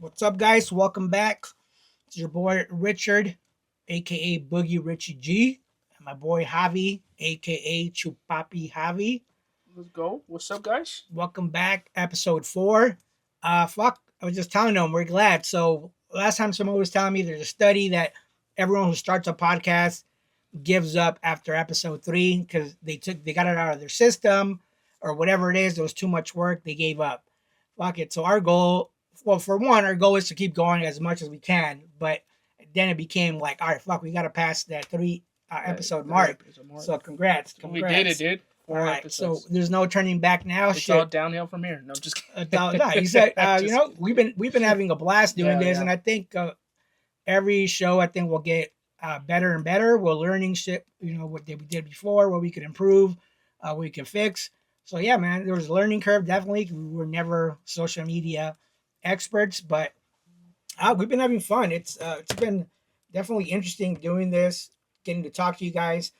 What's up, guys? Welcome back. It's your boy Richard, aka Boogie Richie G, and my boy Javi, aka Chupapi Javi. Let's go. What's up, guys? Welcome back, episode 4. Fuck, I was just telling them we're glad. So last time someone was telling me there's a study that everyone who starts a podcast gives up after episode 3 because they got it out of their system or whatever it is. There was too much work. They gave up. Fuck it. So our goal, well, for one, our goal is to keep going as much as we can. But then it became like, all right, fuck, we got to pass that 3 episode mark. So congrats. We did it, dude. All right, episodes. So there's no turning back now. It's all downhill from here. No, just kidding. No, you said, we've been having a blast doing this, and I think every show, I think we'll get better and better. We're learning shit, what we did before, what we could improve, what we can fix. So yeah, man, there was a learning curve. Definitely, we were never social media experts, but we've been having fun. It's been definitely interesting doing this, getting to talk to you guys,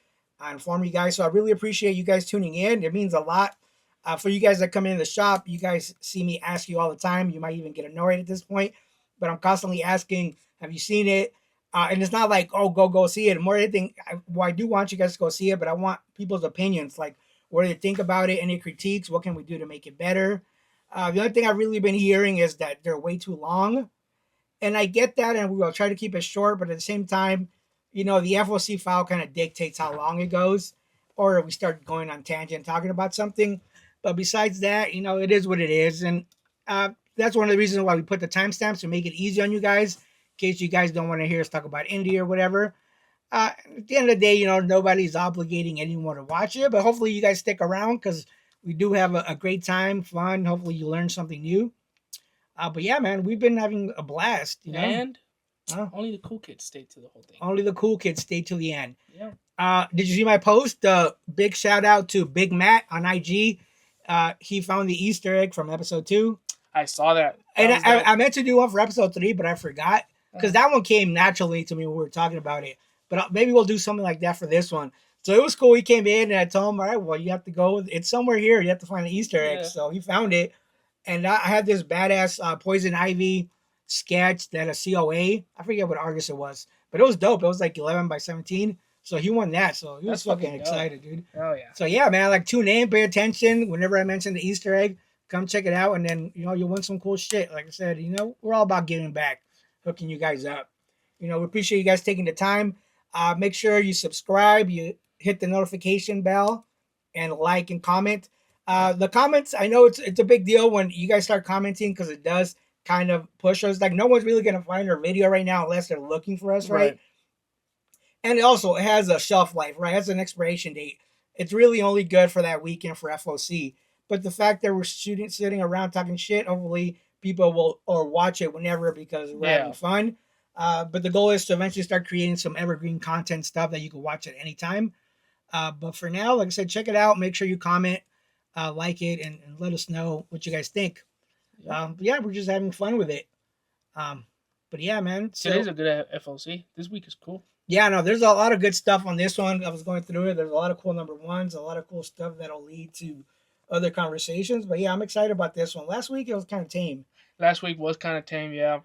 inform you guys. So I really appreciate you guys tuning in. It means a lot. For you guys that come in the shop, you guys see me ask you all the time. You might even get annoyed at this point, but I'm constantly asking, have you seen it? And it's not like, oh, go see it. More than anything, I do want you guys to go see it, but I want people's opinions. Like, what do they think about it? Any critiques? What can we do to make it better? The only thing I've really been hearing is that they're way too long. And I get that, and we will try to keep it short, but at the same time, the FOC file kind of dictates how long it goes, or we start going on tangent talking about something. But besides that, it is what it is. And that's one of the reasons why we put the timestamps to make it easy on you guys, in case you guys don't want to hear us talk about India or whatever. At the end of the day, nobody's obligating anyone to watch it, but hopefully you guys stick around because we do have a great time, fun. Hopefully you learn something new. But yeah, man, we've been having a blast, And only the cool kids stayed to the whole thing. Only the cool kids stayed till the end. Yeah. Did you see my post? Big shout out to Big Matt on IG. He found the Easter egg from episode 2. I saw that. And I meant to do one for episode 3, but I forgot. Because that one came naturally to me when we were talking about it. But maybe we'll do something like that for this one. So it was cool. He came in and I told him, all right, well, you have to go. It's somewhere here. You have to find the Easter egg. So he found it. And I had this badass Poison Ivy sketch that a COA. I forget what Argus it was. But it was dope. It was like 11 by 17. So he won that. So he was fucking excited, dude. Oh, yeah. So yeah, man, like tune in, pay attention. Whenever I mention the Easter egg, come check it out. And then, you'll win some cool shit. Like I said, we're all about giving back, hooking you guys up. We appreciate you guys taking the time. Make sure you subscribe, you hit the notification bell, and like and comment. The comments, I know it's a big deal when you guys start commenting because it does kind of push us. Like, no one's really going to find our video right now unless they're looking for us, right? And it has a shelf life, right? It has an expiration date. It's really only good for that weekend for FOC. But the fact that we're sitting around talking shit, hopefully people will or watch it whenever because we're having fun. But the goal is to eventually start creating some evergreen content stuff that you can watch at any time. But for now, like I said, check it out. Make sure you comment, like it, and let us know what you guys think. Yeah, we're just having fun with it. But yeah, man. Today's a good FOC. This week is cool. Yeah, no, there's a lot of good stuff on this one. I was going through it. There's a lot of cool number ones, a lot of cool stuff that'll lead to other conversations. But yeah, I'm excited about this one. Last week, it was kind of tame. Last week was kind of tame, yeah.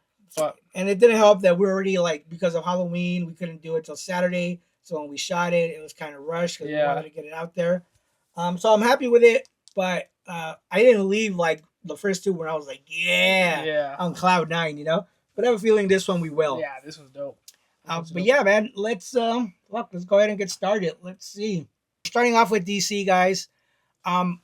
And it didn't help that we're already, because of Halloween, we couldn't do it till Saturday. So when we shot it, it was kind of rushed because we wanted to get it out there. So I'm happy with it. But I didn't leave, the first 2 when I was on cloud 9, But I have a feeling this one we will. Yeah, this was dope. Yeah, man, let's go ahead and get started. Let's see. Starting off with DC, guys. And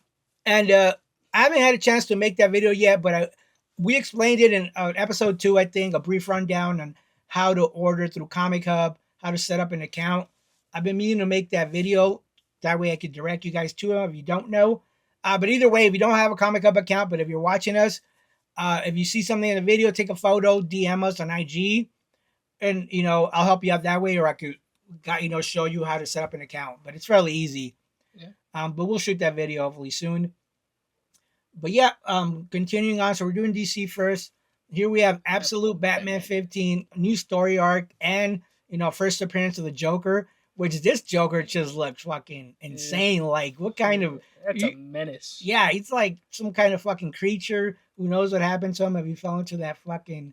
I haven't had a chance to make that video yet, but we explained it in episode 2, I think, a brief rundown on how to order through Comic Hub, how to set up an account. I've been meaning to make that video. That way I could direct you guys to it if you don't know. But either way, if you don't have a Comic Hub account, but if you're watching us, if you see something in the video, take a photo, DM us on IG. And, I'll help you out that way, or I could, show you how to set up an account. But it's fairly easy. Yeah. But we'll shoot that video hopefully soon. But yeah, continuing on. So we're doing DC first. Here we have Absolute Batman 15, new story arc, and, first appearance of the Joker, which this Joker just looks fucking insane. Like, what kind of... That's a menace. Yeah, he's like some kind of fucking creature. Who knows what happened to him if he fell into that fucking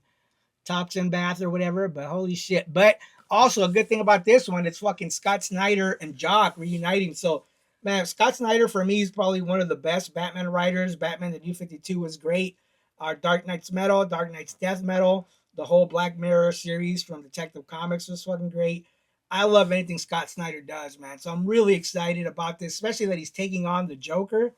toxin bath or whatever. But holy shit! But also a good thing about this one, it's fucking Scott Snyder and Jock reuniting. So man, Scott Snyder for me is probably one of the best Batman writers. Batman the New 52 was great. Dark Knight's Metal, Dark Knight's Death Metal, the whole Black Mirror series from Detective Comics was fucking great. I love anything Scott Snyder does, man. So I'm really excited about this, especially that he's taking on the Joker.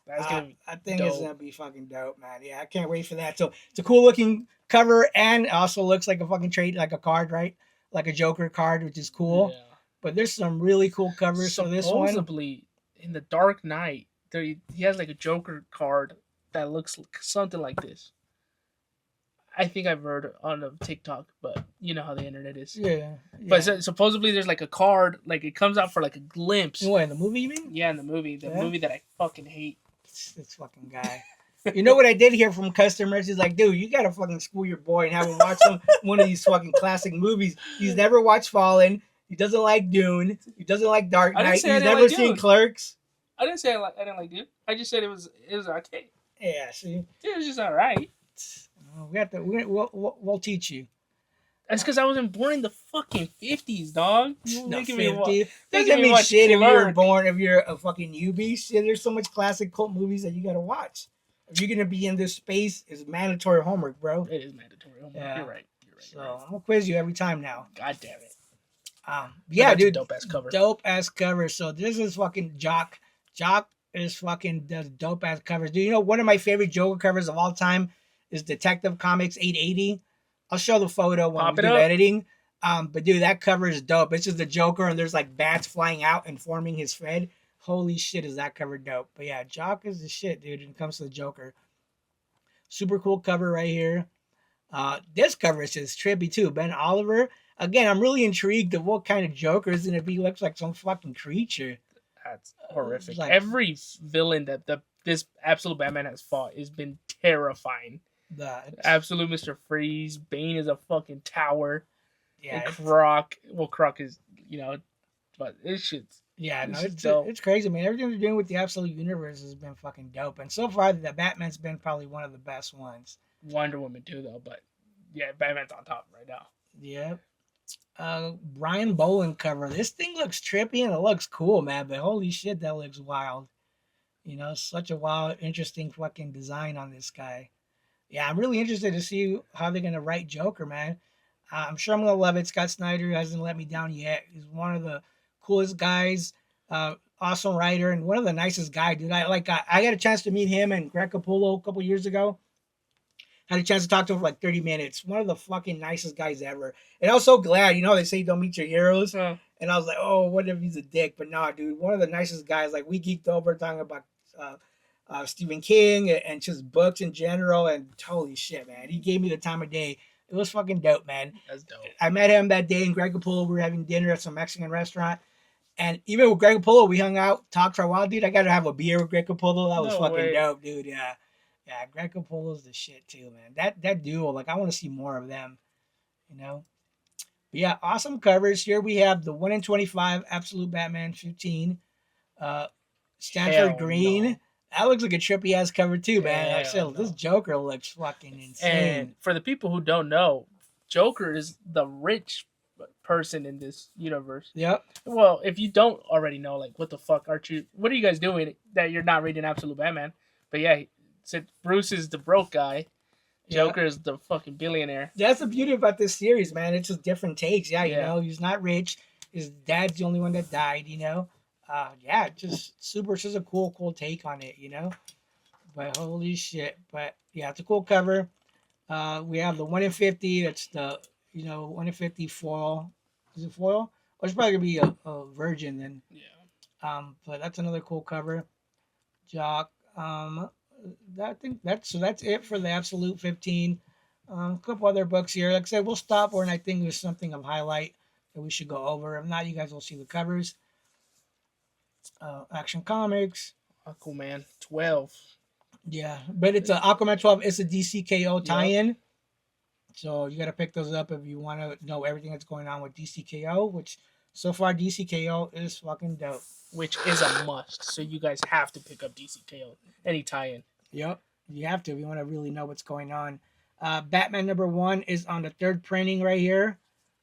That's gonna be I think dope. it's gonna be fucking dope, man. Yeah, I can't wait for that. So it's a cool looking cover, and it also looks like a fucking trade, like a card, right? Like a Joker card, which is cool. Yeah. But there's some really cool covers for this one. Supposedly, in the Dark Knight, he has like a Joker card that looks something like this. I think I've heard on a TikTok, but you know how the internet is. Yeah. But supposedly there's like a card, like it comes out for like a glimpse. What, in the movie you mean? Yeah, in the movie. The movie that I fucking hate. This fucking guy. You know what I did hear from customers? He's like, dude, you gotta fucking school your boy and have him watch one of these fucking classic movies. He's never watched Fallen. He doesn't like Dune. He doesn't like Dark Knight. He's never seen Clerks. I didn't say I didn't like Dune. I just said it was okay. Yeah, see, it was just all right. We'll teach you. That's because I wasn't born in the fucking 50s, dog. No, 50. Doesn't mean shit if you're a fucking newbie. Shit, there's so much classic cult movies that you gotta watch. If you're gonna be in this space, it's mandatory homework, bro. It is mandatory homework. Yeah. You're right. So I'm gonna quiz you every time now. God damn it. Yeah, dude. Dope ass cover. Dope ass cover. So this is fucking Jock. Jock is fucking does dope ass covers. Do you know one of my favorite Joker covers of all time is Detective Comics 880. I'll show the photo when we do editing. But dude, that cover is dope. It's just the Joker and there's like bats flying out and forming his head. Holy shit, is that cover dope. But yeah, Jock is the shit, dude, when it comes to the Joker. Super cool cover right here. This cover is just trippy too. Ben Oliver. Again, I'm really intrigued of what kind of Joker is going to be. Looks like some fucking creature. That's horrific. Like, every villain that this Absolute Batman has fought has been terrifying. Absolute Mr. Freeze. Bane is a fucking tower. Yeah. And Croc. Well, Croc is, but this shit's. Yeah, no, it's crazy, man. Everything they're doing with the Absolute Universe has been fucking dope. And so far, the Batman's been probably one of the best ones. Wonder Woman too, though. But yeah, Batman's on top right now. Yeah. Brian Boland cover. This thing looks trippy and it looks cool, man. But holy shit, that looks wild. Such a wild, interesting fucking design on this guy. Yeah, I'm really interested to see how they're gonna write Joker, man. I'm sure I'm gonna love it. Scott Snyder hasn't let me down yet. He's one of the coolest guys, awesome writer, and one of the nicest guys, dude. I got a chance to meet him and Greg Capullo a couple years ago. Had a chance to talk to him for like 30 minutes. One of the fucking nicest guys ever. And I was so glad, they say don't meet your heroes. And I was like, oh, what if he's a dick? But nah, dude, one of the nicest guys. Like, we geeked over talking about Stephen King and just books in general. And holy shit, man. He gave me the time of day. It was fucking dope, man. That's dope. I met him that day in Greg Capullo. We were having dinner at some Mexican restaurant. And even with Greg Capullo, we hung out, talked for a while, dude. I got to have a beer with Greg Capullo. That was fucking dope, dude. Yeah. Yeah, Greg Capullo's the shit too, man. That duo, like, I want to see more of them, But yeah, awesome covers. Here we have the 1 in 25 Absolute Batman 15. Stanford Green. No. That looks like a trippy ass cover too, man. Like I said, this Joker looks fucking insane. And for the people who don't know, Joker is the rich person in this universe. Yep. Well, if you don't already know, like, what the fuck what are you guys doing that you're not reading Absolute Batman? But yeah, said Bruce is the broke guy. Joker is the fucking billionaire. That's the beauty about this series, man. It's just different takes. Yeah, he's not rich. His dad's the only one that died, just a cool take on it, But holy shit. But yeah, it's a cool cover. We have the 1 in 50. That's the, 1 in 50 foil. Is it foil? Or it's probably going to be a virgin then. Yeah. But that's another cool cover. Jock. I think that's it for the Absolute 15. A couple other books here. Like I said, we'll stop when I think there's something of highlight that we should go over. If not, you guys will see the covers. Action Comics. Aquaman 12. Yeah, but it's Aquaman 12. It's a DCKO tie-in. Yep. So you got to pick those up if you want to know everything that's going on with DCKO, which so far DCKO is fucking dope. Which is a must. So you guys have to pick up DCKO. Any tie-in. Yep. You have to if you want to really know what's going on. Batman #1 is on the third printing right here.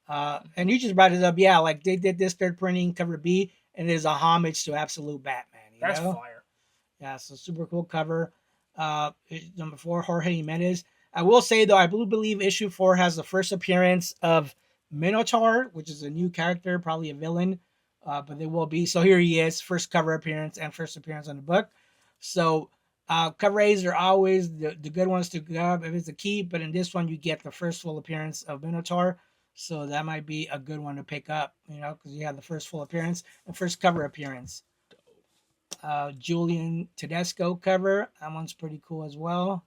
And you just brought it up. Yeah, like they did this third printing cover B, and it is a homage to Absolute Batman. That's fire. Yeah, so super cool cover. #4, Jorge Jimenez. I will say though, I believe issue 4 has the first appearance of Minotaur, which is a new character, probably a villain, but they will be. So here he is, first cover appearance and first appearance on the book. So cover A's are always the good ones to grab if it's a key, but in this one you get the first full appearance of Minotaur. So that might be a good one to pick up, because you have the first full appearance and first cover appearance. Julian Tedesco cover. That one's pretty cool as well.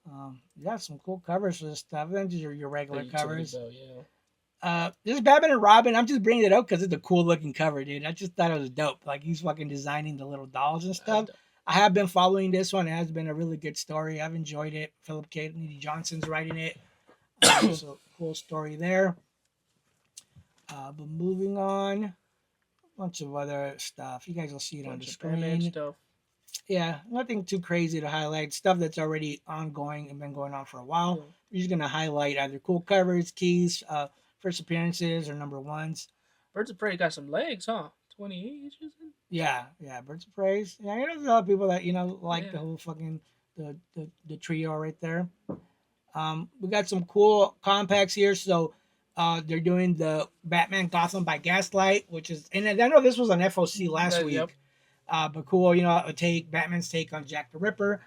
You got some cool covers for this stuff. Then just your regular covers. Bill, yeah. This is Batman and Robin. I'm just bringing it up because it's a cool looking cover, dude. I just thought it was dope. Like he's fucking designing the little dolls and stuff. I have been following this one. It has been a really good story. I've enjoyed it. Philip Kennedy Johnson's writing it. So cool story there. But moving on, a bunch of other stuff. You guys will see it on the screen. Stuff. Yeah, nothing too crazy to highlight. Stuff that's already ongoing and been going on for a while. Yeah. We're just gonna highlight either cool covers, keys, first appearances, or #1s. Birds of Prey got some legs, huh? 28 issues. Yeah, Birds of Prey. Yeah, there's a lot of people that like the whole fucking the trio right there. We got some cool compacts here. So they're doing the Batman Gotham by Gaslight, which is, and I know this was on FOC last week. Yep. But cool, Batman's take on Jack the Ripper.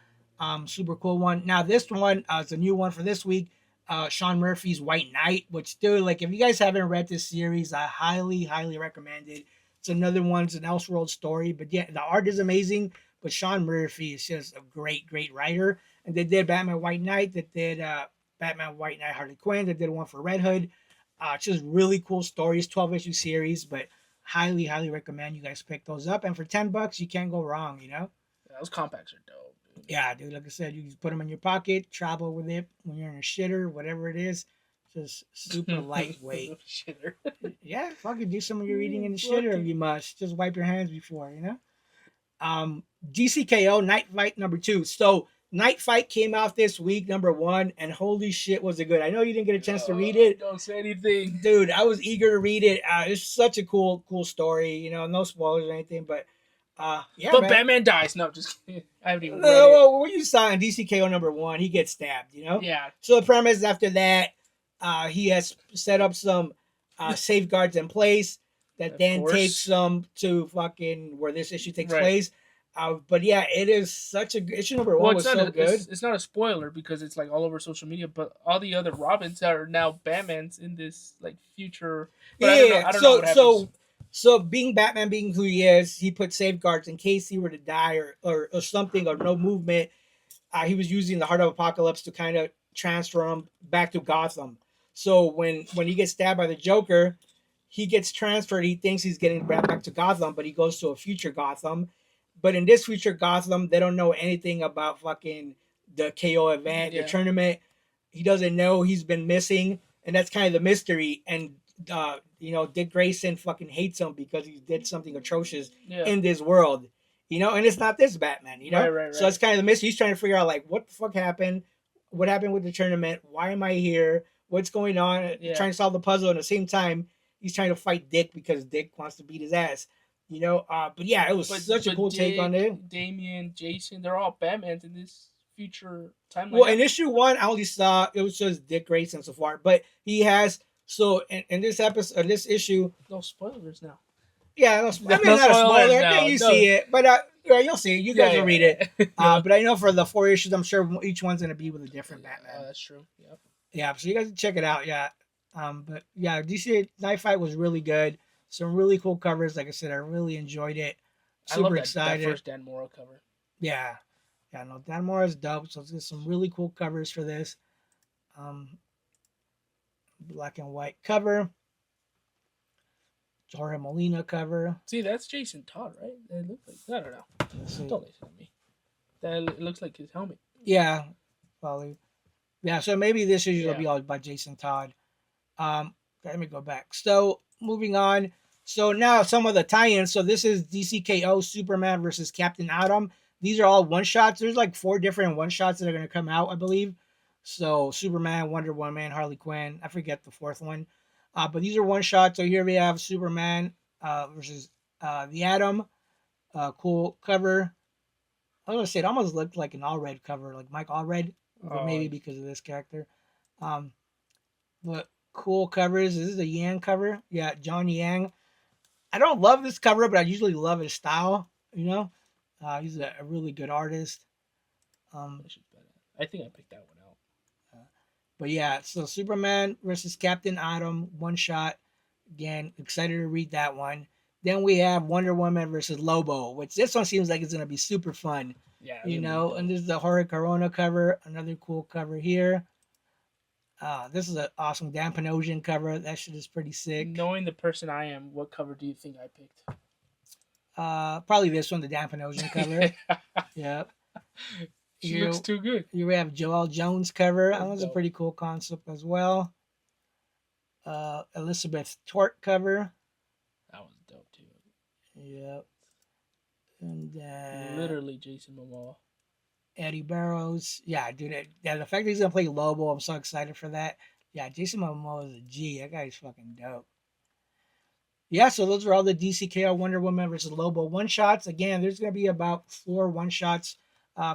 Super cool one. Now this one is a new one for this week. Sean Murphy's White Knight, which, dude, like if you guys haven't read this series, I highly, highly recommend it. It's another one. It's an Elseworld story, but yeah, the art is amazing. But Sean Murphy is just a great, great writer. And they did Batman White Knight. They did Batman White Knight Harley Quinn. They did one for Red Hood. It's just really cool stories, 12-issue series, but highly, highly recommend you guys pick those up. And for $10, you can't go wrong, Yeah, those compacts are dope, dude. Yeah, dude. Like I said, you can put them in your pocket, travel with it when you're in a shitter, whatever it is. Just super lightweight. Shitter. Yeah, fucking do some of your reading in the shitter if you must. Just wipe your hands before, DCKO Night Fight #2. So Night Fight came out this week, #1, and holy shit was it good. I know you didn't get a chance to read it. Don't say anything. Dude, I was eager to read it. It's such a cool story, no spoilers or anything, but yeah. But man. Batman dies. No, just kidding. I haven't even read it. Well, what you saw in DCKO #1, he gets stabbed, Yeah. So the premise after that, he has set up some safeguards in place that then takes them to fucking where this issue takes place. But yeah, it is such a issue #1 was so good. It's not a spoiler because it's like all over social media, but all the other Robins are now Batmans in this like future. But I don't know what happens. So being Batman, being who he is, he put safeguards in case he were to die or something or no movement. He was using the Heart of Apocalypse to kind of transfer him back to Gotham. So when he gets stabbed by the Joker, he gets transferred. He thinks he's getting back to Gotham, but he goes to a future Gotham. But in this future Gotham, they don't know anything about fucking the KO event, the tournament. He doesn't know he's been missing, and that's kind of the mystery. And Dick Grayson fucking hates him because he did something atrocious in this world, and it's not this Batman, Right. So it's kind of the mystery. He's trying to figure out like what the fuck happened, what happened with the tournament, why am I here, what's going on, trying to solve the puzzle. And at the same time, he's trying to fight Dick because Dick wants to beat his ass. But yeah, it was such a cool take on it. Damien, Jason, they're all Batmans in this future timeline. Well, in issue 1, I only saw it was just Dick Grayson so far, but he has in this episode, this issue. No spoilers now. Yeah, not a spoiler. Now. You see it, but you'll see it. You guys will read it. But I know for the 4 issues, I'm sure each one's gonna be with a different Batman. That's true. Yep. Yeah, so you guys can check it out. Yeah. But yeah, DC Night Fight was really good. Some really cool covers. Like I said, I really enjoyed it. Super excited. That first Dan Mora cover. Yeah. No, Dan Mora is dope. So there's some really cool covers for this. Black and white cover. Jorge Molina cover. See, that's Jason Todd, right? It looks like, I don't know. Don't listen to me. That looks like his helmet. Yeah, probably. Yeah, so maybe this issue will be all by Jason Todd. Let me go back. So moving on. So now some of the tie-ins. So this is DCKO Superman versus Captain Atom. These are all one-shots. There's like 4 different one-shots that are going to come out, I believe. So Superman, Wonder Woman, Harley Quinn. I forget the fourth one. But these are one shots. So here we have Superman versus the Atom. Cool cover. I was gonna say it almost looked like an Allred cover, like Mike Allred, but maybe because of this character. Um, but cool covers. This is a Yang cover. Yeah, John Yang. I don't love this cover, but I usually love his style. You know, he's a really good artist. I think I picked that one out. But yeah, so Superman versus Captain Atom, one shot. Again, excited to read that one. Then we have Wonder Woman versus Lobo, which this one seems like it's gonna be super fun. Yeah, you know, and this is the Horror Corona cover, another cool cover here. This is an awesome Dan Panosian cover. That shit is pretty sick. Knowing the person I am, what cover do you think I picked? Probably this one, the Dan Panosian cover. Yep. She looks too good. You have Joel Jones cover. That was a pretty cool concept as well. Elizabeth Tort cover. That was dope too. Yep. And then literally Jason Momoa. Eddie Barrows. Yeah, dude. Yeah, the fact that he's gonna play Lobo, I'm so excited for that. Yeah, Jason Momoa is a G. That guy's fucking dope. Yeah, so those are all the DCKR Wonder Woman versus Lobo one shots. Again, there's gonna be about 4 one shots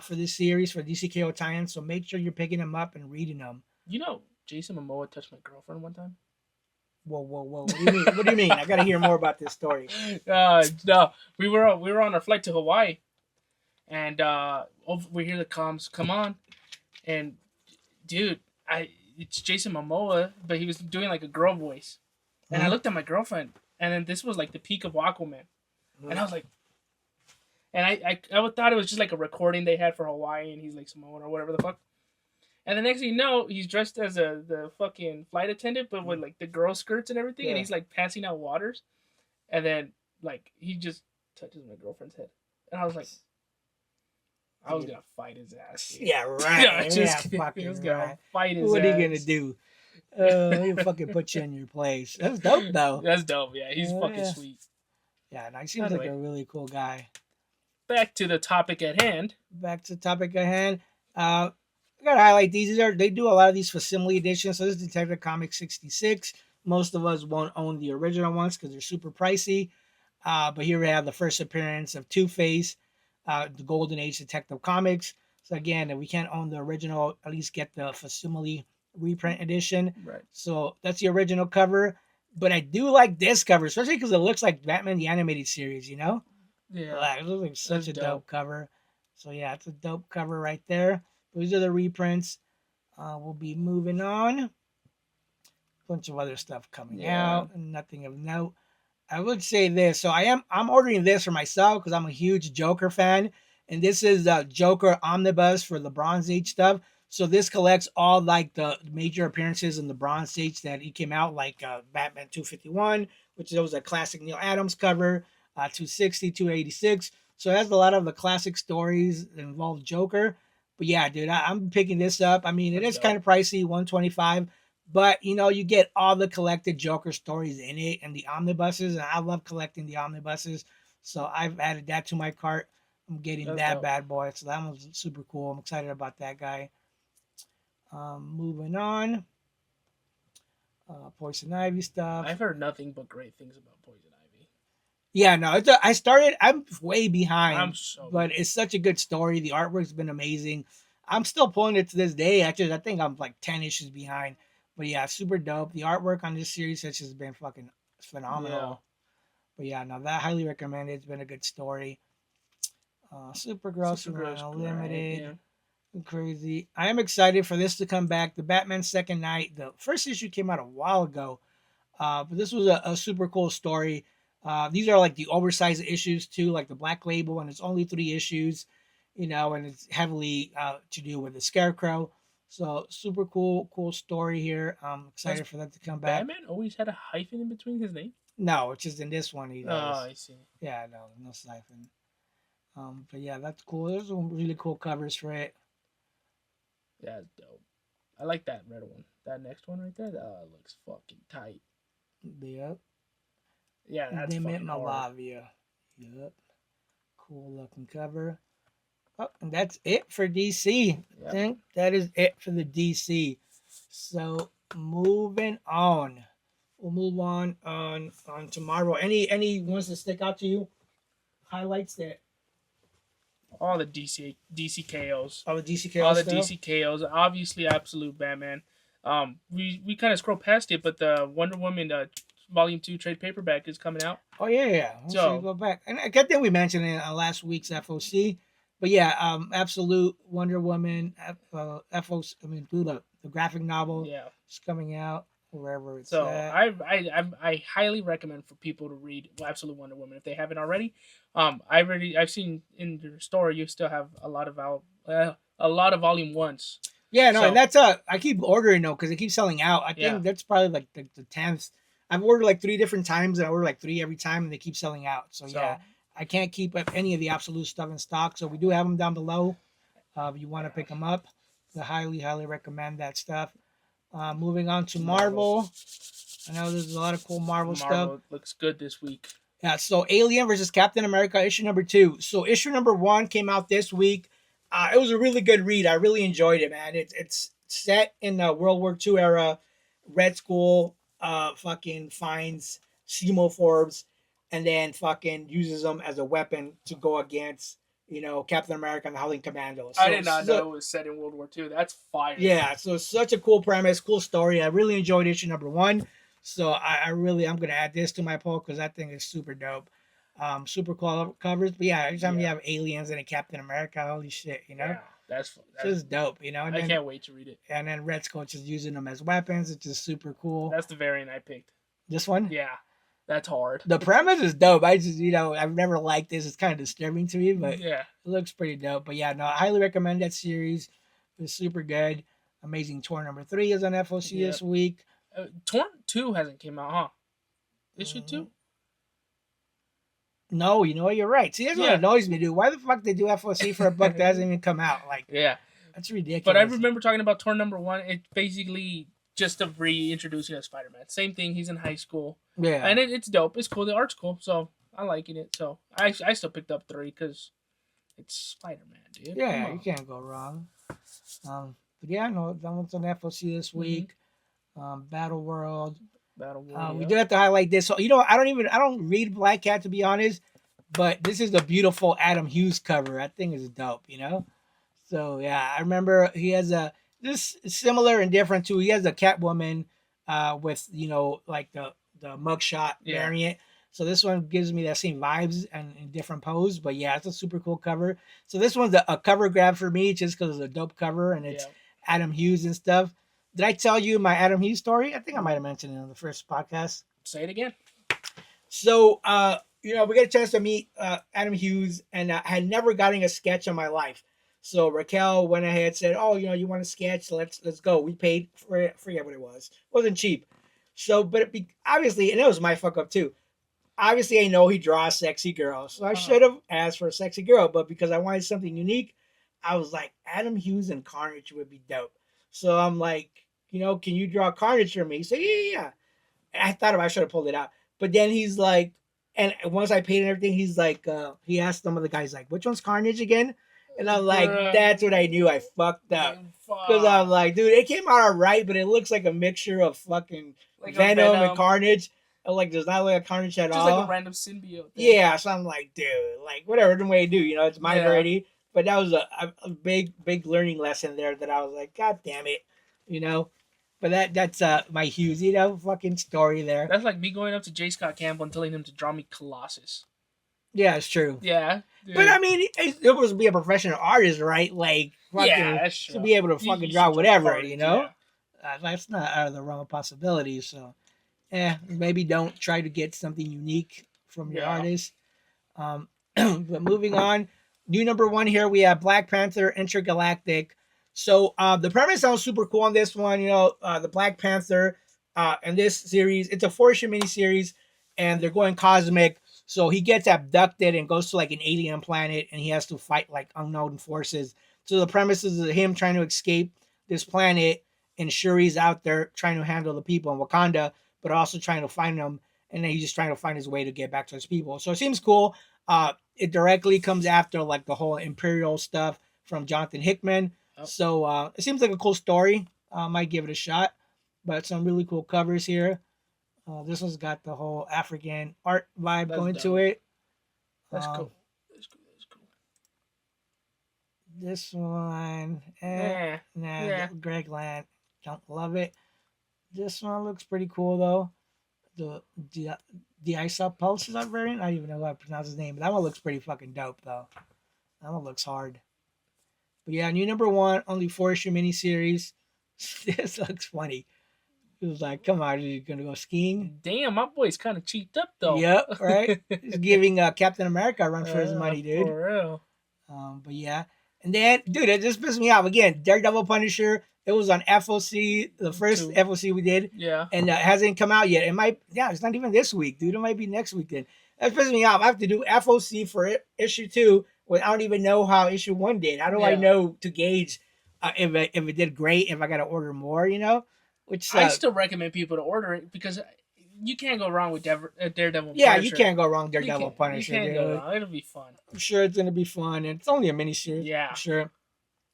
for this series for DCKO tie-ins. So make sure you're picking them up and reading them. You know, Jason Momoa touched my girlfriend one time. Whoa! What do you mean? What do you mean? I gotta hear more about this story. No, we were on our flight to Hawaii, and we hear the comms, come on, and dude, it's Jason Momoa, but he was doing like a girl voice, and I looked at my girlfriend, and then this was like the peak of Aquaman, and I was like, and I thought it was just like a recording they had for Hawaii, and he's like Samoan or whatever the fuck. And the next thing you know, he's dressed as the fucking flight attendant, but with like the girl skirts and everything, and he's like passing out waters. And then like he just touches my girlfriend's head, and I was like, I was gonna fight his ass. Dude. Yeah, right. He was gonna fight his ass. What are you gonna do? He'll fucking put you in your place. That's dope though. That's dope. Yeah, he's fucking sweet. Yeah, no, he seems like a really cool guy. Back to the topic at hand. I gotta highlight these. They do a lot of these facsimile editions. So this is Detective Comics 66. Most of us won't own the original ones because they're super pricey. But here we have the first appearance of Two-Face, the Golden Age Detective Comics. So again, if we can't own the original, at least get the facsimile reprint edition. Right. So that's the original cover. But I do like this cover, especially because it looks like Batman the Animated Series, you know? Yeah. It looks like such a dope cover. So yeah, it's a dope cover right there. Those are the reprints. We'll be moving on. Bunch of other stuff coming out, and nothing of note. I would say this. So I'm ordering this for myself because I'm a huge Joker fan, and this is Joker Omnibus for the Bronze Age stuff. So this collects all like the major appearances in the Bronze Age that he came out, like Batman 251, which was a classic Neil Adams cover, 260, 286. So it has a lot of the classic stories that involve Joker. But yeah, dude, I'm picking this up. I mean, it is kind of pricey, $125, but you know, you get all the collected Joker stories in it and the omnibuses, and I love collecting the omnibuses. So I've added that to my cart. I'm getting that bad boy. So that one's super cool. I'm excited about that guy. Moving on. Poison Ivy stuff. I've heard nothing but great things about Poison Ivy. Yeah, no, I'm way behind, but it's such a good story. The artwork's been amazing. I'm still pulling it to this day. Actually, I think I'm like 10 issues behind. But yeah, super dope. The artwork on this series has just been fucking phenomenal. Yeah. But yeah, no, that highly recommended. It's been a good story. Supergirl, Superman Unlimited. Yeah. Crazy. I am excited for this to come back. The Batman Second Night. The first issue came out a while ago. But this was a super cool story. These are like the oversized issues too, like the Black Label, and it's only 3 issues, you know, and it's heavily to do with the Scarecrow. So super cool story here. I'm excited for that to come back. Batman always had a hyphen in between his name? No, it's just in this one he does. Oh, I see. Yeah, no hyphen. But yeah, that's cool. There's some really cool covers for it. Yeah, it's dope. I like that red one. That next one right there, that looks fucking tight. Yep. Yeah, that's fucking Malavia. Yep. Cool looking cover. Oh, and that's it for DC. I think that is it for the DC. So moving on. We'll move on to Marvel. Any ones that stick out to you? Highlights that all the DC KOs. All the DC KOs. All the DC KOs. Obviously, Absolute Batman. We kind of scroll past it, but the Wonder Woman Volume 2 trade paperback is coming out. Oh yeah. So go back, and I think we mentioned it in last week's FOC. But yeah, Absolute Wonder Woman, FOC. I mean, the graphic novel. Yeah, it's coming out wherever it's so at. I highly recommend for people to read Absolute Wonder Woman if they haven't already. I've seen in your store you still have a lot of volume ones. Yeah, no, so, and that's I keep ordering though because it keeps selling out. I think that's probably like the 10th. I've ordered like 3 different times, and I order like 3 every time, and they keep selling out. So yeah, I can't keep any of the Absolute stuff in stock. So we do have them down below. If you want to pick them up, I highly recommend that stuff. Moving on to Marvel. I know there's a lot of cool Marvel stuff. Looks good this week. Yeah, so Alien versus Captain America, issue number 2. So issue number 1 came out this week. It was a really good read. I really enjoyed it, man. It's set in the World War II era. Red Skull fucking finds Semoforbs and then fucking uses them as a weapon to go against, Captain America and the Howling Commandos. So, I did not know it was set in World War II. That's fire. Yeah, so it's such a cool premise, cool story. I really enjoyed issue number 1. So I'm going to add this to my poll because that thing is super dope. Super cool covers. But yeah, every time you have aliens and a Captain America, holy shit, Yeah, that's just dope, And I can't wait to read it. And then Red Skull just using them as weapons. It's just super cool. That's the variant I picked. This one? Yeah. That's hard. The premise is dope. I just, I've never liked this. It's kind of disturbing to me, but it looks pretty dope. But yeah, no, I highly recommend that series. It's super good. Amazing Tour number 3 is on FOC this week. Tour 2 hasn't came out, huh? Issue 2? No, you're right. See, that's what annoys me, dude. Why the fuck they do FOC for a book that hasn't even come out? Like, that's ridiculous. But I remember talking about Tour number 1. It's basically just a reintroducing of Spider-Man. Same thing. He's in high school. Yeah. And it's dope. It's cool. The art's cool. So I'm liking it. So I still picked up 3 because it's Spider-Man, dude. Yeah, you can't go wrong. But yeah, no, that one's on FOC this week. Battle World. We do have to highlight this. So I don't read Black Cat, to be honest, but this is a beautiful Adam Hughes cover. That thing is dope, So yeah, I remember he has this similar and different too. He has a Catwoman with like the mugshot variant. So this one gives me that same vibes and in different pose. But yeah, it's a super cool cover. So this one's a cover grab for me just because it's a dope cover and it's Adam Hughes and stuff. Did I tell you my Adam Hughes story? I think I might have mentioned it on the first podcast. Say it again. So, we got a chance to meet Adam Hughes, and I had never gotten a sketch in my life. So Raquel went ahead and said, "Oh, you want a sketch? Let's go." We paid for it. Forget what it was. It wasn't cheap. So, but obviously, and it was my fuck up too. Obviously, I know he draws sexy girls, so I should have asked for a sexy girl. But because I wanted something unique, I was like, Adam Hughes and Carnage would be dope. So I'm like, can you draw Carnage for me? He said, yeah. I thought I should have pulled it out. But then he's like, and once I paid and everything, he's like, he asked some of the guys, like, which one's Carnage again? And I'm like, that's what I knew. I fucked up. Because I'm like, dude, it came out all right, but it looks like a mixture of fucking like Venom and Carnage. And like, does not look like Carnage at all. Just like a random symbiote thing. Yeah, so I'm like, dude, like, whatever the way to do, it's mine already. But that was a big learning lesson there that I was like, God damn it, But that's my Hughes, fucking story there. That's like me going up to J. Scott Campbell and telling him to draw me Colossus. Yeah, it's true. Yeah. Dude. But I mean, it was to be a professional artist, right? Like, that's true. To be able to fucking draw whatever, that's not out of the realm of possibilities. So, maybe don't try to get something unique from your artist. But moving on. New number 1 here, we have Black Panther Intergalactic. So the premise sounds super cool on this one. The Black Panther in this series, it's a 4-issue miniseries, and they're going cosmic. So he gets abducted and goes to like an alien planet, and he has to fight like unknown forces. So the premise is him trying to escape this planet, and Shuri's out there trying to handle the people in Wakanda, but also trying to find them, and then he's just trying to find his way to get back to his people. So it seems cool. it directly comes after like the whole Imperial stuff from Jonathan Hickman. Oh. So it seems like a cool story. Might give it a shot. But some really cool covers here. This one's got the whole African art vibe going to it. That's cool. That's cool. That's cool. This one, Greg Land, don't love it. This one looks pretty cool though. The Isa Pulse is that variant. I don't even know how to pronounce his name, but that one looks pretty fucking dope though. That one looks hard. But yeah, new number 1, only 4-issue miniseries. This looks funny. It was like, come on, are you gonna go skiing? Damn, my boy's kind of cheaped up though. Yep, right. He's giving Captain America a run for his money, dude. For real. But yeah, and then, dude, it just pissed me off again. Daredevil Punisher. It was on FOC, the first FOC we did. Yeah. And it hasn't come out yet. It might, it's not even this week, dude. It might be next week then. That pisses me off. I have to do FOC for issue 2 when I don't even know how issue 1 did. How do I know to gauge if it did great, if I got to order more, you know? Which I still recommend people to order it because you can't go wrong with Daredevil. Yeah, Punisher. You can't go wrong with Daredevil Punisher. You can't go wrong. It'll be fun. I'm sure it's gonna be fun, and it's only a miniseries. Yeah, I'm sure.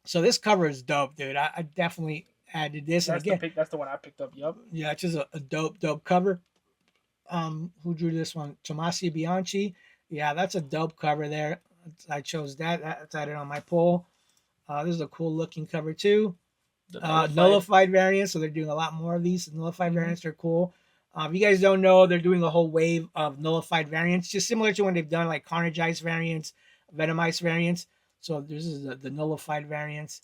So this cover is dope, dude. I definitely added this. That's that's the one I picked up. Yep. Yeah, it's just a dope cover. Who drew this one? Tomasi Bianchi. Yeah, that's a dope cover there. I chose that. That's added on my poll. This is a cool looking cover too. Nullified variants, so they're doing a lot more of these. Nullified variants are cool. If you guys don't know, they're doing a whole wave of nullified variants, just similar to when they've done like Carnageized variants, Venomized variants. So this is the nullified variants.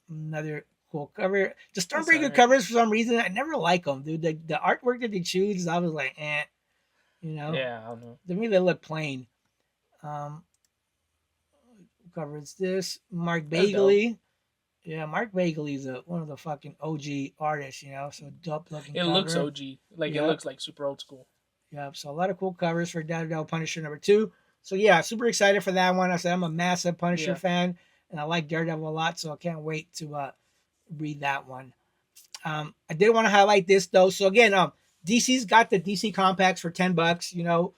Another cool cover. The Stormbreaker covers, for some reason, I never like them, dude. The artwork that they choose, I was like, you know. Yeah, I don't know. To me, they look plain. Covers this Mark Bagley. Yeah, Mark Bagley is one of the fucking OG artists, you know, so dope looking cover. Looks OG. Like, it looks like super old school. Yeah, so a lot of cool covers for Daredevil Punisher number 2. So, yeah, super excited for that one. I said I'm a massive Punisher fan, and I like Daredevil a lot, so I can't wait to read that one. I did want to highlight this, though. So, again, DC's got the DC Compacts for $10, you know,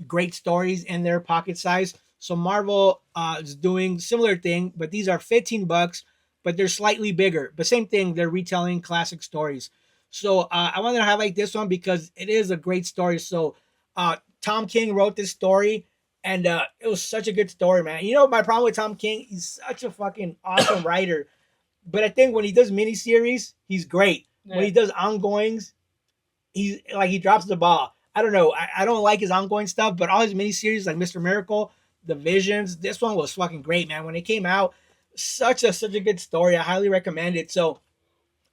great stories in their pocket size. So, Marvel is doing similar thing, but these are $15, but they're slightly bigger. But same thing, they're retelling classic stories. So I wanted to highlight this one because it is a great story. So Tom King wrote this story, and it was such a good story, man. You know, my problem with Tom King, he's such a fucking awesome writer. But I think when he does miniseries, he's great. Yeah. When he does ongoings, he's like, he drops the ball. I don't know. I don't like his ongoing stuff, but all his miniseries, like Mr. Miracle, The Visions, this one was fucking great, man. When it came out, such a good story. I highly recommend it. So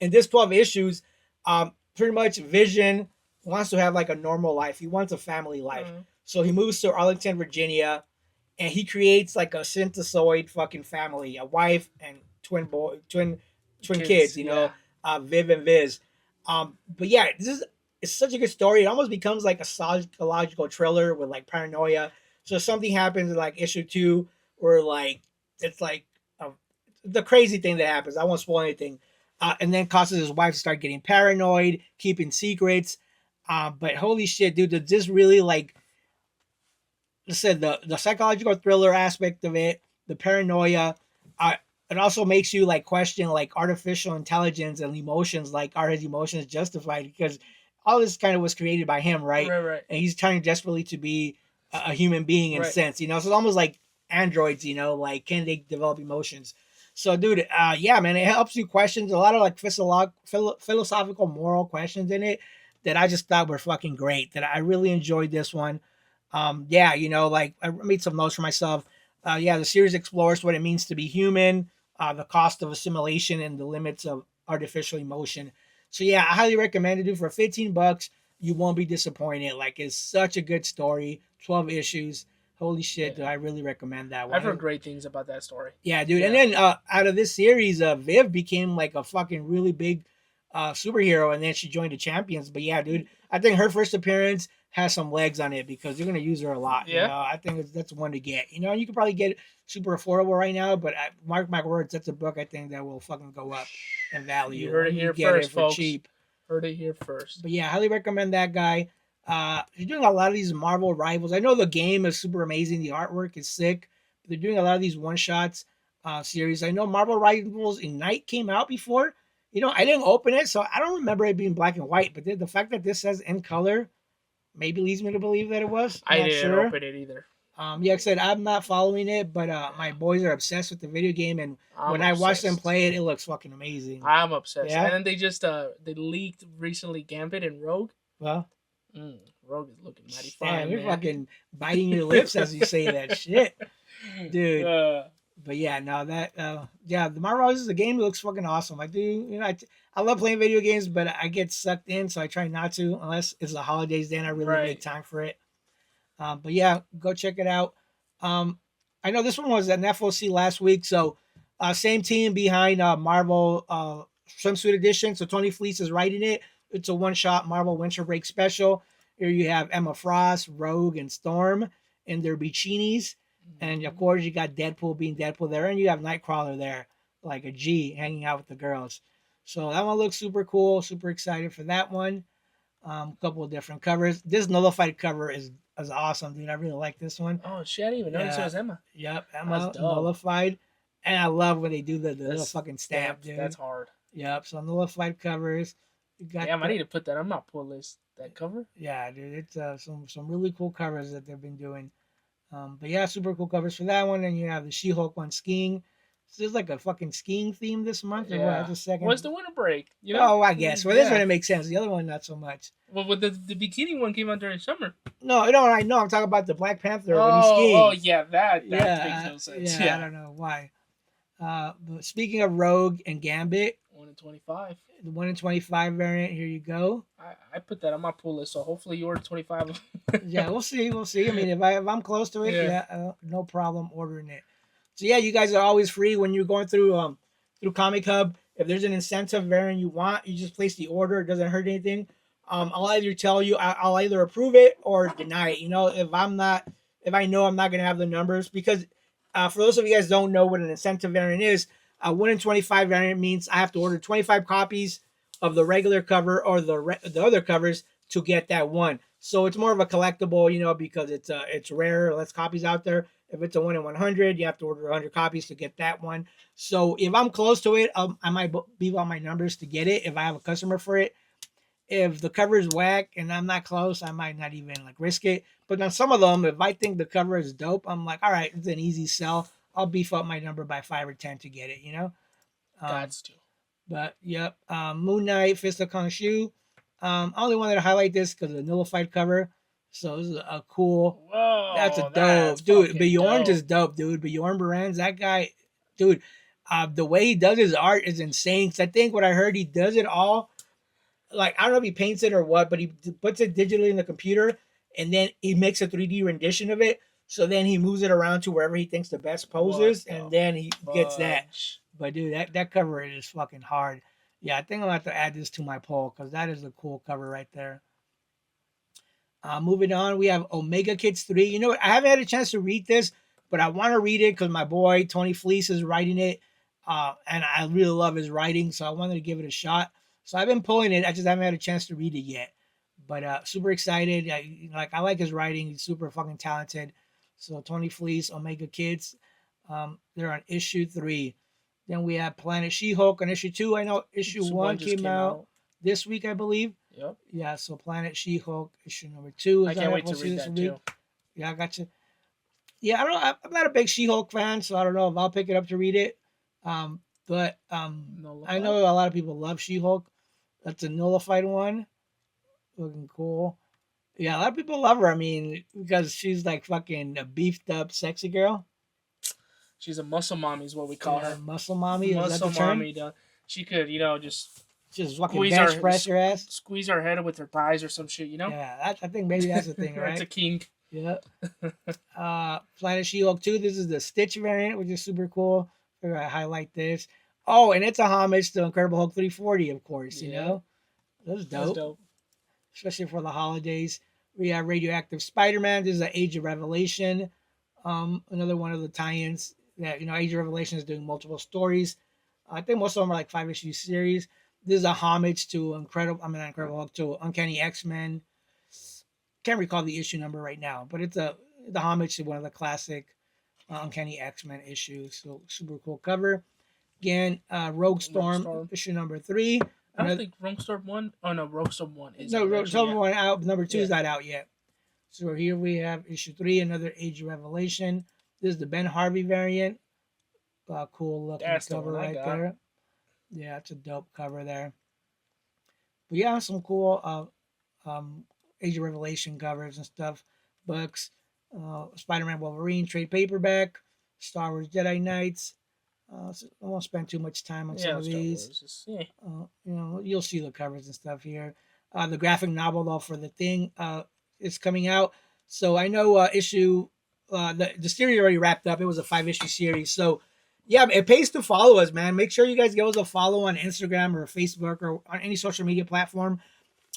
in this 12 issues, pretty much Vision wants to have like a normal life. He wants a family life. Mm-hmm. So he moves to Arlington, Virginia, and he creates like a synthesoid fucking family, a wife and twin kids, you know, Viv and Viz. But yeah, it's such a good story. It almost becomes like a psychological thriller with like paranoia. So something happens in like issue 2 where like it's like the crazy thing that happens. I won't spoil anything. And then causes his wife to start getting paranoid, keeping secrets. But holy shit, dude, this really, like I said, the psychological thriller aspect of it, the paranoia, it also makes you like question like artificial intelligence and emotions. Like, are his emotions justified? Because all this kind of was created by him, right? Right. And he's trying desperately to be a human being in a sense, you know? So it's almost like androids, you know, like, can they develop emotions? So, dude, yeah, man, it helps you question a lot of like philosophical, moral questions in it that I just thought were fucking great. That I really enjoyed this one. Yeah, you know, like I made some notes for myself. Yeah, the series explores what it means to be human, the cost of assimilation, and the limits of artificial emotion. So, yeah, I highly recommend it, dude. For $15, you won't be disappointed. Like, it's such a good story. 12 issues. Holy shit, dude, I really recommend that one. I've heard great things about that story. Yeah, dude. Yeah. And then out of this series, Viv became like a fucking really big superhero, and then she joined the Champions. But yeah, dude, I think her first appearance has some legs on it because they're going to use her a lot. Yeah. You know? I think that's one to get. You know, you can probably get it super affordable right now, but mark my words, that's a book I think that will fucking go up in value. You heard it here first, folks. Cheap. Heard it here first. But yeah, highly recommend that guy. They're doing a lot of these Marvel Rivals. I know the game is super amazing. The artwork is sick. But they're doing a lot of these one-shots series. I know Marvel Rivals Ignite came out before. I didn't open it, so I don't remember it being black and white. But the fact that this says in color maybe leads me to believe that it was. I didn't open it either. Like I said, I'm not following it, but my boys are obsessed with the video game, and when I watch them play it, it looks fucking amazing. I'm obsessed. Yeah? And then they just they leaked recently Gambit and Rogue. Well, Rogue is looking mighty fine. You're fucking biting your lips as you say that shit, dude. But yeah, no, that the Marvel Rivals, the game looks fucking awesome. I do, I love playing video games, but I get sucked in, so I try not to unless it's the holidays. Then I really make time for it. But yeah, go check it out. I know this one was an FOC last week, so same team behind Marvel Swimsuit Edition. So Tony Fleece is writing it. It's a one-shot Marvel Winter Break special. Here you have Emma Frost, Rogue, and Storm in their bikinis. And of course, you got Deadpool being Deadpool there, and you have Nightcrawler there, like a G, hanging out with the girls. So that one looks super cool. Super excited for that one. A couple of different covers. This nullified cover is awesome, dude. I really like this one. Oh shit, I didn't even notice it was Emma. Yep, Emma nullified. And I love when they do the little fucking stamp, dude. That's hard. Yep, so nullified covers. I need to put that on my pull list. That cover? Yeah, dude. It's some really cool covers that they've been doing. But yeah, super cool covers for that one. And you have the She-Hulk one skiing. So there's like a fucking skiing theme this month. Yeah. Or what? Just a second. What's the winter break? Oh, I guess. Well, this one it makes sense. The other one not so much. Well, the bikini one came out during summer. No, I know. I'm talking about the Black Panther when he's skiing. Oh, yeah, that makes no sense. Yeah, I don't know why. But speaking of Rogue and Gambit, 1 in 25. The 1 in 25 variant. Here you go. I put that on my pull list, so hopefully you order 25. Yeah, we'll see. I mean, if I'm close to it, no problem ordering it. So yeah, you guys are always free when you're going through Comic Hub. If there's an incentive variant you want, you just place the order. It doesn't hurt anything. I'll either tell you I'll either approve it or deny it. If I know I'm not gonna have the numbers, because for those of you guys who don't know what an incentive variant is, 1 in 25 variant means I have to order 25 copies of the regular cover or the other covers to get that one. So it's more of a collectible, because it's rare, less copies out there. If it's a 1 in 100, you have to order 100 copies to get that one. So if I'm close to it, I might beef on my numbers to get it if I have a customer for it. If the cover is whack and I'm not close, I might not even risk it. But on some of them, if I think the cover is dope, I'm like, all right, it's an easy sell. I'll beef up my number by 5 or 10 to get it, Gots to. But yep, Moon Knight, Fist of Khonshu. I only wanted to highlight this because of the nullified cover. So this is a cool. Whoa, that's a dope, dude. Bjorn is dope, dude. Bjorn Barans, that guy, dude. The way he does his art is insane. Cause I think what I heard, he does it all. I don't know if he paints it or what, but he puts it digitally in the computer, and then he makes a 3D rendition of it. So then he moves it around to wherever he thinks the best poses, and then he gets that. But dude, that cover is fucking hard. Yeah, I think I'm gonna have to add this to my poll because that is a cool cover right there. Moving on, we have Omega Kids 3. You know what? I haven't had a chance to read this, but I want to read it because my boy Tony Fleece is writing it, and I really love his writing, so I wanted to give it a shot. So I've been pulling it. I just haven't had a chance to read it yet. But super excited. I like his writing. He's super fucking talented. So Tony Fleece, Omega Kids, they're on issue 3. Then we have Planet She-Hulk on issue 2. I know issue 1 came out this week, I believe. Yep. Yeah, so Planet She-Hulk issue number 2. I can't wait to read that too. Yeah, I got you. Yeah, I don't know. I'm not a big She-Hulk fan, so I don't know if I'll pick it up to read it. But I know a lot of people love She-Hulk. That's a nullified one. Looking cool. Yeah, a lot of people love her. I mean, because she's fucking a beefed up, sexy girl. She's a muscle mommy is what we call her. Muscle mommy? Muscle mommy. She could, just fucking bench press your ass. Squeeze her head with her thighs or some shit, Yeah, I think maybe that's the thing, right? That's a kink. Yep. Planet She-Hulk 2. This is the Stitch variant, which is super cool. Figure I highlight this. Oh, and it's a homage to Incredible Hulk 340, of course, you know? That's dope. That's dope. Especially for the holidays. We have Radioactive Spider-Man. This is the Age of Revelation. Another one of the tie-ins that, Age of Revelation is doing multiple stories. I think most of them are 5-issue series. This is a homage to Incredible Hulk, to Uncanny X-Men. can't recall the issue number right now, but it's the homage to one of the classic Uncanny X-Men issues. So super cool cover. Again, Rogue Storm issue number 3. I don't think Rogue Storm 1. Oh no, Rogue Storm 1 is no Rogue Storm 1 out. Number 2 is not out yet. So here we have issue 3, another Age of Revelation. This is the Ben Harvey variant. Cool looking cover right there. Yeah, it's a dope cover there. But yeah, some cool Age of Revelation covers and stuff. Books. Spider-Man Wolverine trade paperback. Star Wars Jedi Knights. So I won't spend too much time on some of these. You'll see the covers and stuff here. The graphic novel though for the Thing is coming out. So I know issue the series already wrapped up. It was a 5-issue series. So yeah, it pays to follow us, man. Make sure you guys give us a follow on Instagram or Facebook or on any social media platform.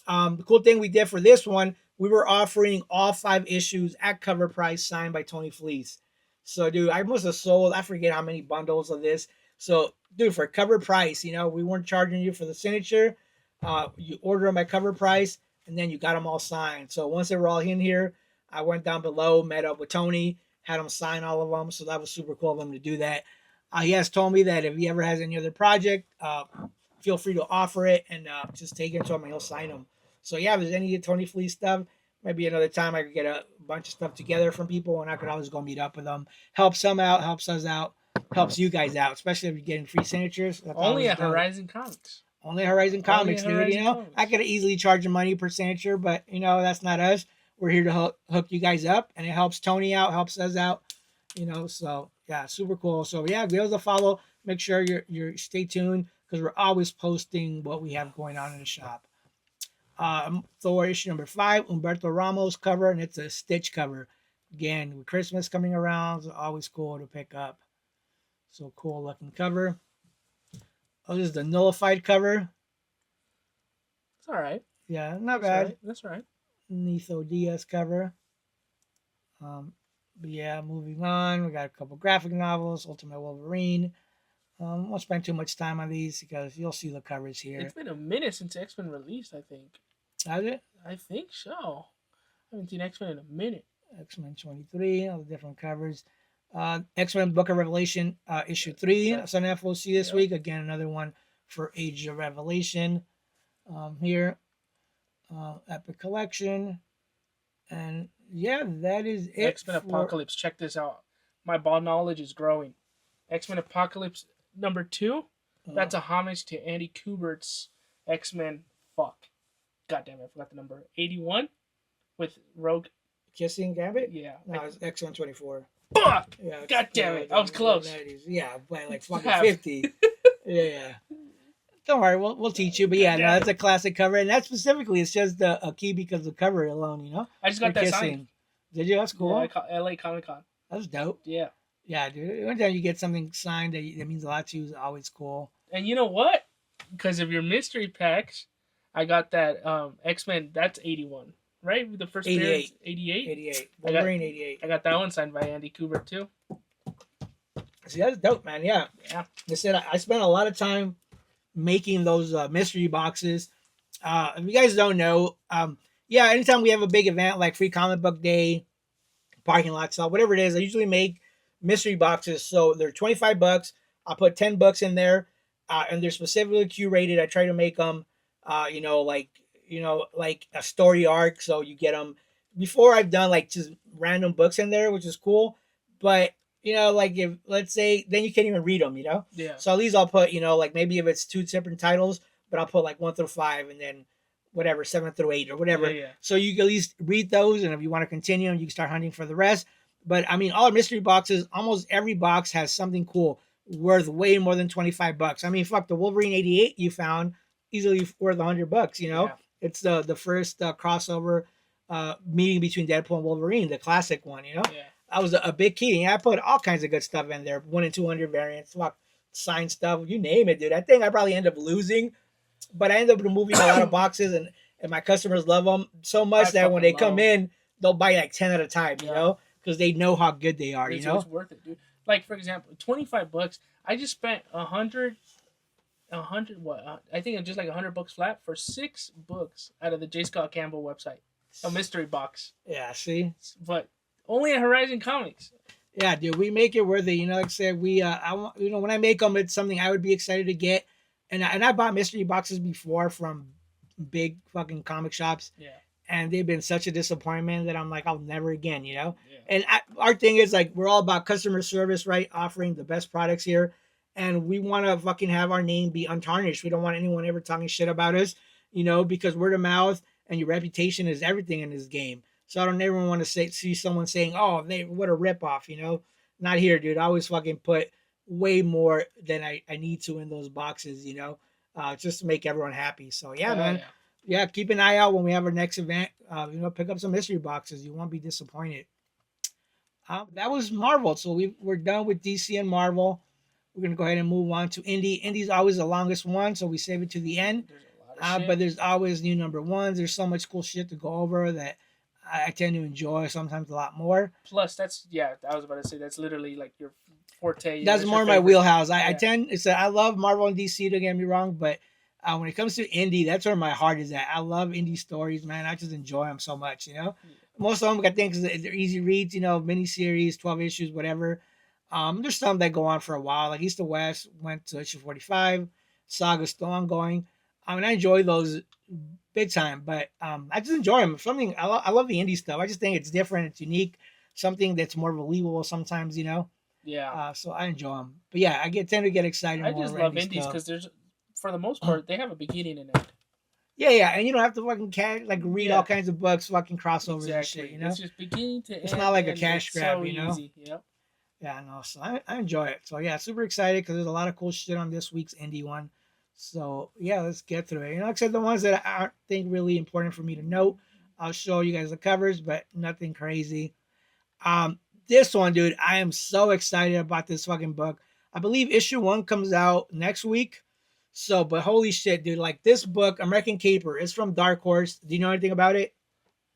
The cool thing we did for this one, we were offering all 5 issues at cover price, signed by Tony Fleece. So, dude, I must have sold, I forget how many bundles of this. So, dude, for cover price, we weren't charging you for the signature. You order them at cover price, and then you got them all signed. So, once they were all in here, I went down below, met up with Tony, had him sign all of them. So, that was super cool of him to do that. He has told me that if he ever has any other project, feel free to offer it and just take it to him and he'll sign them. So, yeah, if there's any Tony Fleece stuff, maybe another time I could get a bunch of stuff together from people and I could always go meet up with them. Helps them out, helps us out, helps you guys out, especially if you're getting free signatures. Only at Horizon Comics. Only at Horizon Comics, dude. Comics. I could easily charge money per signature, but, that's not us. We're here to hook you guys up, and it helps Tony out, helps us out, so, yeah, super cool. So, yeah, give us a follow. Make sure you're stay tuned because we're always posting what we have going on in the shop. Thor issue number 5, Humberto Ramos cover, and it's a Stitch cover. Again, with Christmas coming around, it's always cool to pick up. So cool looking cover. Oh, this is the Nullified cover. It's all right. Yeah, not bad. That's right. Nitho Diaz cover. But yeah, moving on. We got a couple graphic novels, Ultimate Wolverine. Won't spend too much time on these because you'll see the covers here. It's been a minute since X-Men released, I think. Has it? I think so. I haven't seen X-Men in a minute. X-Men 23, all the different covers. X-Men Book of Revelation, issue 3. It's on FOC this week. Again, another one for Age of Revelation. Here. Epic Collection. And yeah, that is it. X-Men Apocalypse. Check this out. My ball knowledge is growing. X-Men Apocalypse number 2. That's a homage to Andy Kubert's X-Men. God damn it, I forgot the number. 81 with Rogue. Kissing Gambit? Yeah. No, it's X-Men 24. Fuck! Yeah, God damn it. I was close. Yeah, by like fucking 50. Yeah. Don't worry, we'll teach you. But yeah, no, that's a classic cover. And that specifically, it's just a key because of the cover alone, I just got that signed. Did you? That's cool. Yeah, LA Comic Con. That's dope. Yeah. Yeah, dude. Anytime you get something signed that means a lot to you is always cool. And you know what? Because of your mystery packs, I got that X-Men, that's 81, right? The first 88. 88? 88. Wolverine 88. I got that one signed by Andy Kubert, too. See, that's dope, man. Yeah. I said I spent a lot of time making those mystery boxes. If you guys don't know, anytime we have a big event like Free Comic Book Day, parking lot sale, whatever it is, I usually make mystery boxes. So they're $25. I'll put 10 bucks in there, and they're specifically curated. I try to make them like a story arc. So you get them. Before I've done like just random books in there, which is cool. But like if let's say then you can't even read them. Yeah. So at least I'll put like maybe if it's 2 different titles, but I'll put like 1 through 5 and then whatever 7 through 8 or whatever. Yeah. So you can at least read those, and if you want to continue, you can start hunting for the rest. But I mean, all mystery boxes, almost every box has something cool worth way more than $25. I mean, fuck, the Wolverine 88 you found easily worth $100. Yeah. It's the first crossover meeting between Deadpool and Wolverine, the classic one. Yeah. That was a big key. I put all kinds of good stuff in there, 1 in 200 variants, fuck, signed stuff, you name it, dude. I think I probably end up losing, but I end up moving a lot of boxes, and my customers love them so much that when they come in, they'll buy like 10 at a time, because they know how good they are. It's worth it, dude. Like for example, $25. I just spent $100. I think it's just like $100 flat for 6 books out of the J. Scott Campbell website. A mystery box. Yeah, see? But only at Horizon Comics. Yeah, dude, we make it worth it. You know, like I said, I want, when I make them, it's something I would be excited to get. And I bought mystery boxes before from big fucking comic shops. Yeah. And they've been such a disappointment that I'm like, I'll never again, Yeah. And our thing is like, we're all about customer service, right? Offering the best products here. And we want to fucking have our name be untarnished. We don't want anyone ever talking shit about us, because word of mouth and your reputation is everything in this game. So I don't ever want to see someone saying, "Oh, what a ripoff," Not here, dude. I always fucking put way more than I need to in those boxes, just to make everyone happy. So yeah, man. Yeah, keep an eye out when we have our next event. Pick up some mystery boxes. You won't be disappointed. That was Marvel. So we're done with DC and Marvel. We're gonna go ahead and move on to Indie. Indie's always the longest one, so we save it to the end. But there's always new number ones. There's so much cool shit to go over that I tend to enjoy sometimes a lot more. Plus, I was about to say that's literally like your forte. That's more my wheelhouse. I love Marvel and DC, don't get me wrong, but when it comes to indie, that's where my heart is at. I love indie stories, man. I just enjoy them so much, Most of them, I think, they're easy reads, miniseries, 12 issues, whatever. There's some that go on for a while, like East to West went to issue 45. Saga's still ongoing. I enjoy those big time, but I just enjoy them. Something I love the indie stuff. I just think it's different, it's unique, something that's more believable sometimes, Yeah. So I enjoy them, but yeah, I tend to get excited. I just love indies because there's, for the most part, they have a beginning and end. Yeah, and you don't have to fucking read all kinds of books, fucking crossovers and shit. It's just beginning to end. It's not like a cash grab, so easy. Yep. Yeah, no. So I enjoy it. So yeah, super excited because there's a lot of cool shit on this week's indie one. So yeah, let's get through it. Except the ones that I think really important for me to note. I'll show you guys the covers, but nothing crazy. This one, dude, I am so excited about this fucking book. I believe issue 1 comes out next week. So, but holy shit, dude, like this book, American Caper, is from Dark Horse. Do you know anything about it?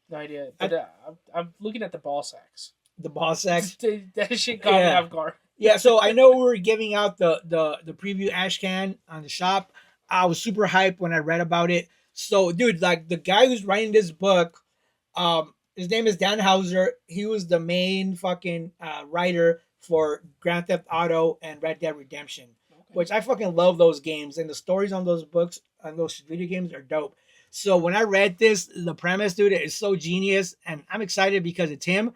No idea. But I'm looking at the ball sacks. The ball sacks? That shit caught me off guard. Yeah, so I know we were giving out the preview ash can on the shop. I was super hyped when I read about it. So, dude, like the guy who's writing this book, his name is Dan Houser. He was the main fucking writer for Grand Theft Auto and Red Dead Redemption, which I fucking love those games. And the stories on those books, on those video games are dope. So when I read this, the premise, dude, is so genius. And I'm excited because it's him.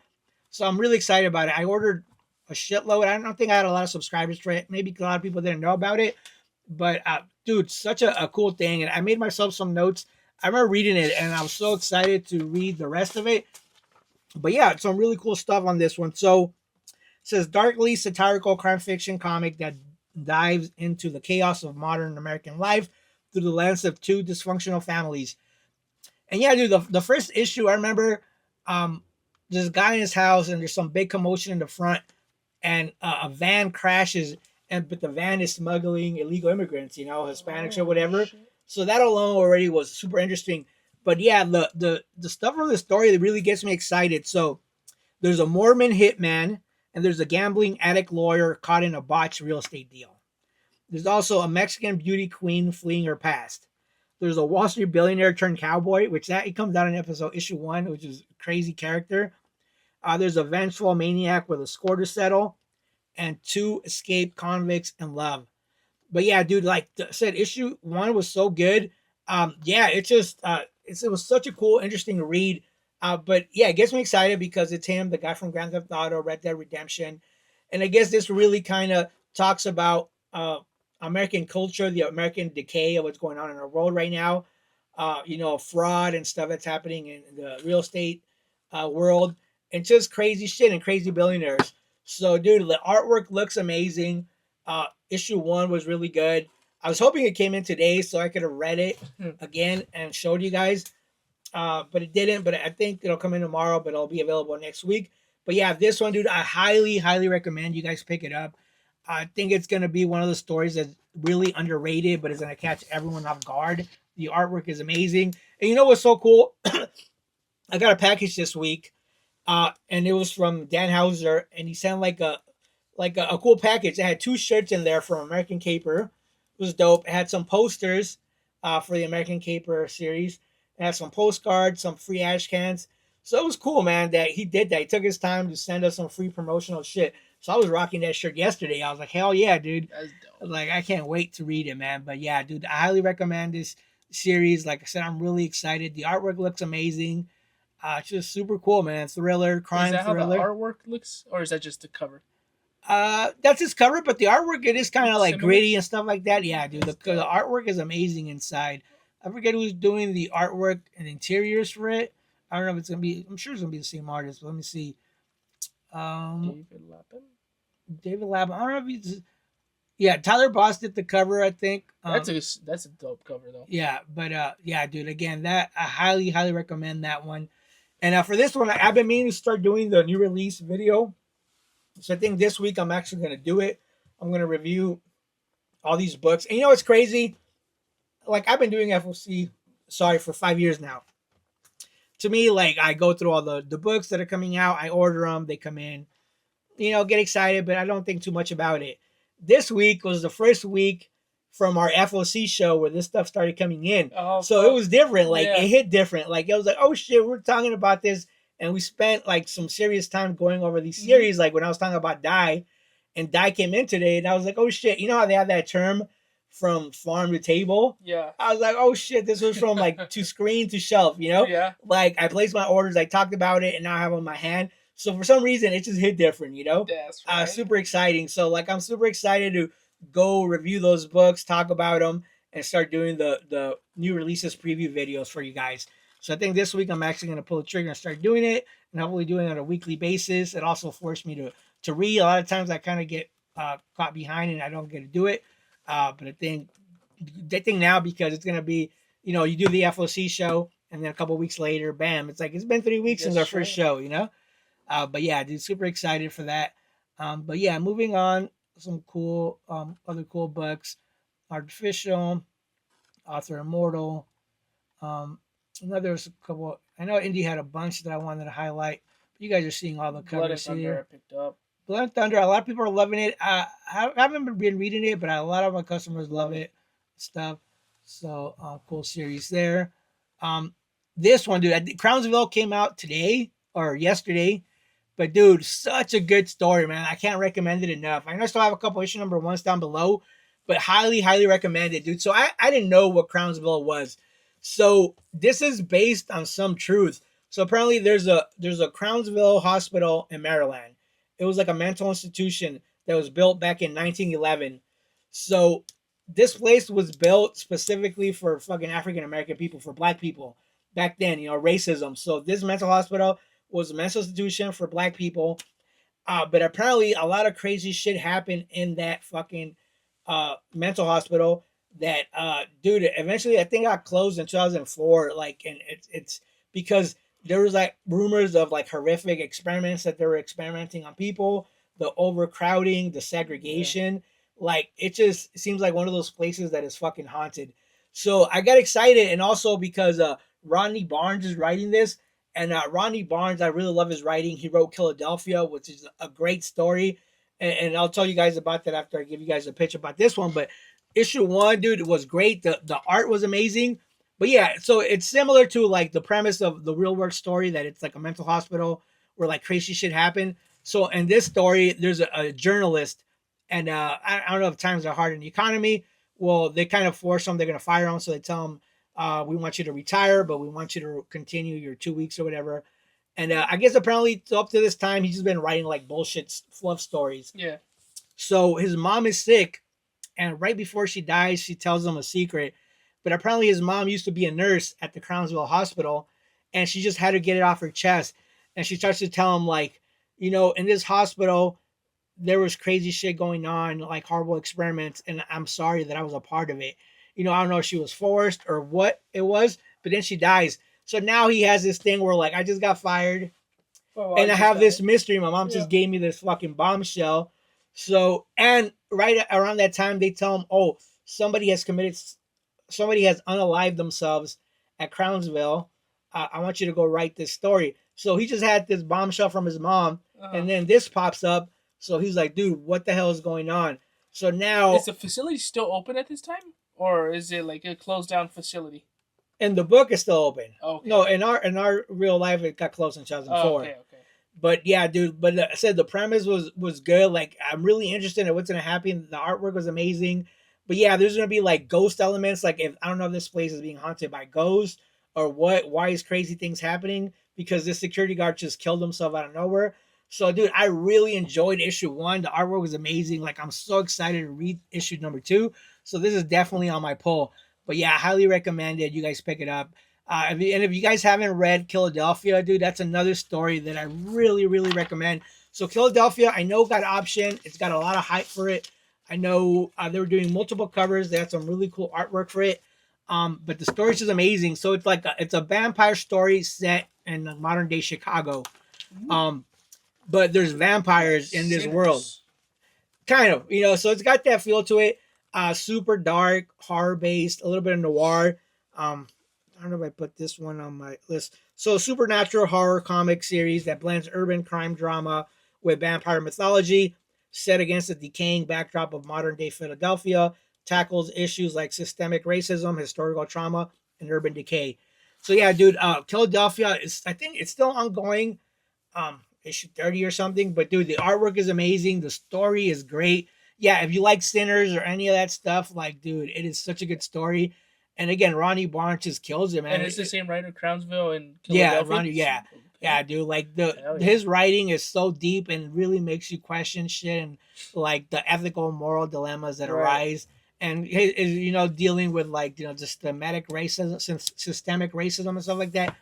So I'm really excited about it. I ordered a shitload. I don't think I had a lot of subscribers for it. Maybe a lot of people didn't know about it. But, dude, such a cool thing. And I made myself some notes. I remember reading it, and I was so excited to read the rest of it. But yeah, some really cool stuff on this one. So it says darkly satirical crime fiction comic that dives into the chaos of modern American life through the lens of two dysfunctional families. And yeah, dude, the first issue, I remember there's a guy in his house, and there's some big commotion in the front, and a van crashes, but the van is smuggling illegal immigrants, Hispanics or whatever. Shit. So that alone already was super interesting. But yeah, the stuff from the story that really gets me excited. So there's a Mormon hitman, and there's a gambling addict lawyer caught in a botched real estate deal. There's also a Mexican beauty queen fleeing her past. There's a Wall Street billionaire turned cowboy, it comes out in issue 1, which is a crazy character. There's a vengeful maniac with a score to settle, and 2 escaped convicts in love. But yeah, dude, like I said, issue 1 was so good. It was such a cool, interesting read. But yeah, it gets me excited because it's him, the guy from Grand Theft Auto, Red Dead Redemption. And I guess this really kind of talks about American culture, the American decay of what's going on in our world right now. Fraud and stuff that's happening in the real estate world. And just crazy shit and crazy billionaires. So, dude, the artwork looks amazing. Issue 1 was really good. I was hoping it came in today so I could have read it again and showed you guys. But it didn't. But I think it'll come in tomorrow, but it'll be available next week. But yeah, this one, dude, I highly, highly recommend you guys pick it up. I think it's going to be one of the stories that's really underrated, but it's going to catch everyone off guard. The artwork is amazing. And you know what's so cool? I got a package this week, and it was from Dan Houser, and he sent like a cool package. It had 2 shirts in there from American Caper. It was dope. It had some posters for the American Caper series. and had some postcards, some free ash cans. So it was cool, man, that he did that. He took his time to send us some free promotional shit. So I was rocking that shirt yesterday. I was like, hell yeah, dude. That's dope. Like, I can't wait to read it, man. But yeah, dude, I highly recommend this series. Like I said, I'm really excited. The artwork looks amazing. It's just super cool, man. Thriller, crime is that thriller. How the artwork looks, or is that just the cover? That's his cover, but the artwork, it is kind of like Similar? gritty and stuff like that. Yeah, dude, the artwork is amazing inside. I forget who's doing the artwork and interiors for it. I don't know if it's gonna be. I'm sure it's gonna be the same artist. But let me see. David Lapham. David Lapham. I don't know if he's. Yeah, Tyler Boss did the cover, I think. That's a dope cover though. Yeah, but yeah, dude. Again, that I highly recommend that one. And for this one, I've been meaning to start doing the new release video. So I think this week I'm actually gonna do it. I'm gonna review all these books. And you know what's crazy? Like, I've been doing FOC, for 5 years now. To me, like, I go through all the books that are coming out. I order them. They come in. Get excited, but I don't think too much about it. This week was the first week from our FOC show where this stuff started coming in. Oh, so it was different. Like, it hit different. Like, it was like, oh shit, we're talking about this. And we spent like some serious time going over these series. Like when I was talking about Die, and Die came in today, and I was like, oh shit, you know how they have that term from farm to table? Yeah. I was like, oh shit, this was from like to screen to shelf, Yeah. Like, I placed my orders, I talked about it, and now I have it in my hand. So for some reason, it just hit different, That's right. Super exciting. So like, I'm super excited to go review those books, talk about them, and start doing the new releases preview videos for you guys. So I think this week I'm actually going to pull the trigger and start doing it, and hopefully doing it on a weekly basis. It also forced me to read. A lot of times I kind of get caught behind and I don't get to do it. But I think now, because it's going to be, you do the FOC show, and then a couple weeks later, bam, it's like it's been 3 weeks since our first show, But yeah, dude, super excited for that. But yeah, moving on, some cool other cool books. Artificial, Author Immortal. There's a couple. I know Indy had a bunch that I wanted to highlight. But you guys are seeing all the covers here. I picked up. Blood and Thunder. A lot of people are loving it. I haven't been reading it, but a lot of my customers love it. Stuff. So cool series there. This one, dude. Crownsville came out today or yesterday. But dude, such a good story, man. I can't recommend it enough. I know I still have a couple issue number ones down below, but highly recommend it, dude. So I didn't know what Crownsville was. So this is based on some truth. So apparently there's a Crownsville hospital in Maryland. It was like a mental institution that was built back in 1911. So this place was built specifically for fucking African American people, for black people back then, racism. So this mental hospital was a mental institution for black people. But apparently a lot of crazy shit happened in that fucking mental hospital that dude, eventually I think got closed in 2004. Like, and it's because there was like rumors of like horrific experiments that they were experimenting on people, the overcrowding, the segregation. Like, it just seems like one of those places that is fucking haunted. So I got excited, and also because Rodney Barnes is writing this. And Rodney Barnes, I really love his writing. He wrote Philadelphia, which is a great story. And I'll tell you guys about that after I give you guys a pitch about this one. But issue 1, dude, it was great. The art was amazing. But yeah, so it's similar to like the premise of the real world story, that it's like a mental hospital where like crazy shit happened. So in this story, there's a journalist. And I don't know if times are hard in the economy. Well, they kind of force him. They're going to fire him. So they tell him, we want you to retire, but we want you to continue your 2 weeks or whatever. And I guess apparently up to this time, he's just been writing like bullshit fluff stories. Yeah. So his mom is sick, and right before she dies, she tells him a secret. But apparently his mom used to be a nurse at the Crownsville Hospital, and she just had to get it off her chest. And she starts to tell him, like, in this hospital, there was crazy shit going on, like horrible experiments, and I'm sorry that I was a part of it. I don't know if she was forced or what it was, but then she dies. So now he has this thing where, like, I just got fired, and I have this mystery. My mom just gave me this fucking bombshell. So, and right around that time, they tell him, oh, somebody has unalived themselves at Crownsville. I want you to go write this story. So he just had this bombshell from his mom, and then this pops up. So he's like, dude, what the hell is going on? So now... Is the facility still open at this time? Or is it like a closed down facility? And the book is still open. Okay. No, in our real life, it got closed in 2004. Okay. But yeah, dude. But I said the premise was good. Like I'm really interested in what's gonna happen. The artwork was amazing. But yeah, there's gonna be like ghost elements. Like if I don't know if this place is being haunted by ghosts or what. Why is crazy things happening? Because this security guard just killed himself out of nowhere. So, dude, I really enjoyed issue 1. The artwork was amazing. Like I'm so excited to read issue number 2. So this is definitely on my pull. But yeah, I highly recommend it. You guys pick it up. If you guys haven't read Philadelphia, dude, that's another story that I really, really recommend. So Philadelphia, I know got option. It's got a lot of hype for it. I know they were doing multiple covers. They had some really cool artwork for it. But the story is amazing. So it's like it's a vampire story set in modern day Chicago. But there's vampires in this world. Kind of, so it's got that feel to it. Super dark, horror based, a little bit of noir. I don't know if I put this one on my list. So, supernatural horror comic series that blends urban crime drama with vampire mythology, set against the decaying backdrop of modern day Philadelphia, tackles issues like systemic racism, historical trauma, and urban decay. So, yeah, dude, Philadelphia is, I think it's still ongoing, issue 30 or something. But, dude, the artwork is amazing. The story is great. Yeah, if you like Sinners or any of that stuff, like, dude, it is such a good story. And again, Ronnie Barnes just kills him, man. And it's the same writer, Crownsville and yeah, Ronnie, yeah, dude. Like his writing is so deep and really makes you question shit and like the ethical, moral dilemmas that arise, and dealing with like systematic racism, and stuff like that.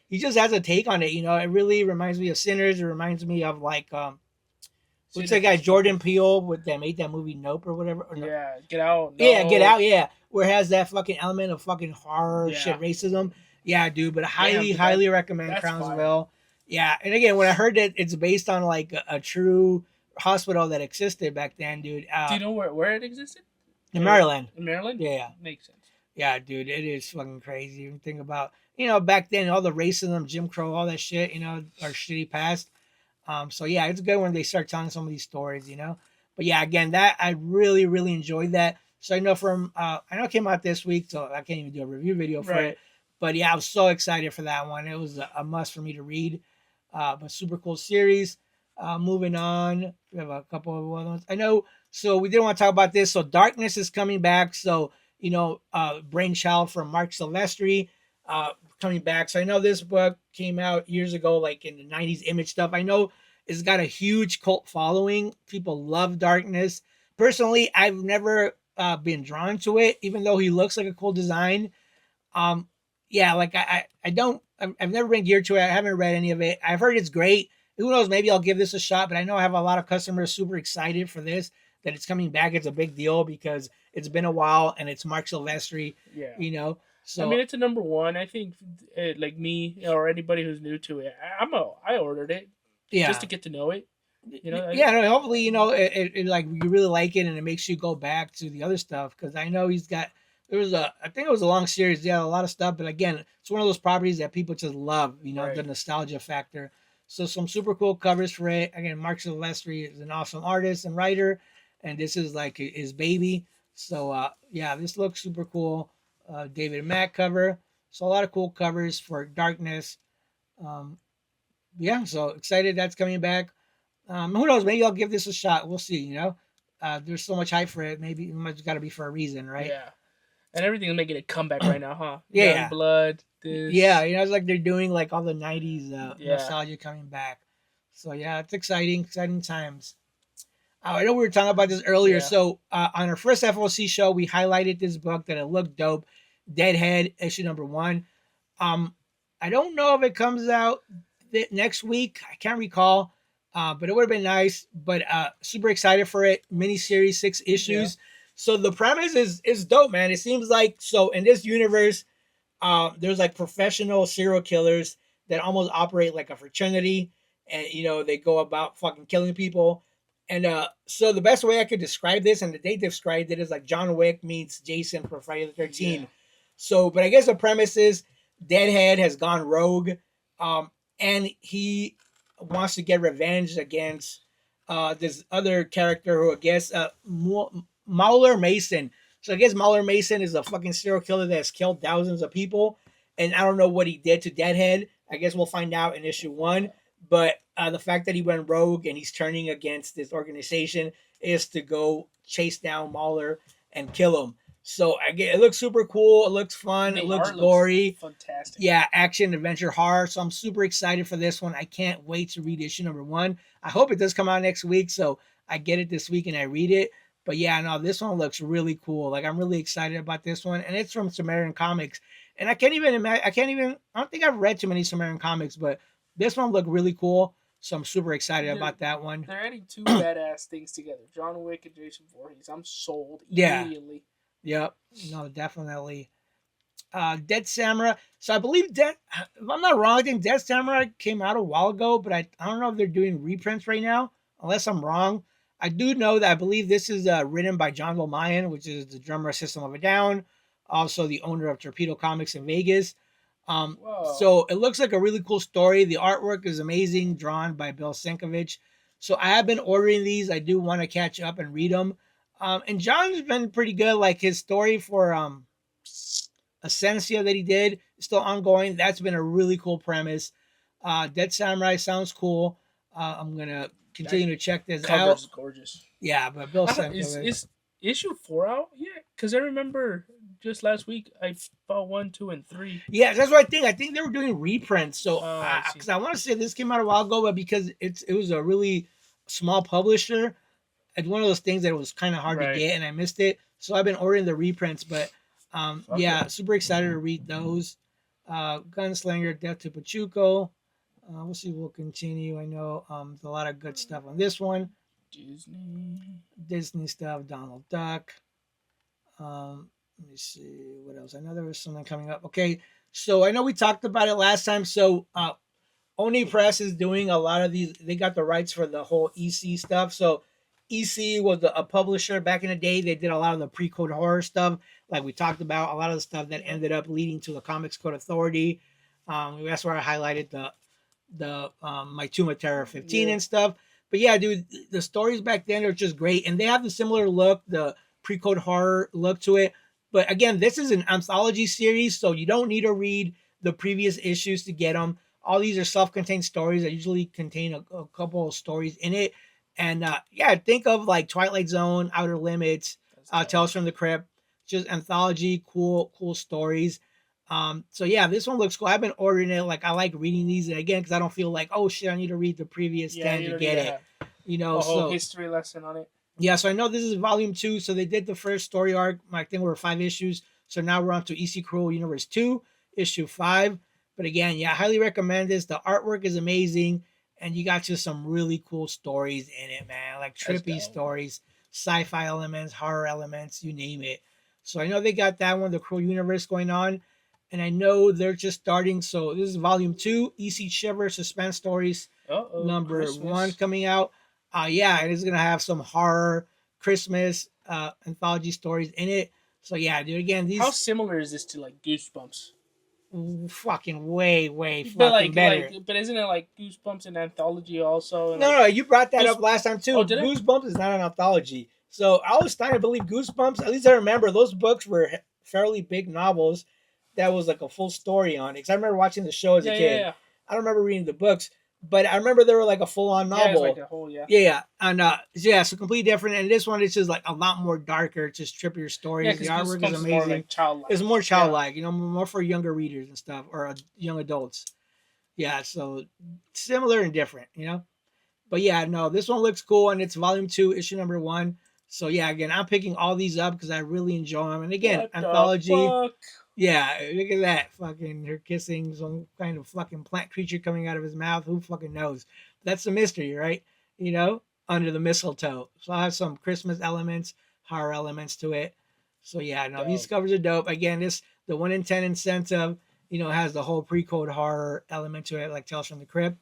He just has a take on it. It really reminds me of Sinners. It reminds me of like what's that guy Jordan Peele with that made that movie Nope or whatever? Or yeah, Get Out. No. Yeah, Get Out. Yeah, where it has that fucking element of fucking horror shit, racism. Yeah, dude. But highly recommend Crownsville. Yeah, and again, when I heard that it's based on like a true hospital that existed back then, dude. Do you know where it existed? In Maryland. In Maryland? Yeah. Makes sense. Yeah, dude, it is fucking crazy. You think about back then all the racism, Jim Crow, all that shit. Our shitty past. So yeah, it's good when they start telling some of these stories, But yeah, again, that I really, really enjoyed that. So I know it came out this week, so I can't even do a review video for it. But yeah, I was so excited for that one. It was a must for me to read. But super cool series. Moving on, we have a couple of other ones. I know. So we didn't want to talk about this. So Darkness is coming back. So brainchild from Mark Silvestri. Coming back. So I know this book came out years ago, like in the 90s Image stuff. I know it's got a huge cult following. People love Darkness. Personally, I've never been drawn to it, even though he looks like a cool design. Yeah, like I've never been geared to it. I haven't read any of it. I've heard it's great. Who knows? Maybe I'll give this a shot, but I know I have a lot of customers super excited for this, that it's coming back. It's a big deal because it's been a while and it's Mark Silvestri. Yeah. So I mean, it's a number one. I think, like me or anybody who's new to it, I ordered it, just to get to know it. Hopefully, it like you really like it and it makes you go back to the other stuff, because I know he's got. I think it was a long series. Yeah, a lot of stuff, but again, it's one of those properties that people just love. The nostalgia factor. So some super cool covers for it. Again, Mark Silvestri is an awesome artist and writer, and this is like his baby. So yeah, this looks super cool. David Mack cover. So a lot of cool covers for Darkness. Yeah, so excited that's coming back. Who knows? Maybe I'll give this a shot. We'll see. There's so much hype for it. Maybe it's got to be for a reason, right? Yeah. And everything's making a comeback right now, huh? Yeah. Blood. This. Yeah, it's like they're doing like all the '90s nostalgia coming back. So yeah, it's exciting times. I know we were talking about this earlier. Yeah. So on our first FOC show, we highlighted this book that it looked dope. Deadhead, issue number 1. I don't know if it comes out next week. I can't recall. But it would have been nice. But super excited for it. Miniseries, 6 issues. Yeah. So the premise is dope, man. It seems like, so in this universe, there's like professional serial killers that almost operate like a fraternity. And, they go about fucking killing people. And so the best way I could describe this, and the they described it, is like John Wick meets Jason for Friday the 13th. Yeah. So, but I guess the premise is Deadhead has gone rogue, and he wants to get revenge against this other character who I guess Mauler Mason. So I guess Mahler Mason is a fucking serial killer that's killed thousands of people, and I don't know what he did to Deadhead. I guess we'll find out in issue 1. But the fact that he went rogue and he's turning against this organization is to go chase down Mahler and kill him. So again, it looks super cool. It looks fun. It looks gory. Fantastic. Yeah, action, adventure, horror. So I'm super excited for this one. I can't wait to read issue number 1. I hope it does come out next week, so I get it this week and I read it. But yeah, no, this one looks really cool. Like I'm really excited about this one, and it's from Sumerian Comics. And I can't even imagine. I don't think I've read too many Sumerian comics, but this one looked really cool. So I'm super excited about that one. They're adding 2 badass things together: John Wick and Jason Voorhees. I'm sold immediately. Yeah. Yep. No, definitely. Dead Samurai. So I believe if I'm not wrong, I think Dead Samurai came out a while ago, but I don't know if they're doing reprints right now, unless I'm wrong. I do know that I believe this is written by John Mayan, which is the drummer of System of a Down, also the owner of Torpedo Comics in Vegas. So it looks like a really cool story. The artwork is amazing, drawn by Bill Sienkiewicz. So I have been ordering these. I do want to catch up and read them. And John's been pretty good. Like his story for Essentia that he did is still ongoing. That's been a really cool premise. Dead Samurai sounds cool. I'm gonna continue to check this out. Gorgeous. Yeah, but Bill Sienkiewicz. Is issue 4 out yet? Because I remember just last week I bought 1, 2, and 3. Yeah, that's what I think. I think they were doing reprints. So because I want to say this came out a while ago, but because it was a really small publisher, it's one of those things that was kind of hard to get, and I missed it. So I've been ordering the reprints, but super excited to read those. Gunslinger, Death to Pachuco. We'll see. We'll continue. I know there's a lot of good stuff on this one. Disney stuff. Donald Duck. Let me see what else. I know there was something coming up. Okay, so I know we talked about it last time. So Oni Press is doing a lot of these. They got the rights for the whole EC stuff. So EC was a publisher back in the day. They did a lot of the pre-code horror stuff, like we talked about. A lot of the stuff that ended up leading to the Comics Code Authority. That's where I highlighted the My Tomb of Terror 15 and stuff. But yeah, dude, the stories back then are just great, and they have the similar look, the pre-code horror look to it. But again, this is an anthology series, so you don't need to read the previous issues to get them. All these are self-contained stories that usually contain a couple of stories in it. And think of like Twilight Zone, Outer Limits, Tales from the Crypt, just anthology, cool stories. So yeah, this one looks cool. I've been ordering it. Like I like reading these, and again, because I don't feel like, oh shit, I need to read the previous 10 to get it. A whole history lesson on it. Yeah, so I know this is volume 2. So they did the first story arc. I think we were 5 issues. So now we're on to EC Cruel Universe 2, issue 5. But again, I highly recommend this. The artwork is amazing, and you got just some really cool stories in it, man. Like trippy stories, sci-fi elements, horror elements, you name it. So I know they got that one, the Cruel Universe, going on. And I know they're just starting. So this is volume 2, EC Shiver Suspense Stories, number Christmas. 1 coming out. It is gonna have some horror Christmas anthology stories in it. So yeah, dude. Again, these. How similar is this to like Goosebumps? Fucking way fucking better. But isn't it like Goosebumps an anthology also? No, you brought that up last time too. Goosebumps is not an anthology. So I was starting to believe Goosebumps. At least I remember those books were fairly big novels that was like a full story on it. Because I remember watching the show as a kid. Yeah. I don't remember reading the books. But I remember they were like a full-on novel. Like a whole, And so completely different. And this one is just like a lot more darker, just trippier stories. The artwork is amazing. It's more childlike, more for younger readers and stuff, or young adults. Yeah, so similar and different, But yeah, no, this one looks cool, and it's volume 2, issue number 1. So yeah, again, I'm picking all these up because I really enjoy them. And again, anthology. Yeah, look at that. Fucking her kissing some kind of fucking plant creature coming out of his mouth. Who fucking knows? That's the mystery, right? Under the mistletoe. So I have some Christmas elements, horror elements to it. So yeah, no, these covers are dope. Again, the 1 in 10 incentive, has the whole pre-code horror element to it, like Tales from the Crypt.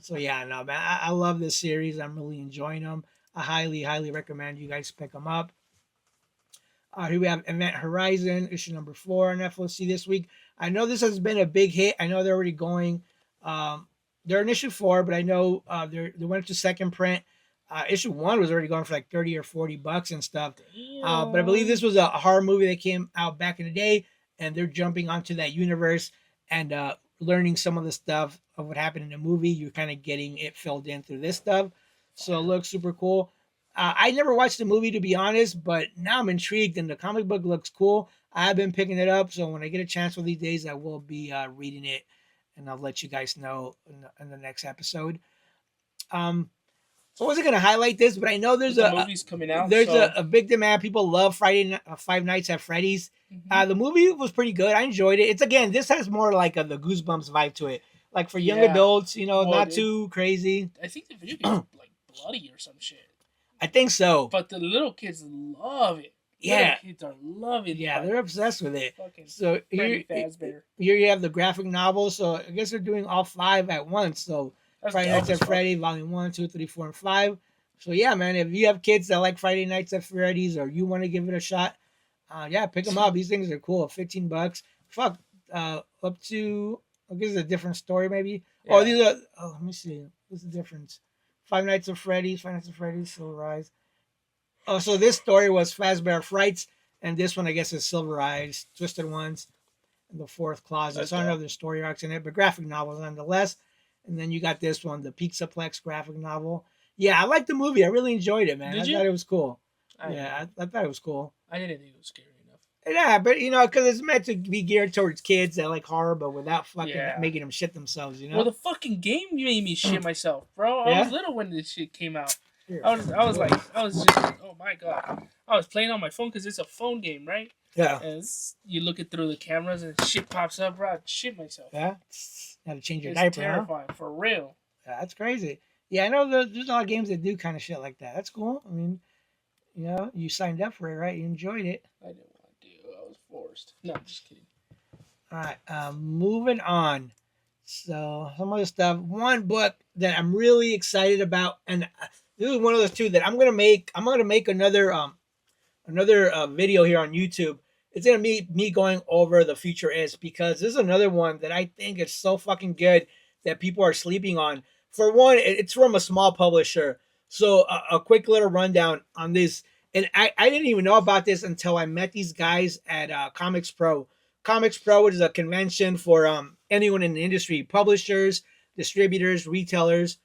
So yeah, no, man, I love this series. I'm really enjoying them. I highly, highly recommend you guys pick them up. Here we have Event Horizon, issue number 4 on FOC this week. I know this has been a big hit. I know they're already going. They're in issue 4, but I know they went to second print. Issue 1 was already going for like $30 or $40 and stuff. But I believe this was a horror movie that came out back in the day, and they're jumping onto that universe and learning some of the stuff of what happened in the movie. You're kind of getting it filled in through this stuff. So it looks super cool. I never watched the movie, to be honest, but now I'm intrigued, and the comic book looks cool. I've been picking it up, so when I get a chance for these days, I will be reading it, and I'll let you guys know in the next episode. So I wasn't going to highlight this, but I know there's a movie's coming out. There's a big demand. People love Five Nights at Freddy's. The movie was pretty good. I enjoyed it. It's, again, this has more like the Goosebumps vibe to it. Like for young adults, not too crazy. I think the video game is like bloody or some shit. I think so. But the little kids love it. Yeah. Little kids are loving it. Yeah, they're obsessed with it. So here you have the graphic novel. So I guess they're doing all 5 at once. So Friday Nights at Freddy, Volume 1, 2, 3, 4, and 5. So yeah, man, if you have kids that like Friday Nights at Freddy's or you want to give it a shot, pick them up. These things are cool. $15. Fuck, up to, I guess it's a different story maybe. Yeah. Let me see. What's the difference? Five Nights at Freddy's, Silver Rise. Oh, so this story was Fazbear Frights, and this one I guess is Silver Eyes, Twisted Ones, and the Fourth Closet. So I don't know if there's story arcs in it, but graphic novels nonetheless. And then you got this one, the Pixaplex graphic novel. Yeah, I liked the movie. I really enjoyed it, man. I thought it was cool. I thought it was cool. I didn't think it was scary enough. Yeah, but because it's meant to be geared towards kids that like horror, but without fucking making them shit themselves, Well, the fucking game made me shit myself, bro. I was little when this shit came out. I was just like, oh my god. I was playing on my phone because it's a phone game, right? Yeah. And you look it through the cameras and shit pops up, bro. I'd shit myself. Yeah. Got to change your diaper. It's terrifying, for real. Yeah, that's crazy. Yeah, I know there's a lot of games that do kind of shit like that. That's cool. I mean, you signed up for it, right? You enjoyed it. I didn't want to. I was forced. No, I'm just kidding. All right, moving on. So some other stuff. One book that I'm really excited about, and this is one of those two that I'm gonna make. I'm gonna make another video here on YouTube. It's gonna be me going over The Future Is, because this is another one that I think is so fucking good that people are sleeping on. For one, it's from a small publisher. So a quick little rundown on this. And I didn't even know about this until I met these guys at Comics Pro. Comics Pro is a convention for anyone in the industry, publishers, distributors, retailers.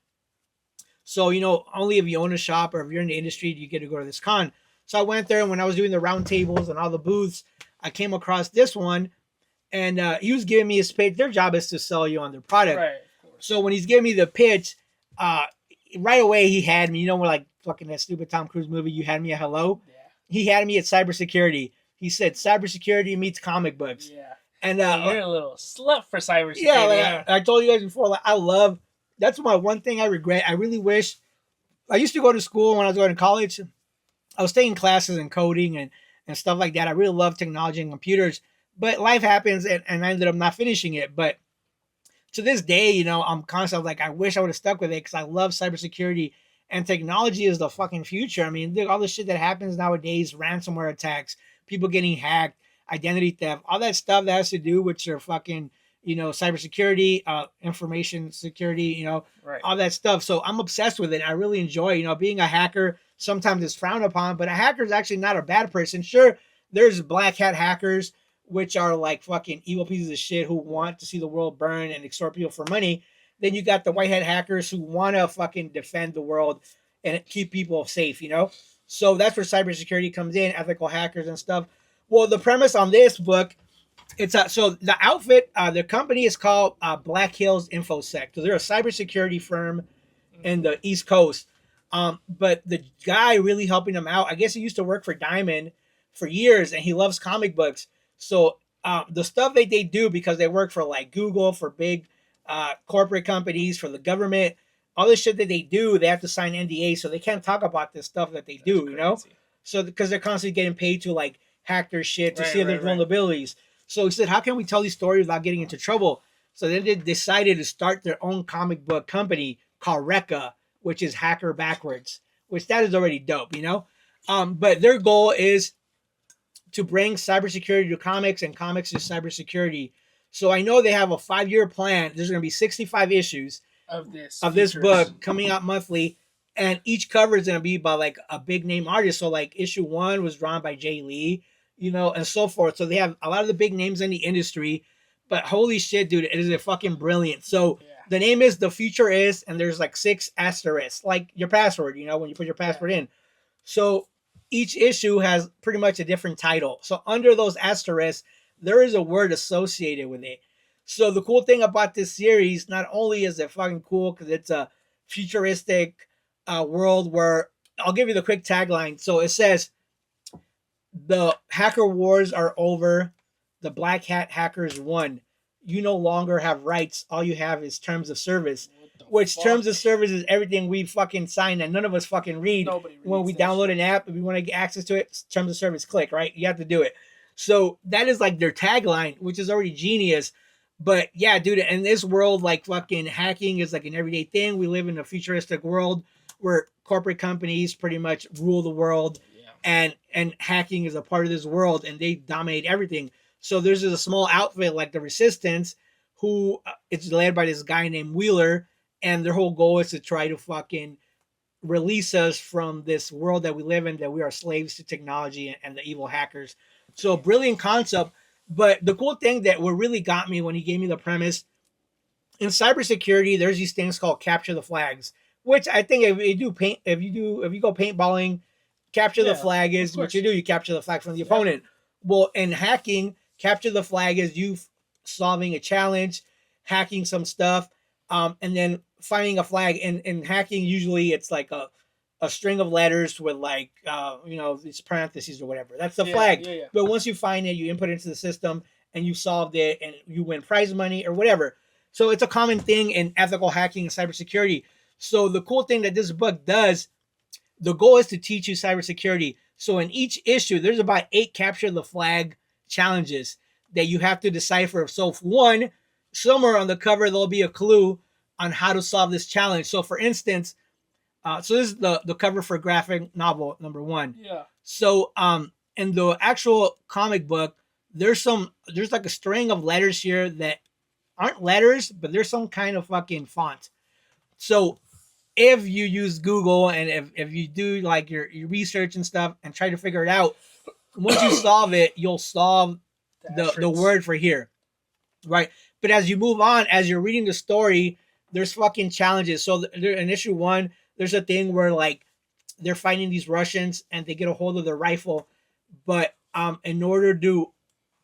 So, only if you own a shop or if you're in the industry, you get to go to this con. So I went there, and when I was doing the round tables and all the booths, I came across this one, and he was giving me his pitch. Their job is to sell you on their product. Right. So when he's giving me the pitch, right away he had me, we're like fucking that stupid Tom Cruise movie, You Had Me at Hello. Yeah. He had me at cybersecurity. He said cybersecurity meets comic books. Yeah. And you're a little slut for cybersecurity. Yeah, I told you guys before, that's my one thing I regret. I really wish, I used to go to school when I was going to college. I was taking classes in coding and stuff like that. I really love technology and computers, but life happens and I ended up not finishing it. But to this day, I'm constantly like, I wish I would have stuck with it because I love cybersecurity, and technology is the fucking future. I mean, all the shit that happens nowadays, ransomware attacks, people getting hacked, identity theft, all that stuff that has to do with your fucking, cybersecurity, information security, right. All that stuff. So I'm obsessed with it. I really enjoy, being a hacker. Sometimes it's frowned upon, but a hacker is actually not a bad person. Sure, there's black hat hackers, which are like fucking evil pieces of shit who want to see the world burn and extort people for money. Then you got the white hat hackers who want to fucking defend the world and keep people safe, So that's where cybersecurity comes in, ethical hackers and stuff. Well, the premise on this book, so the outfit, the company is called Black Hills InfoSec. So they're a cybersecurity firm in the East Coast. But the guy really helping them out, I guess he used to work for Diamond for years, and he loves comic books. So the stuff that they do, because they work for like Google, for big corporate companies, for the government, all the shit that they do, they have to sign NDA, so they can't talk about this stuff that they do, crazy. So because they're constantly getting paid to like hack their shit to see if there's vulnerabilities. So he said, how can we tell these stories without getting into trouble? So then they decided to start their own comic book company called Rekka, which is hacker backwards, which that is already dope, But their goal is to bring cybersecurity to comics and comics to cybersecurity. So I know they have a 5-year plan. There's going to be 65 issues of this book coming out monthly. and each cover is gonna be by like a big name artist. So like issue 1 was drawn by Jay Lee, and so forth. So they have a lot of the big names in the industry. But holy shit, dude, it is a fucking brilliant. So the name is The Future Is, and there's like 6 asterisks, like your password, when you put your password in. So each issue has pretty much a different title. So under those asterisks, there is a word associated with it. So the cool thing about this series, not only is it fucking cool because it's a futuristic world where, I'll give you the quick tagline. So it says, the hacker wars are over. The black hat hackers won. You no longer have rights. All you have is terms of service. Which terms of service is everything we fucking sign and none of us fucking read when we download an app. If we want to get access to it, terms of service, click, right? You have to do it. So that is like their tagline, which is already genius. But yeah, dude, in this world, like fucking hacking is like an everyday thing. We live in a futuristic world where corporate companies pretty much rule the world, and hacking is a part of this world, and they dominate everything. So there's a small outfit like the Resistance, who it's led by this guy named Wheeler, and their whole goal is to try to fucking release us from this world that we live in, that we are slaves to technology and the evil hackers. So brilliant concept. But the cool thing that what really got me when he gave me the premise, in cybersecurity, there's these things called capture the flags, which I think if you go paintballing, capture the flag is what you do. You capture the flag from the opponent. Well, in hacking, capture the flag is you solving a challenge, hacking some stuff, and then finding a flag. In hacking, usually it's like a string of letters with like these parentheses or whatever. That's the flag. But once you find it, you input it into the system and you solved it and you win prize money or whatever. So it's a common thing in ethical hacking and cybersecurity. So the cool thing that this book does, the goal is to teach you cybersecurity. So in each issue, there's about 8 capture the flag challenges that you have to decipher. So one, somewhere on the cover, there'll be a clue on how to solve this challenge. So for instance, so this is the cover for graphic novel number 1. Yeah. So in the actual comic book, there's like a string of letters here that aren't letters, but there's some kind of fucking font. So if you use Google and if you do like your research and stuff and try to figure it out, once you solve it, you'll solve the word for here, right? But as you move on, as you're reading the story, there's fucking challenges. So in issue 1, there's a thing where like they're fighting these Russians and they get a hold of their rifle, but in order to,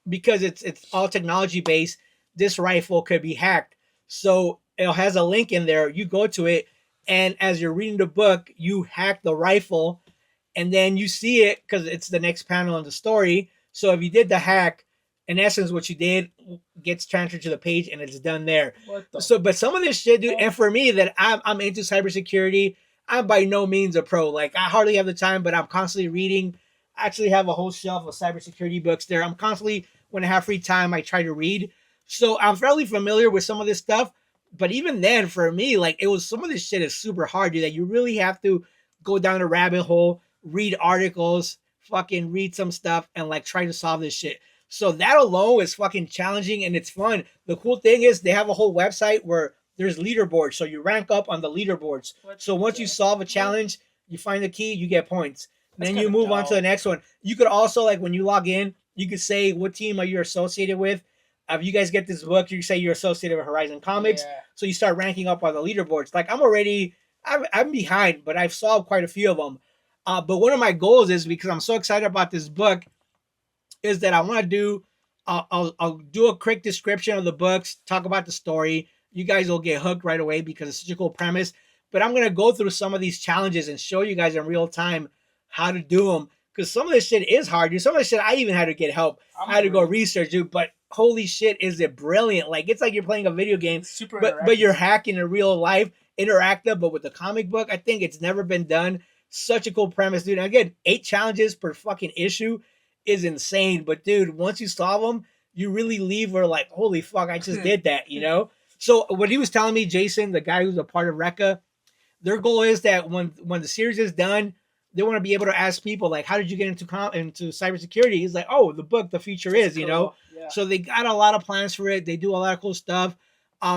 because it's all technology based, this rifle could be hacked. So it has a link in there. You go to it, and as you're reading the book, you hack the rifle, and then you see it because it's the next panel in the story. So if you did the hack, in essence, what you did gets transferred to the page, and it's done there. But some of this shit, dude, and for me, that I'm into cybersecurity, I'm by no means a pro. Like, I hardly have the time, but I'm constantly reading. I actually have a whole shelf of cybersecurity books there. I'm constantly, when I have free time, I try to read. So I'm fairly familiar with some of this stuff. But even then, for me, like, some of this shit is super hard, dude, that you really have to go down a rabbit hole, read articles, fucking read some stuff, and like try to solve this shit. So that alone is fucking challenging, and it's fun. The cool thing is they have a whole website where there's leaderboards. So you rank up on the leaderboards. So once you solve a challenge, you find the key, you get points. Then you move on to the next one. You could also, like, when you log in, you could say what team are you associated with. If you guys get this book, you say you're associated with Horizon Comics. Yeah. So you start ranking up on the leaderboards. Like, I'm behind, but I've solved quite a few of them. But one of my goals is, because I'm so excited about this book, is that I want to do, I'll do a quick description of the books, talk about the story. You guys will get hooked right away because it's such a cool premise. But I'm going to go through some of these challenges and show you guys in real time how to do them. Because some of this shit is hard, dude. Some of this shit I even had to get help. I had to go research, dude. But holy shit, is it brilliant. Like, it's like you're playing a video game, but you're hacking in real life, interactive. But with the comic book, I think it's never been done. Such a cool premise, dude. And again, 8 challenges per fucking issue is insane. But dude, once you solve them, you really leave where like, holy fuck, I just did that, you know? So what he was telling me, Jason, the guy who's a part of Recca, their goal is that when the series is done, they want to be able to ask people, like, how did you get into cybersecurity? He's like, oh, the book, The Future Is, you know? Yeah. So they got a lot of plans for it. They do a lot of cool stuff.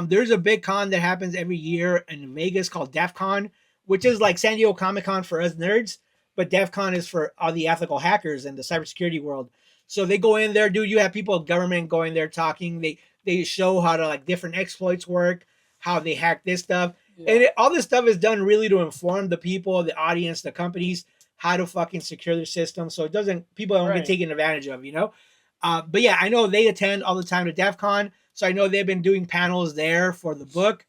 There's a big con that happens every year in Vegas called DEF CON, which is like San Diego Comic-Con for us nerds, but DEF CON is for all the ethical hackers in the cybersecurity world. So they go in there, dude. You have people, government going there talking. They show how to like different exploits work, how they hack this stuff, and all this stuff is done really to inform the people, the audience, the companies how to fucking secure their system, so it doesn't people don't get taken advantage of, you know. But yeah, I know they attend all the time to DEF CON, so I know they've been doing panels there for the book.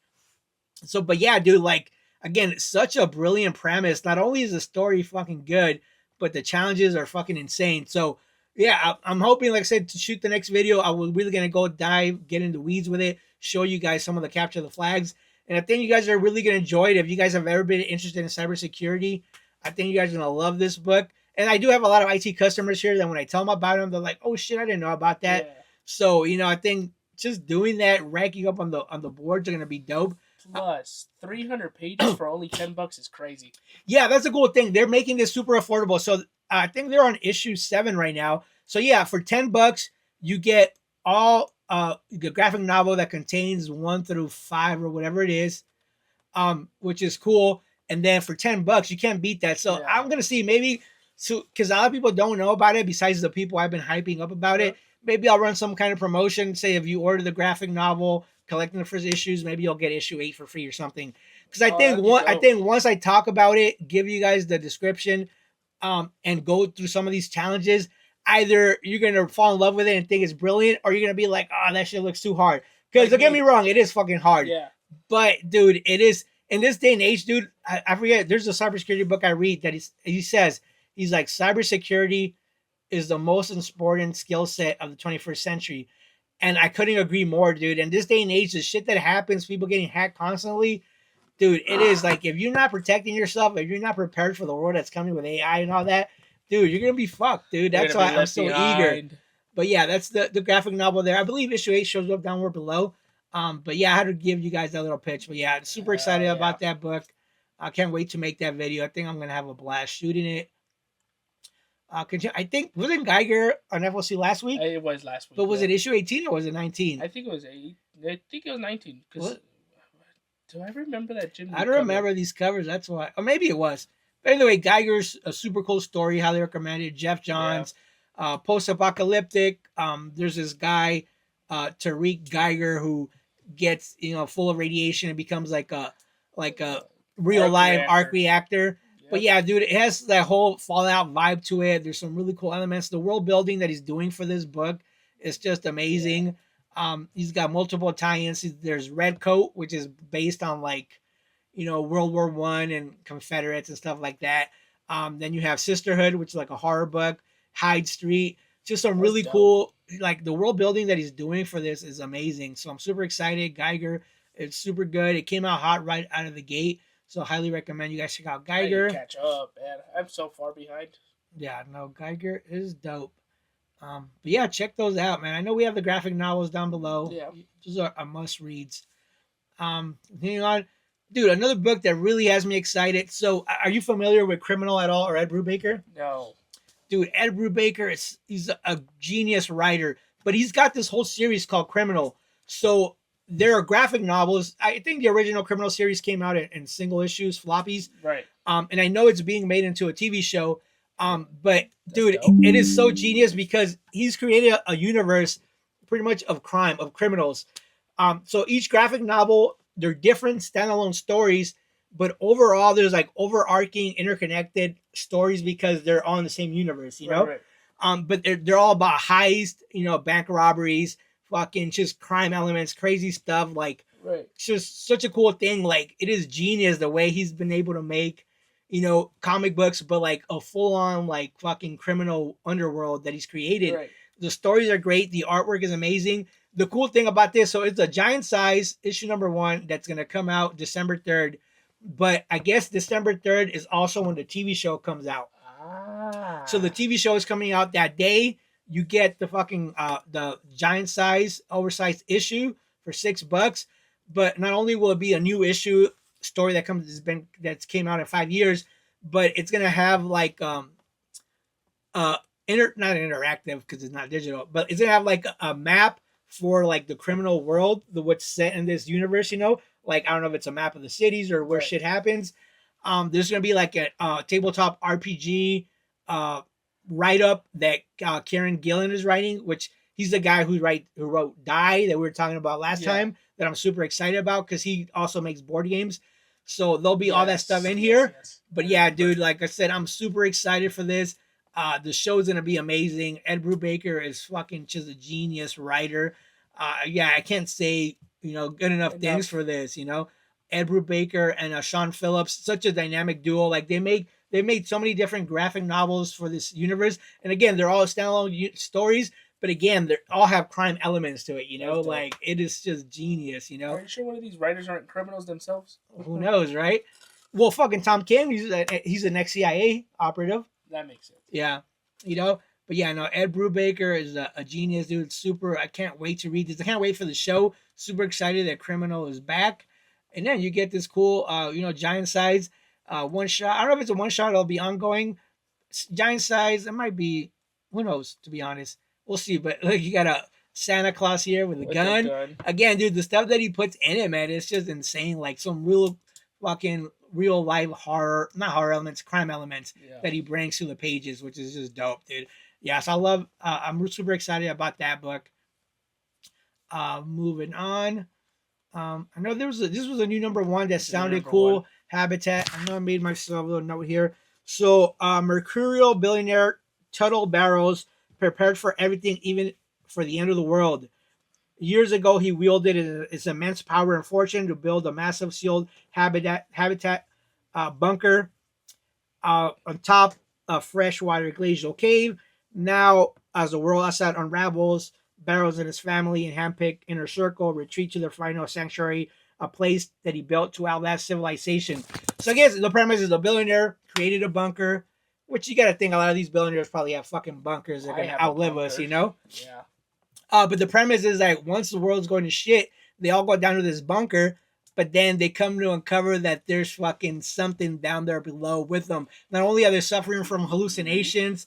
So, but yeah, dude, like again, it's such a brilliant premise. Not only is the story fucking good, but the challenges are fucking insane. So yeah, I'm hoping, like I said, to shoot the next video, I was really gonna go get into weeds with it, show you guys some of the capture the flags, and I think you guys are really gonna enjoy it. If you guys have ever been interested in cybersecurity, I think you guys are gonna love this book. And I do have a lot of IT customers here that when I tell them about them, they're like, "Oh shit, I didn't know about that." Yeah. So you know, I think just doing that, ranking up on the boards are gonna be dope. Plus, 300 pages for only $10 is crazy. Yeah, that's a cool thing. They're making this super affordable. So I think they're on issue 7 right now. So yeah, for $10, you get all the graphic novel that contains 1 through 5 or whatever it is, which is cool. And then for $10, you can't beat that. So I'm gonna see maybe because a lot of people don't know about it. Besides the people I've been hyping up about it, maybe I'll run some kind of promotion. Say if you order the graphic novel, collecting the first issues, maybe you'll get issue 8 for free or something. Because I think once I talk about it, give you guys the description, and go through some of these challenges, either you're gonna fall in love with it and think it's brilliant, or you're gonna be like, oh, that shit looks too hard. Because don't get me wrong, it is fucking hard. Yeah. But dude, it is in this day and age, dude. I forget. There's a cybersecurity book I read that he says he's like cybersecurity is the most important skill set of the 21st century. And I couldn't agree more, dude. In this day and age, the shit that happens, people getting hacked constantly, dude, it is like if you're not protecting yourself, if you're not prepared for the world that's coming with AI and all that, dude, you're gonna be fucked, dude. That's why I'm so eager. But yeah, that's the graphic novel there. I believe issue 8 shows up downward below. But yeah, I had to give you guys that little pitch. But yeah, I'm super excited about that book. I can't wait to make that video. I think I'm gonna have a blast shooting it. I think wasn't Geiger on FOC last week? It was last week. But was it issue 18 or was it 19? I think it was 8. I think it was 19. Do I remember that Jim? I don't remember these covers. That's why. Or maybe it was. But anyway, Geiger's a super cool story. Highly recommended. Jeff Johns, post-apocalyptic. There's this guy, Tariq Geiger, who gets full of radiation and becomes like a real live arc reactor. But yeah, dude, it has that whole Fallout vibe to it. There's some really cool elements. The world building that he's doing for this book is just amazing. He's got multiple tie-ins. There's Red Coat, which is based on World War I and Confederates and stuff like that. Then you have Sisterhood, which is like a horror book. Hyde Street, just some really cool. Like the world building that he's doing for this is amazing. So I'm super excited. Geiger, it's super good. It came out hot right out of the gate. So highly recommend you guys check out Geiger. Catch up, man. I'm so far behind. Yeah, no, Geiger is dope. But yeah, check those out, man. I know we have the graphic novels down below. Yeah. Those are must reads. Hang on. Dude, another book that really has me excited. So are you familiar with Criminal at all or Ed Brubaker? No. Dude, Ed Brubaker, he's a genius writer, but he's got this whole series called Criminal. So there are graphic novels. I think the original Criminal series came out in single issues, floppies. Right. And I know it's being made into a TV show. But dude, it is so genius because he's created a universe pretty much of crime, of criminals. So each graphic novel, they're different standalone stories, but overall there's like overarching interconnected stories because they're all in the same universe, you know? Right. But they're all about heist, bank robberies, fucking just crime elements, crazy stuff. Like, it's just such a cool thing. Like, it is genius the way he's been able to make, comic books, but like a full on like fucking criminal underworld that he's created. Right. The stories are great. The artwork is amazing. The cool thing about this, so it's a giant size issue number 1 that's going to come out December 3rd. But I guess December 3rd is also when the TV show comes out. So the TV show is coming out that day. You get the fucking the giant size, oversized issue for $6. But not only will it be a new issue story that's came out in 5 years, but it's gonna have like not interactive because it's not digital, but it's gonna have like a map for like the criminal world, what's set in this universe. Like I don't know if it's a map of the cities or where shit happens. There's gonna be like a tabletop RPG write up that Kieran Gillen is writing, which he's the guy who wrote Die that we were talking about last time. That I'm super excited about because he also makes board games. So there'll be all that stuff in here. But yeah, dude, like I said, I'm super excited for this. The show's gonna be amazing. Ed Brubaker is fucking just a genius writer. Yeah, I can't say good enough things for this. Ed Brubaker and Sean Phillips, such a dynamic duo. Like they made so many different graphic novels for this universe, and again, they're all standalone stories. But again, they all have crime elements to it. Like it is just genius. Are you sure one of these writers aren't criminals themselves? Who knows, right? Well, fucking Tom Kim, he's an ex-CIA operative. That makes sense. Yeah, But yeah, no, Ed Brubaker is a genius, dude. Super. I can't wait to read this. I can't wait for the show. Super excited that Criminal is back. And then you get this cool, giant size one shot. I don't know if it's a one shot. It'll be ongoing. Giant size. It might be. Who knows? To be honest, we'll see. But look, you got a Santa Claus here with a gun. Again, dude, the stuff that he puts in it, man, it's just insane. Like some real life horror, not horror elements, crime elements that he brings to the pages, which is just dope, dude. Yeah, so I'm super excited about that book. Moving on. I know this was a new number one that sounded cool. Habitat. I know I made myself a little note here. So, Mercurial billionaire Tuttle Barrows prepared for everything, even for the end of the world. Years ago, he wielded his immense power and fortune to build a massive sealed habitat bunker on top of freshwater glacial cave. Now, as the world outside unravels, Barrows and his family and handpicked inner circle retreat to their final sanctuary, a place that he built to outlast civilization. So I guess the premise is a billionaire created a bunker, which you got to think a lot of these billionaires probably have fucking bunkers that are going to outlive us, Yeah. But the premise is like once the world's going to shit, they all go down to this bunker, but then they come to uncover that there's fucking something down there below with them. Not only are they suffering from hallucinations,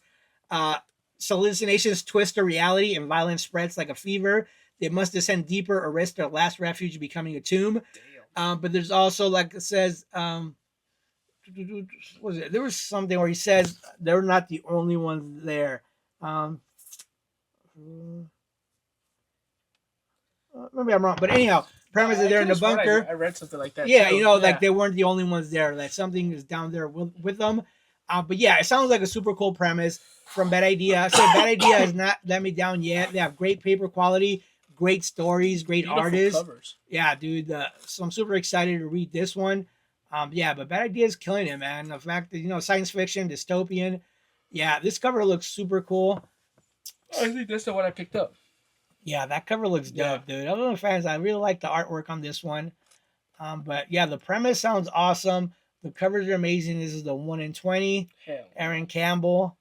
hallucinations twist their reality and violence spreads like a fever. They must descend deeper or risk their last refuge becoming a tomb. But there's also, like it says, what was it? There was something where he says they're not the only ones there. Maybe I'm wrong, but anyhow, premise is they're in the bunker. I read something like that. Yeah, like they weren't the only ones there. Like something is down there with them. But yeah, it sounds like a super cool premise from Bad Idea. So Bad Idea has not let me down yet. They have great paper quality, great stories, great beautiful artists. Covers. Yeah, dude. So I'm super excited to read this one. Yeah, but Bad Idea is killing it, man. The fact that science fiction, dystopian. Yeah, this cover looks super cool. I think that's the one I picked up. Yeah, that cover looks dope, dude. I'm a fan. I really like the artwork on this one. But yeah, the premise sounds awesome. The covers are amazing. This is the 1 in 20. Aaron Campbell.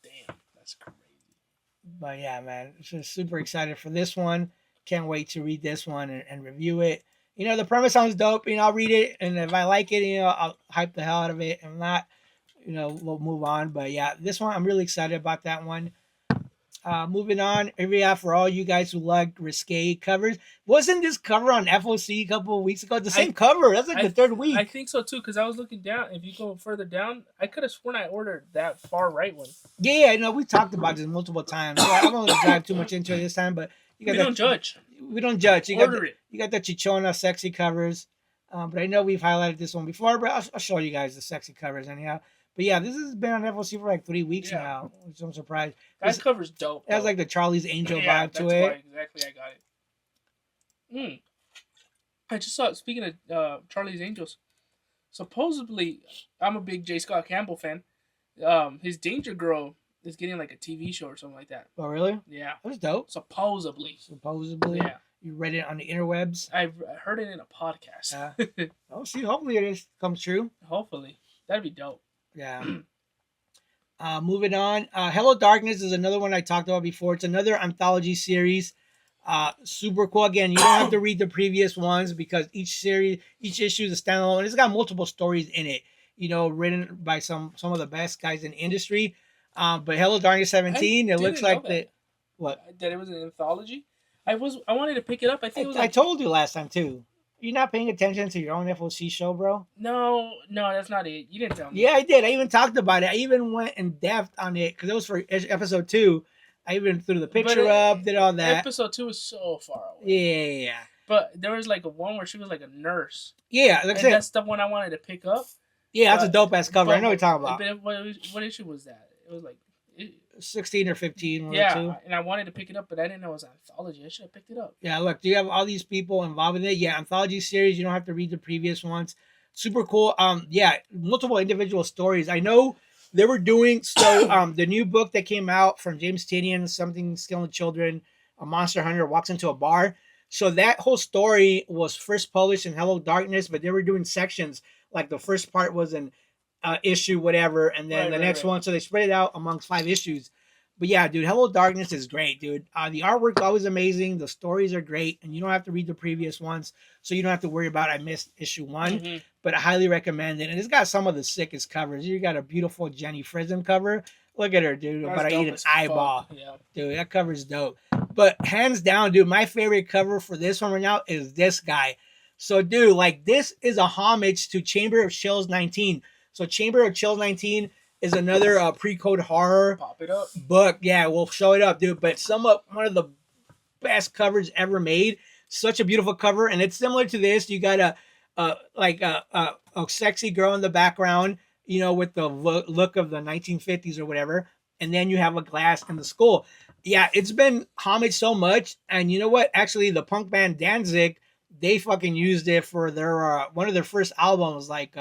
Damn, that's crazy. But yeah, man, just super excited for this one. Can't wait to read this one and review it. The premise sounds dope. I'll read it, and if I like it, I'll hype the hell out of it. If not, we'll move on. But yeah, this one, I'm really excited about that one. Moving on, for all you guys who like risque covers. Wasn't this cover on FOC a couple of weeks ago? The same cover. That's like the third week. I think so too, because I was looking down. If you go further down, I could have sworn I ordered that far right one. Yeah, we talked about this multiple times. So I don't want to dive too much into it this time, but we don't judge. We don't judge. You order it. You got the Chichona sexy covers. But I know we've highlighted this one before, but I'll show you guys the sexy covers anyhow. But yeah, this has been on FOC for like 3 weeks now, which I'm surprised. That cover's dope. It has like the Charlie's Angel vibe to it. Exactly, I got it. I just saw, speaking of Charlie's Angels, supposedly, I'm a big J. Scott Campbell fan. His Danger Girl is getting like a TV show or something like that. Oh, really? Yeah. That's dope. Supposedly. Yeah. You read it on the interwebs? I heard it in a podcast. See, hopefully it comes true. Hopefully. That'd be dope. Yeah. Moving on. Hello Darkness is another one I talked about before. It's another anthology series. Super cool. Again, you don't have to read the previous ones because each issue is a standalone. It's got multiple stories in it, written by some of the best guys in the industry. But Hello Darkness 17, it looks like that. What? That it was an anthology? I wanted to pick it up. I think it was I told you last time too. You're not paying attention to your own FOC show, bro? No, that's not it. You didn't tell me. Yeah, I did. I even talked about it. I even went in depth on it because it was for episode 2. I even threw the picture up, did all that. Episode 2 is so far away. Yeah. But there was like a one where she was like a nurse. Yeah, like I said, that's the one I wanted to pick up. Yeah, that's a dope ass cover. I know what you're talking about. But what issue was that? It was like 16 or 15. Yeah, and I wanted to pick it up, but I didn't know it was an anthology. I should have picked it up. Yeah, look, do you have all these people involved in it? Yeah, anthology series. You don't have to read the previous ones. Super cool. Yeah, multiple individual stories. I know they were doing the new book that came out from James Tynion, Something Killing Children, a monster hunter walks into a bar. So that whole story was first published in Hello Darkness, but they were doing sections. Like the first part was an issue, whatever, and then the next one. So they spread it out amongst 5 issues. But yeah, dude, Hello Darkness is great, dude. The artwork's always amazing. The stories are great, and you don't have to read the previous ones, so you don't have to worry about I missed issue 1. Mm-hmm. But I highly recommend it, and it's got some of the sickest covers. You got a beautiful Jenny Frism cover. Look at her, dude. About to eat an eyeball. Yeah. Dude, that cover's dope. But hands down, dude, my favorite cover for this one right now is this guy. So, dude, like, this is a homage to Chamber of Chills 19. So, Chamber of Chills 19 is another pre-code horror book. Yeah, we'll show it up, dude. But one of the best covers ever made. Such a beautiful cover, and it's similar to this. You got a sexy girl in the background, you know, with the look of the 1950s or whatever, and then you have a glass in the skull. Yeah, it's been homaged so much, and you know what? Actually, the punk band Danzig, they fucking used it for their one of their first albums, like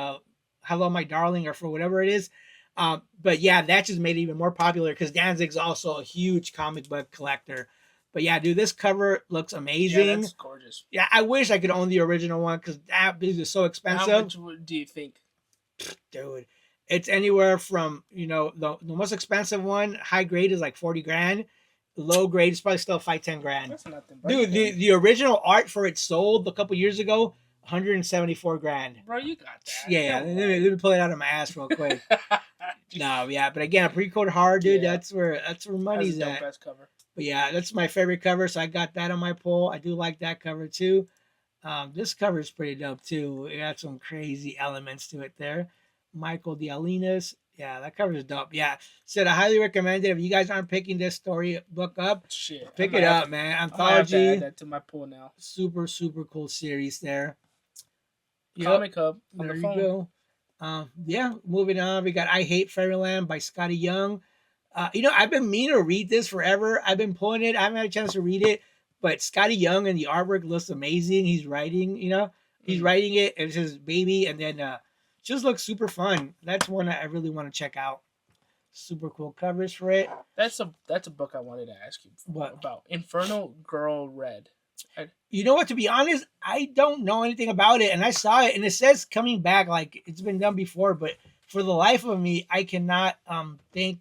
"Hello, My Darling" or for whatever it is. But yeah, that just made it even more popular because Danzig's also a huge comic book collector. But yeah, dude, this cover looks amazing. Yeah, that's gorgeous. Yeah, I wish I could own the original one because that is so expensive. How much do you think? Dude, it's anywhere from, you know, the most expensive one, high grade is like 40 grand. Low grade is probably still 5-10 grand. That's nothing. Dude, the original art for it sold a couple years ago, 174 grand. Bro, you got that. Yeah, let me pull it out of my ass real quick. No, yeah, but again, a pre-code hard, dude. Yeah. That's where money's at. Best cover. But yeah, that's my favorite cover, so I got that on my pull. I do like that cover too. This cover is pretty dope too. It got some crazy elements to it there. Michael Dialinas. Yeah, that cover is dope. Yeah, said I highly recommend it. If you guys aren't picking this story book up, pick it up, man. Anthology. I have to add that to my pull now. Super, super cool series there. Comic Hub on the phone. There you go. Yeah, moving on. We got I Hate Fairyland by Scotty Young. You know, I've been meaning to read this forever. I've been pulling it. I haven't had a chance to read it, but Scotty Young and the artwork looks amazing. He's writing, you know, writing it. It's his baby, and then just looks super fun. That's one I really want to check out. Super cool covers for it. That's a book I wanted to ask you about. Infernal Girl Red. You know what? To be honest, I don't know anything about it, and I saw it, and it says coming back, like it's been done before. But for the life of me, I cannot think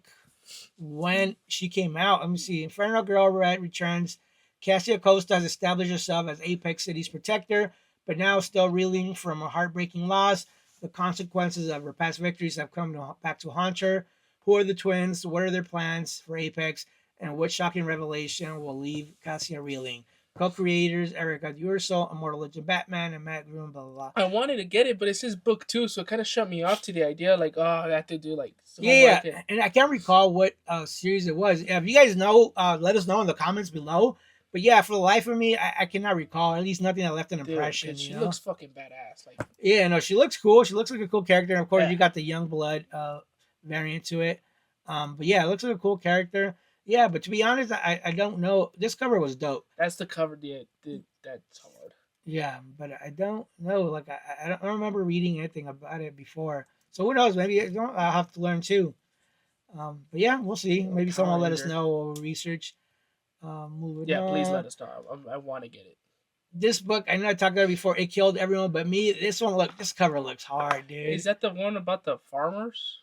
when she came out. Let me see. Infernal Girl Red returns. Cassia Costa has established herself as Apex City's protector, but now still reeling from a heartbreaking loss. The consequences of her past victories have come back to haunt her. Who are the twins? What are their plans for Apex? And what shocking revelation will leave Cassia reeling? Co-creators Erica D'Urso, Immortal Legend Batman, and Matt Groom, blah, blah, blah. I wanted to get it, but it's his book too, so it kind of shut me off to the idea, like, oh, I have to do, like... Yeah, and I can't recall what series it was. If you guys know, let us know in the comments below. But yeah, for the life of me, I cannot recall. At least nothing that left an impression. She looks fucking badass. Like, yeah, no, she looks cool. She looks like a cool character. And of course, you got the young blood variant to it. But yeah, it looks like a cool character. Yeah, but to be honest, I don't know. This cover was dope. That's the cover. That's hard. Yeah, but I don't know. Like, I don't remember reading anything about it before. So who knows? Maybe I'll have to learn too. But yeah, we'll see. Maybe someone will let us know or research. Moving on. Please let us know. I want to get it. This book, I know I talked about it before. It killed everyone, but me. This cover looks hard, dude. Is that the one about the farmers?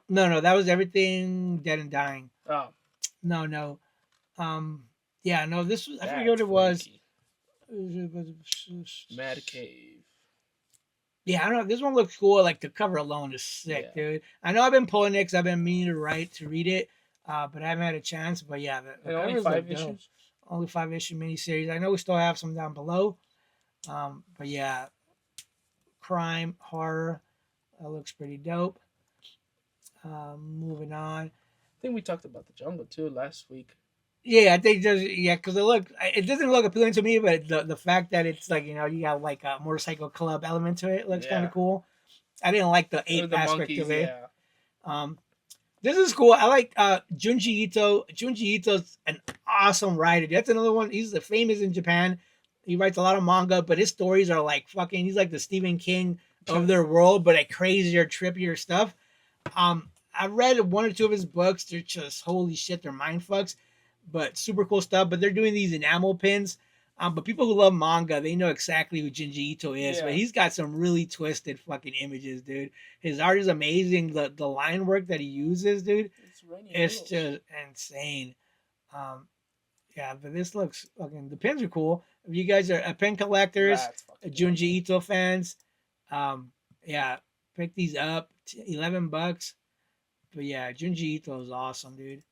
No, that was Everything Dead and Dying. Oh. No. Yeah, no, this was, I forget what it was. Mad Cave. Yeah, I don't know. This one looks cool. Like, the cover alone is sick, dude. I know I've been pulling it because I've been meaning to read it, but I haven't had a chance. But yeah, the only 5 issues? Only 5 issue miniseries. I know we still have some down below. But yeah, crime, horror, looks pretty dope. Moving on. I think we talked about the jungle too last week. Yeah, I think just because it doesn't look appealing to me, but the fact that it's like you got like a motorcycle club element to it looks kind of cool. I didn't like the ape aspect monkeys, of it. Yeah. This is cool. I like Junji Ito. Junji Ito's an awesome writer. That's another one. He's famous in Japan. He writes a lot of manga, but his stories are like fucking. He's like the Stephen King of their world, but like crazier, trippier stuff. I read one or two of his books. They're just holy shit. They're mind fucks, but super cool stuff. But they're doing these enamel pins. But people who love manga, they know exactly who Junji Ito is. Yeah. But he's got some really twisted fucking images, dude. His art is amazing. The line work that he uses, dude, it's just insane. Yeah, but this looks fucking. The pins are cool. If you guys are pen collectors, Junji Ito fans, yeah, pick these up. $11. But yeah, Junji Ito is awesome, dude.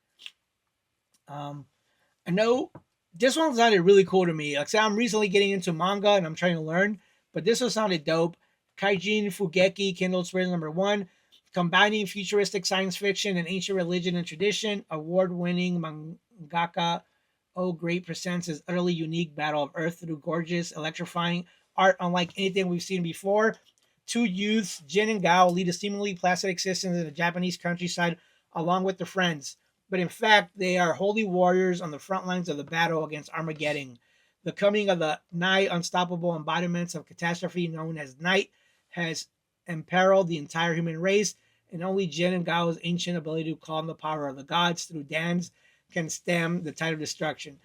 I know this one sounded really cool to me. Like I said, I'm recently getting into manga and I'm trying to learn, but this one sounded dope. Kaijin Fugeki, Kindle Spring #1, combining futuristic science fiction and ancient religion and tradition. Award-winning mangaka Great presents his utterly unique battle of Earth through gorgeous, electrifying art unlike anything we've seen before. Two youths, Jin and Gao, lead a seemingly placid existence in the Japanese countryside along with their friends. But in fact, they are holy warriors on the front lines of the battle against Armageddon. The coming of the nigh unstoppable embodiments of catastrophe known as night has imperiled the entire human race, and only Jin and Gao's ancient ability to call on the power of the gods through dance can stem the tide of destruction.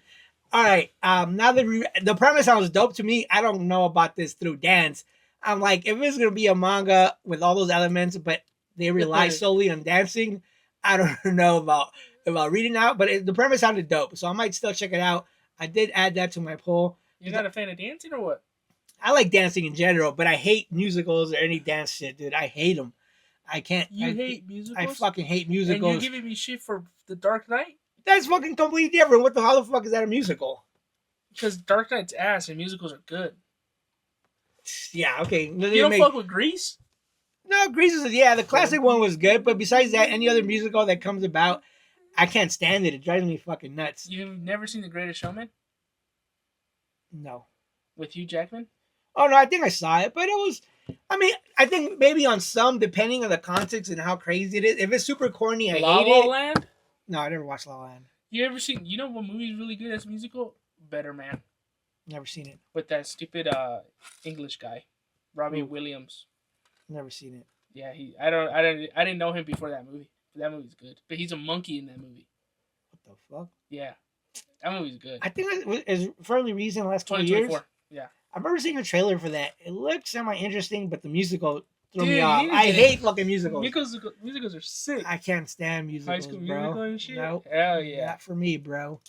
All right, now that the premise sounds dope to me, I don't know about this through dance. I'm like, if it's gonna be a manga with all those elements, but they rely solely on dancing, I don't know about reading out. But the premise sounded dope, so I might still check it out. I did add that to my poll. You're not a fan of dancing or what? I like dancing in general, but I hate musicals or any dance shit, dude. I hate them. I can't. You hate musicals? I fucking hate musicals. And you're giving me shit for The Dark Knight? That's fucking completely different. How the fuck is that a musical? Because Dark Knight's ass and musicals are good. Yeah, okay. You don't fuck with Grease? No, Grease is, the classic one was good, but besides that, any other musical that comes about, I can't stand it. It drives me fucking nuts. You've never seen The Greatest Showman? No. With Hugh Jackman? Oh, no, I think I saw it, but it was, I think maybe on some, depending on the context and how crazy it is. If it's super corny, I hate it. La La Land? No, I never watched La La Land. You ever seen, you know what movie is really good as a musical? Better Man. Never seen it. With that stupid English guy, Robbie Williams. Never seen it. Yeah, I didn't know him before that movie. But that movie's good. But he's a monkey in that movie. What the fuck? Yeah, that movie's good. I think it's fairly recent, the last 2 years. Yeah, I remember seeing a trailer for that. It looked semi-interesting, but the musical threw me off. I hate fucking musicals. Musicals are sick. I can't stand musicals, High School bro. Musical and shit? Nope. Hell yeah. Not for me, bro.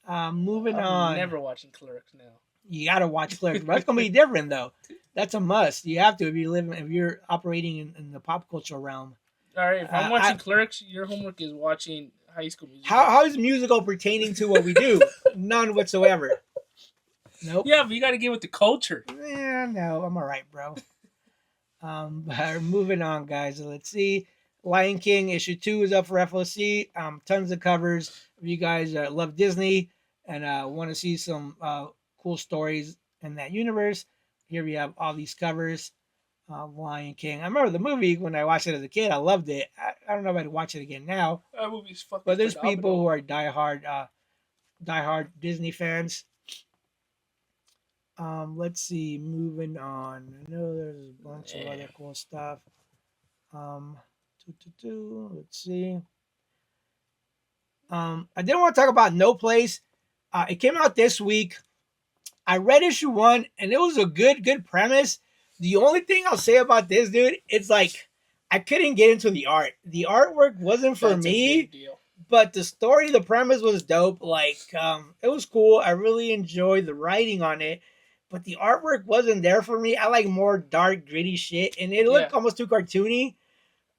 Moving on. I'm never watching Clerks now. You gotta watch Clerks, bro. It's gonna be different though. That's a must. You have to if you're operating in the pop culture realm. All right, if I'm watching Clerks, your homework is watching High School Musical. How is musical pertaining to what we do? None whatsoever. Nope. Yeah, but you got to get with the culture. Yeah, no, I'm all right, bro. Moving on, guys. Let's see. Lion King issue 2 is up for FOC. Tons of covers. If you guys love Disney and want to see some cool stories in that universe, here we have all these covers. Lion King. I remember the movie when I watched it as a kid. I loved it. I don't know if I'd watch it again now. That movie's fucking But there's phenomenal. people who are diehard Disney fans. Let's see. Moving on. I know there's a bunch of other cool stuff. Let's see. I didn't want to talk about No Place. It came out this week. I read issue 1 and it was a good premise. The only thing I'll say about this, dude, it's like I couldn't get into the art. The artwork wasn't for me, but the story, the premise was dope. Like, it was cool. I really enjoyed the writing on it, but the artwork wasn't there for me. I like more dark, gritty shit, and it looked almost too cartoony.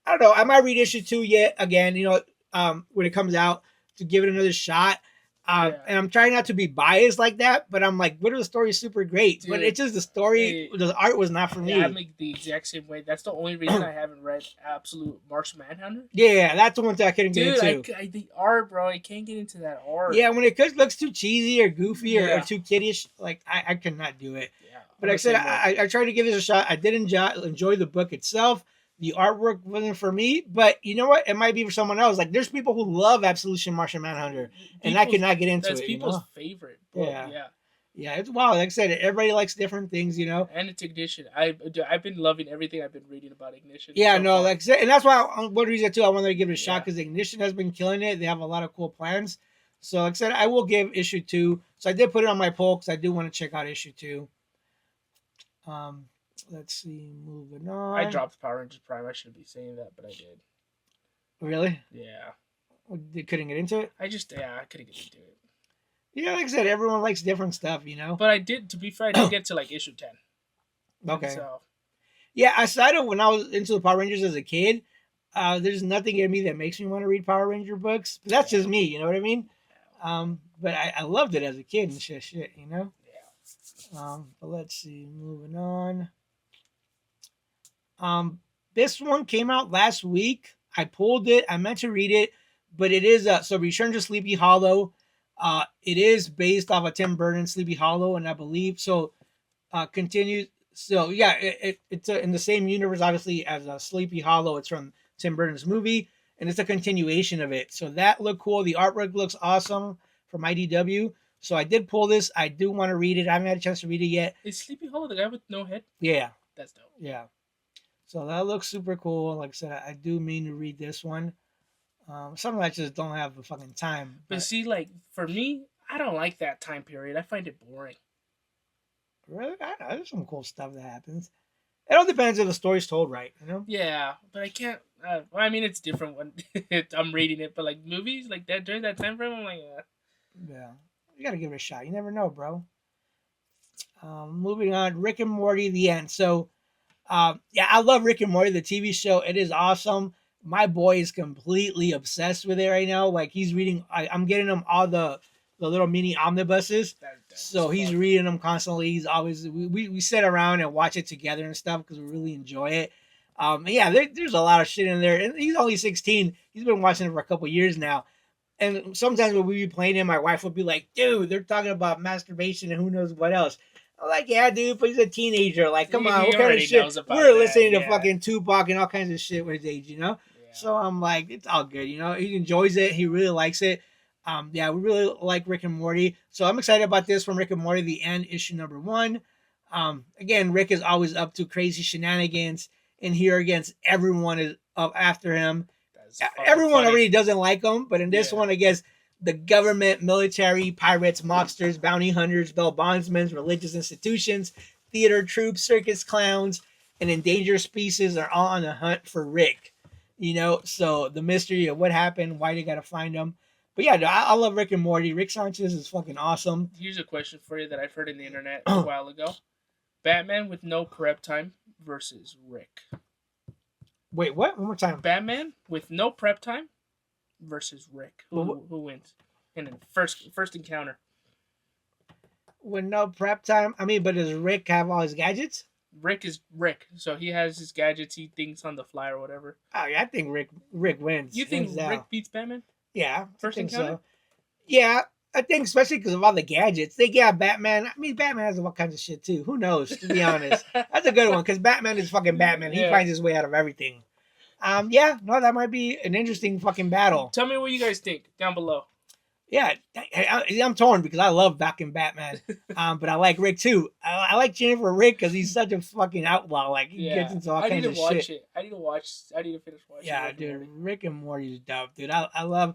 I don't know. I might read issue 2 yet again, when it comes out to give it another shot. And I'm trying not to be biased like that, but I'm like, what if the story is super great? Dude, but it's just the story, the art was not for me. I make the exact same way. That's the only reason I haven't read Absolute Martian Manhunter. Yeah, that's the one that I couldn't get into. Dude, the art, bro, I can't get into that art. Yeah, when it looks too cheesy or goofy or too kiddish, like I cannot do it. Yeah, but like I said, I tried to give this a shot. I did enjoy the book itself. The artwork wasn't for me, but you know what? It might be for someone else. Like, there's people who love Absolution Martian Manhunter, and I could not get into it. That's people's favorite book. Yeah, it's wild. Like I said, everybody likes different things, And it's Ignition. I've been loving everything I've been reading about Ignition. Yeah, so no, like I said, and that's why one reason too I wanted to give it a shot, because Ignition has been killing it. They have a lot of cool plans. So like I said, I will give issue 2. So I did put it on my poll because I do want to check out issue 2. Let's see, moving on. I dropped Power Rangers Prime. I shouldn't be saying that, but I did. Really? Yeah. You couldn't get into it? I couldn't get into it. Yeah, like I said, everyone likes different stuff, But I did, to be fair, I did get to like issue 10. Okay. So. Yeah, I started when I was into the Power Rangers as a kid. There's nothing in me that makes me want to read Power Ranger books. But that's just me, you know what I mean? But I loved it as a kid and shit, Yeah. But let's see, moving on. This one came out last week. I pulled it. I meant to read it, but it is so Return to Sleepy Hollow. It is based off of Tim Burton's Sleepy Hollow, and I believe so. Continues. So yeah, it's in the same universe, obviously, as Sleepy Hollow. It's from Tim Burton's movie, and it's a continuation of it. So that looked cool. The artwork looks awesome from IDW. So I did pull this. I do want to read it. I haven't had a chance to read it yet. Is Sleepy Hollow the guy with no head? Yeah. That's dope. Yeah. So that looks super cool. Like I said, I do mean to read this one. Some I just don't have the fucking time. But see, like, for me, I don't like that time period. I find it boring. Really? I know. There's some cool stuff that happens. It all depends if the story's told right, Yeah, but I can't. Well, I mean, it's different when I'm reading it, but like movies, like that during that time frame, I'm like, yeah, you gotta give it a shot. You never know, bro. Moving on, Rick and Morty, the end. So, yeah, I love Rick and Morty, the TV show. It is awesome. My boy is completely obsessed with it right now. Like, he's reading. I'm getting him all the little mini omnibuses. So he's reading them constantly. He's always we sit around and watch it together and stuff because we really enjoy it. Yeah, there's a lot of shit in there, and he's only 16. He's been watching it for a couple years now. And sometimes when we be playing it, my wife would be like, "Dude, they're talking about masturbation and who knows what else." I'm like, "Yeah, dude, but he's a teenager. Like, come on, what kind of shit?" We're listening to fucking Tupac and all kinds of shit with his age, Yeah. So I'm like, it's all good, He enjoys it. He really likes it. Yeah, we really like Rick and Morty. So I'm excited about this from Rick and Morty, the end, issue number 1. Again, Rick is always up to crazy shenanigans, and here against everyone is up after him. Everyone already doesn't like him, but in this one, I guess the government, military, pirates, mobsters, bounty hunters, bail bondsmen, religious institutions, theater troops, circus clowns, and endangered species are all on the hunt for Rick. So the mystery of what happened, why they got to find him. But yeah, I love Rick and Morty. Rick Sanchez is fucking awesome. Here's a question for you that I've heard in the internet a while ago. Batman with no prep time versus Rick. Wait, what? One more time. Batman with no prep time versus Rick. Who wins in the first encounter? With no prep time? I mean, but does Rick have all his gadgets? Rick is Rick, so he has his gadgets. He thinks on the fly or whatever. Oh, yeah, I think Rick wins. You think Rick beats Batman? Yeah, first encounter. So. Yeah, I think especially because of all the gadgets. Batman. I mean, Batman has all kinds of shit too. Who knows? To be honest, that's a good one because Batman is fucking Batman. He finds his way out of everything. Yeah, no, that might be an interesting fucking battle. Tell me what you guys think down below. Yeah, I'm torn because I love fucking Batman, but I like Rick too. I like cheering for Rick because he's such a fucking outlaw. Like he gets into all kinds of shit. I need to finish watching. Yeah, dude, Rick and Morty is dope, dude. I love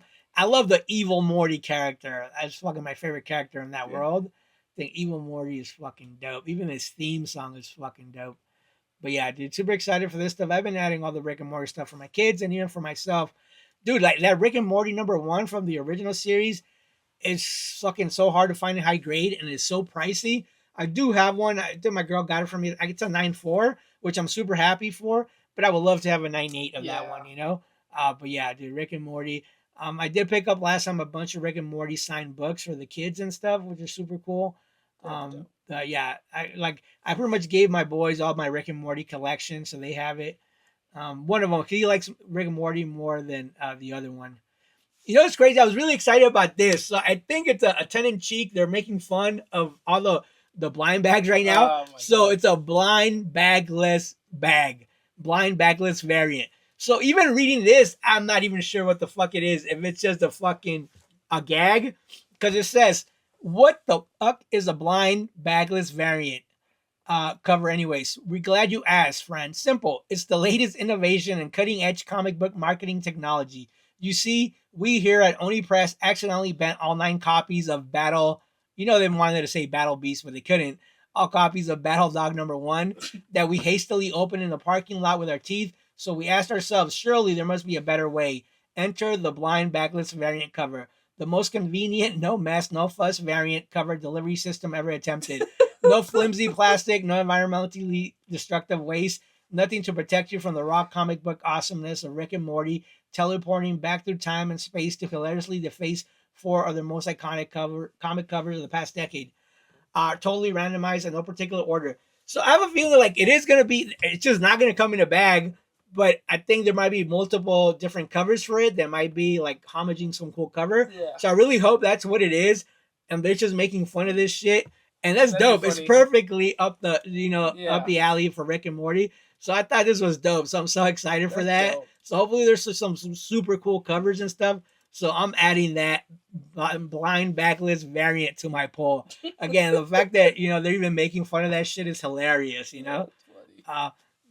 the evil Morty character. That's fucking my favorite character in that world. I think evil Morty is fucking dope. Even his theme song is fucking dope. But yeah, dude, super excited for this stuff. I've been adding all the Rick and Morty stuff for my kids and even for myself. Dude, like that Rick and Morty #1 from the original series is fucking so hard to find in high grade and it's so pricey. I do have one. I think my girl got it for me. It's a 9.4, which I'm super happy for. But I would love to have a 9.8 of that one, But yeah, dude, Rick and Morty. I did pick up last time a bunch of Rick and Morty signed books for the kids and stuff, which is super cool. Yeah, I pretty much gave my boys all my Rick and Morty collection, so they have it. One of them, he likes Rick and Morty more than the other one. You know, it's crazy. I was really excited about this. So I think it's a tongue in cheek. They're making fun of all the blind bags right now. So God. It's a blind bagless bag, blind bagless variant. So even reading this, I'm not even sure what the fuck it is. If it's just a gag, because it says, "What the fuck is a blind bagless variant?" Cover anyways. We're glad you asked, friend. Simple. It's the latest innovation in cutting edge comic book marketing technology. You see, we here at Oni Press accidentally bent all 9 copies of Battle. You know, they wanted to say Battle Beast, but they couldn't. All copies of Battle Dog #1 that we hastily opened in the parking lot with our teeth. So we asked ourselves, surely there must be a better way. Enter the blind backless variant cover. The most convenient, no mess, no fuss variant cover delivery system ever attempted. No flimsy plastic, no environmentally destructive waste, nothing to protect you from the raw comic book awesomeness of Rick and Morty, teleporting back through time and space to hilariously deface 4 of the most iconic comic covers of the past decade. Totally randomized in no particular order. So I have a feeling like it is going to be, it's just not going to come in a bag, but I think there might be multiple different covers for it that might be like homaging some cool cover. Yeah. So I really hope that's what it is. And they're just making fun of this shit. And that's dope. It's perfectly up the, up the alley for Rick and Morty. So I thought this was dope. So I'm so excited for that. Dope. So hopefully there's some super cool covers and stuff. So I'm adding that blind backlist variant to my poll. Again, the fact that, they're even making fun of that shit is hilarious,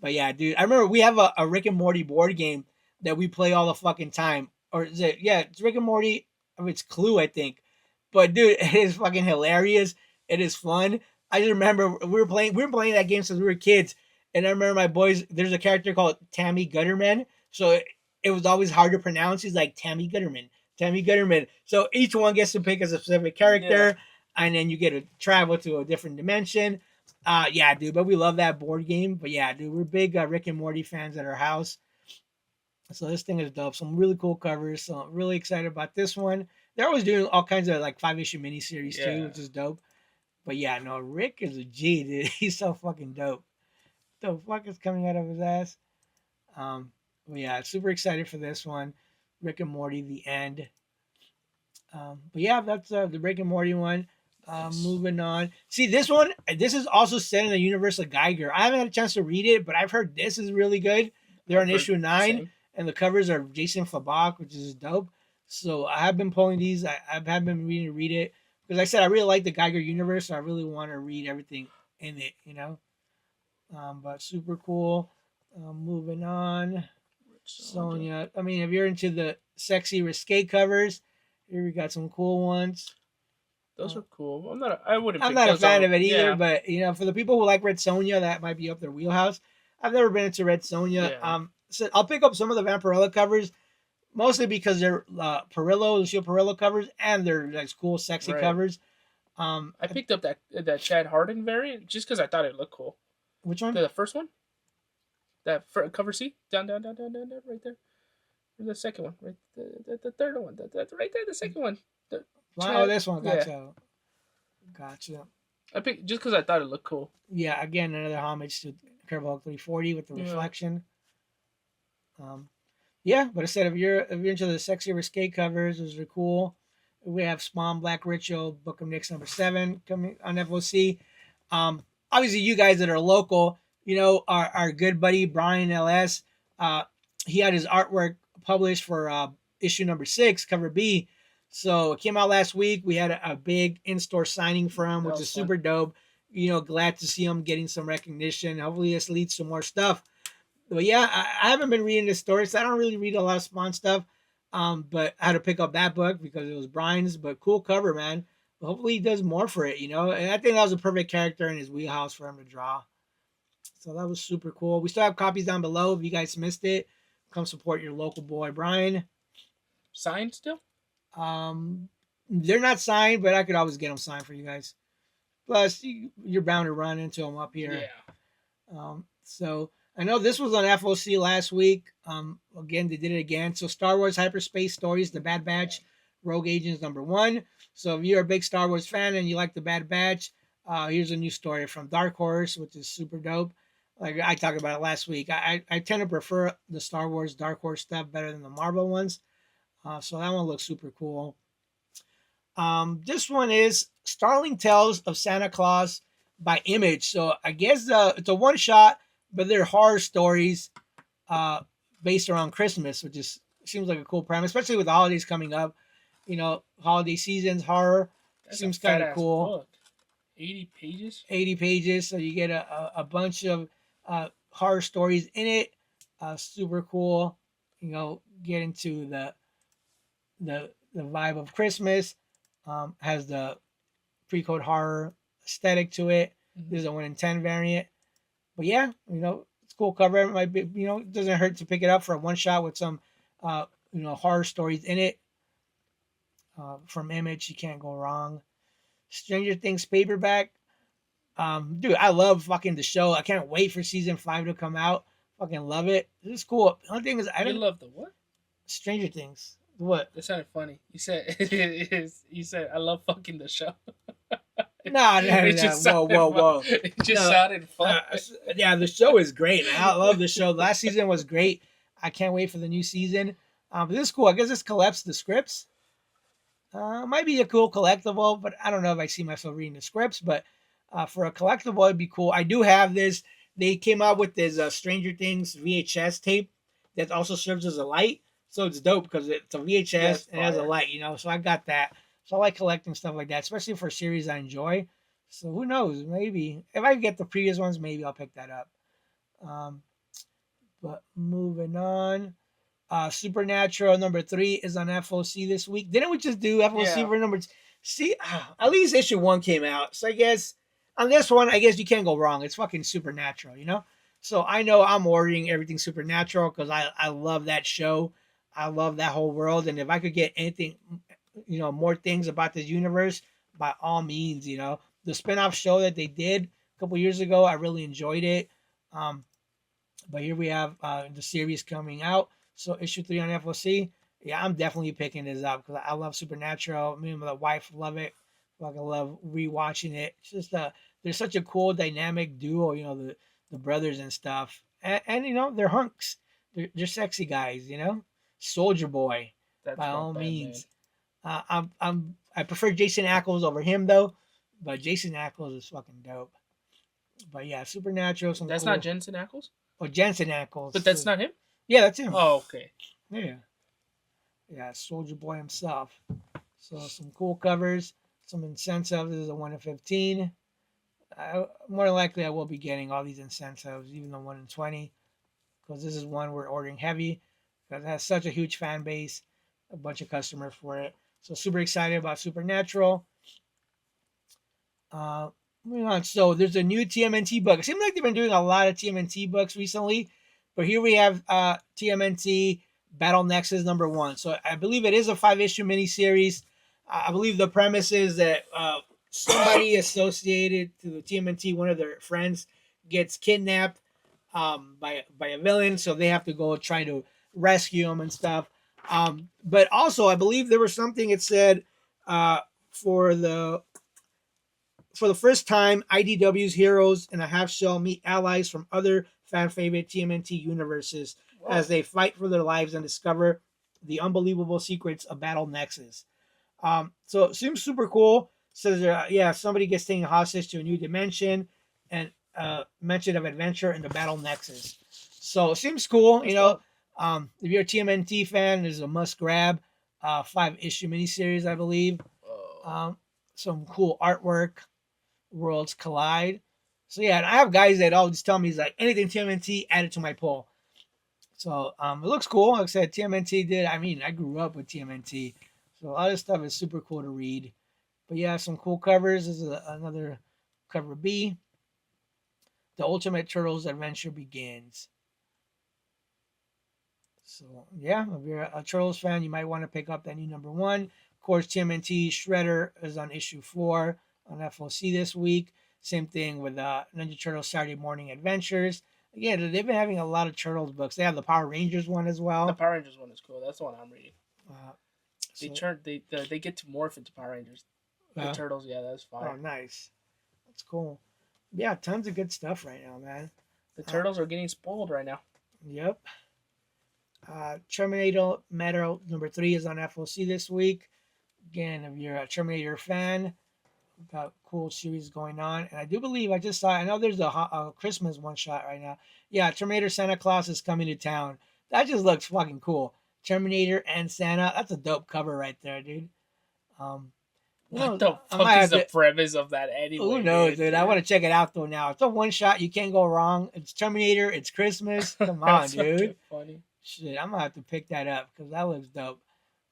But yeah, dude, I remember we have a Rick and Morty board game that we play all the fucking time. Or is it, yeah, it's Rick and Morty. I mean, it's Clue, I think. But dude, it is fucking hilarious. It is fun. I just remember we were playing that game since we were kids. And I remember my boys, there's a character called Tammy Gutterman. So it was always hard to pronounce. He's like Tammy Gutterman. So each one gets to pick a specific character, and then you get to travel to a different dimension. Yeah, dude, but we love that board game. But yeah, dude, we're big Rick and Morty fans at our house. So this thing is dope. Some really cool covers. So I'm really excited about this one. They're always doing all kinds of like 5-issue miniseries too, which is dope. But yeah, no, Rick is a G, dude. He's so fucking dope. The fuck is coming out of his ass? But yeah, super excited for this one. Rick and Morty, the end. But yeah, that's the Rick and Morty one. Moving on. See, this is also set in the universe of Geiger. I haven't had a chance to read it, but I've heard this is really good. They're on issue 9, and the covers are Jason Fabak, which is dope. So I have been pulling these. I have been read it. Because like I said, I really like the Geiger universe, so I really want to read everything in it, But super cool. Moving on. Sonya. I mean, if you're into the sexy risque covers, here we got some cool ones. Those are cool. I'm not a fan of it either, but for the people who like Red Sonja, that might be up their wheelhouse. I've never been into Red Sonja. Yeah. So I'll pick up some of the Vampirella covers, mostly because they're Lucio Perillo covers, and they're like cool, sexy covers. I picked up that Chad Hardin variant just because I thought it looked cool. Which one? The first one. That cover C down, right there. The second one, right? The third one. That's right there. The second one. This one. Gotcha. I picked just because I thought it looked cool. Yeah. Again, another homage to Curveball 340 with the reflection. Yeah, but I said if you're into the sexy risque covers, those are cool. We have Spawn Black Ritual, Book of Nyx #7 coming on FOC. Obviously, you guys that are local, our good buddy Brian LS, he had his artwork published for issue #6, cover B. So it came out last week. We had a big in-store signing for him, which is super dope. Glad to see him getting some recognition. Hopefully this leads to more stuff. But yeah, I haven't been reading this story, so I don't really read a lot of Spawn stuff. But I had to pick up that book because it was Brian's, but cool cover, man. But hopefully he does more for it, And I think that was a perfect character in his wheelhouse for him to draw. So that was super cool. We still have copies down below. If you guys missed it, come support your local boy, Brian. Signed still? They're not signed, but I could always get them signed for you guys. Plus, you're bound to run into them up here. Yeah. So I know this was on FOC last week. Again, they did it again. So Star Wars Hyperspace Stories, The Bad Batch, Rogue Agents #1. So if you're a big Star Wars fan and you like The Bad Batch, here's a new story from Dark Horse, which is super dope. Like I talked about it last week. I tend to prefer the Star Wars Dark Horse stuff better than the Marvel ones. So that one looks super cool. This one is Starling Tales of Santa Claus by Image. So I guess it's a one shot, but they're horror stories based around Christmas, which is seems like a cool premise, especially with the holidays coming up. You know, holiday seasons, horror. That seems kind of cool. Book. 80 pages? 80 pages. So you get a bunch of horror stories in it. Super cool. You know, get into the vibe of Christmas. Has the pre-code horror aesthetic to it. Mm-hmm. There's a 1 in 10 variant. But yeah, you know, it's cool cover. It might be, you know, it doesn't hurt to pick it up for a one shot with some, you know, horror stories in it. From Image, you can't go wrong. Stranger Things paperback. Dude, I love fucking the show. I can't wait for season 5 to come out. Fucking love it. This is cool. The only thing is, I didn't love the what? Stranger Things. What? That sounded funny. You said you said I love fucking the show. No. Whoa. It just sounded fun. Yeah, the show is great. I love the show. Last season was great. I can't wait for the new season. But this is cool. I guess this collects the scripts. Might be a cool collectible, but I don't know if I see myself reading the scripts. But for a collectible, it'd be cool. I do have this. They came out with this Stranger Things VHS tape that also serves as a light. So it's dope because it's a VHS and it has a light, you know. So I got that. So I like collecting stuff like that, especially for series I enjoy. So who knows? Maybe if I get the previous ones, maybe I'll pick that up. But moving on, Supernatural #3 is on FOC this week. Didn't we just do FOC for number? See, at least issue 1 came out. So I guess on this one, I guess you can't go wrong. It's fucking Supernatural, you know. So I know I'm ordering everything Supernatural because I love that show. I love that whole world, and if I could get anything, you know, more things about this universe, by all means, you know. The spinoff show that they did a couple years ago, I really enjoyed it. But here we have the series coming out. So issue 3 on FOC. Yeah, I'm definitely picking this up because I love Supernatural. Me and my wife love it. I love rewatching it. It's just they're such a cool dynamic duo, you know, the brothers and stuff. And you know, they're hunks. They're sexy guys, you know. Soldier Boy, that's by all means. I prefer Jason Ackles over him though, but Jason Ackles is fucking dope. But yeah, Supernatural. That's cool. Not Jensen Ackles. Oh, Jensen Ackles. But that's not him. Yeah, that's him. Oh, okay. Yeah, Soldier Boy himself. So some cool covers, some incentives. This is a 1 in 15. More likely, I will be getting all these incentives, even the 1 in 20, because this is one we're ordering heavy. It has such a huge fan base, a bunch of customers for it. So super excited about Supernatural. Moving on. So there's a new TMNT book. It seems like they've been doing a lot of TMNT books recently, but here we have TMNT Battle Nexus #1. So I believe it is a 5-issue miniseries. I believe the premise is that somebody associated to the TMNT, one of their friends, gets kidnapped by a villain, so they have to go try to rescue him and stuff. But also, I believe there was something it said for the first time, IDW's heroes in a half shell meet allies from other fan favorite TMNT universes as they fight for their lives and discover the unbelievable secrets of Battle Nexus. So it seems super cool. Says somebody gets taken hostage to a new dimension and mention of adventure in the Battle Nexus. So it seems cool, you know. If you're a TMNT fan, this is a must grab. 5-issue miniseries, I believe. Some cool artwork. Worlds collide. So yeah, and I have guys that always tell me it's like anything TMNT, add it to my pull. So it looks cool. Like I said, TMNT did. I mean, I grew up with TMNT, so a lot of stuff is super cool to read. But yeah, some cool covers. This is another cover B. The Ultimate Turtles Adventure begins. So yeah, if you're a Turtles fan, you might want to pick up that new #1. Of course, TMNT Shredder is on issue 4 on FOC this week. Same thing with Ninja Turtles Saturday Morning Adventures. Yeah, they've been having a lot of Turtles books. They have the Power Rangers one as well. The Power Rangers one is cool. That's the one I'm reading. They get to morph into Power Rangers. The Turtles, yeah, that's fine. Oh, nice. That's cool. Yeah, tons of good stuff right now, man. The Turtles are getting spoiled right now. Yep. Terminator Metal #3 is on FOC this week. Again, if you're a Terminator fan, we've got cool series going on. And I do believe I just saw, I know there's a Christmas one shot right now. Yeah, Terminator Santa Claus is coming to town. That just looks fucking cool. Terminator and Santa. That's a dope cover right there, dude. What the fuck is the premise of that anyway? Who knows, dude? I want to check it out though now. It's a one shot. You can't go wrong. It's Terminator. It's Christmas. Come on, dude. Funny. Shit, I'm gonna have to pick that up because that looks dope.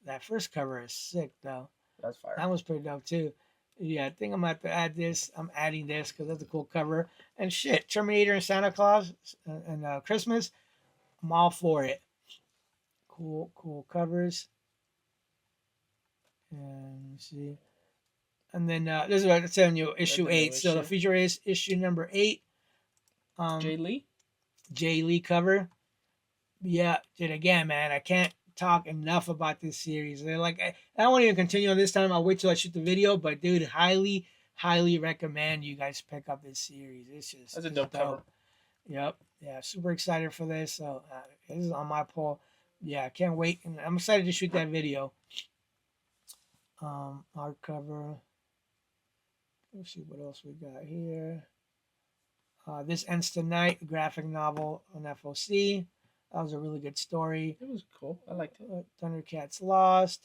That first cover is sick though. That's fire. That was pretty dope too. Yeah, I think I'm gonna have to add this. I'm adding this because that's a cool cover. And shit, Terminator and Santa Claus and Christmas. I'm all for it. Cool covers. And let's see. And then this is what I'm telling you, issue 8. So the feature is issue number 8. Jay Lee cover. Yeah, dude, again, man, I can't talk enough about this series. They're like, I don't want to even continue on this time. I'll wait till I shoot the video. But dude, highly recommend you guys pick up this series. It's just that's a dope cover. Yep. Yeah, super excited for this. So this is on my poll. Yeah, I can't wait, and I'm excited to shoot that video. Hardcover. Let's see what else we got here. This Ends Tonight, graphic novel on FOC. That was a really good story. It was cool. I liked it. Thundercats Lost.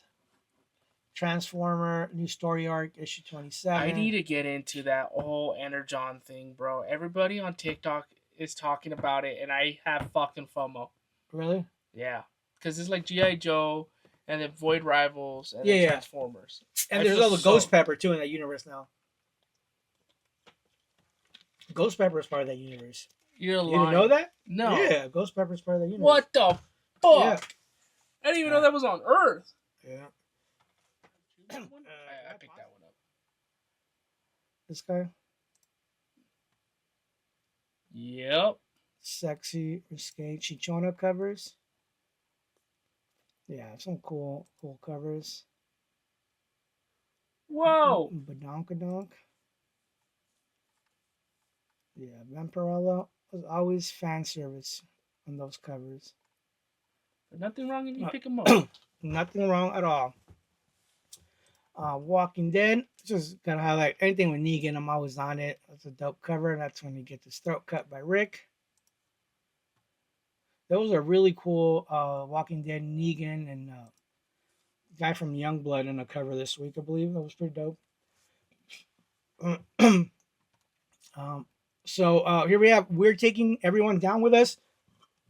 Transformer, new story arc, issue 27. I need to get into that whole Energon thing, bro. Everybody on TikTok is talking about it, and I have fucking FOMO. Really? Yeah. Because it's like G.I. Joe, and then Void Rivals, and then Transformers. And there's all the Ghost Pepper, too, in that universe now. Ghost Pepper is part of that universe. You didn't know that? No. Yeah, Ghost Pepper is part of that universe. What the fuck? Yeah. I didn't even know that was on Earth. Yeah. I picked that one up. This guy? Yep. Sexy, risque Chichona covers. Yeah, some cool covers. Whoa! Badonkadonk. Yeah, Vampirella was always fan service on those covers. There's nothing wrong if you pick them up. Nothing wrong at all. Walking Dead, just gotta highlight anything with Negan. I'm always on it. That's a dope cover. That's when you get his throat cut by Rick. Those are really cool. Walking Dead, Negan, and guy from Youngblood in a cover this week, I believe. That was pretty dope. So here we have. We're taking everyone down with us.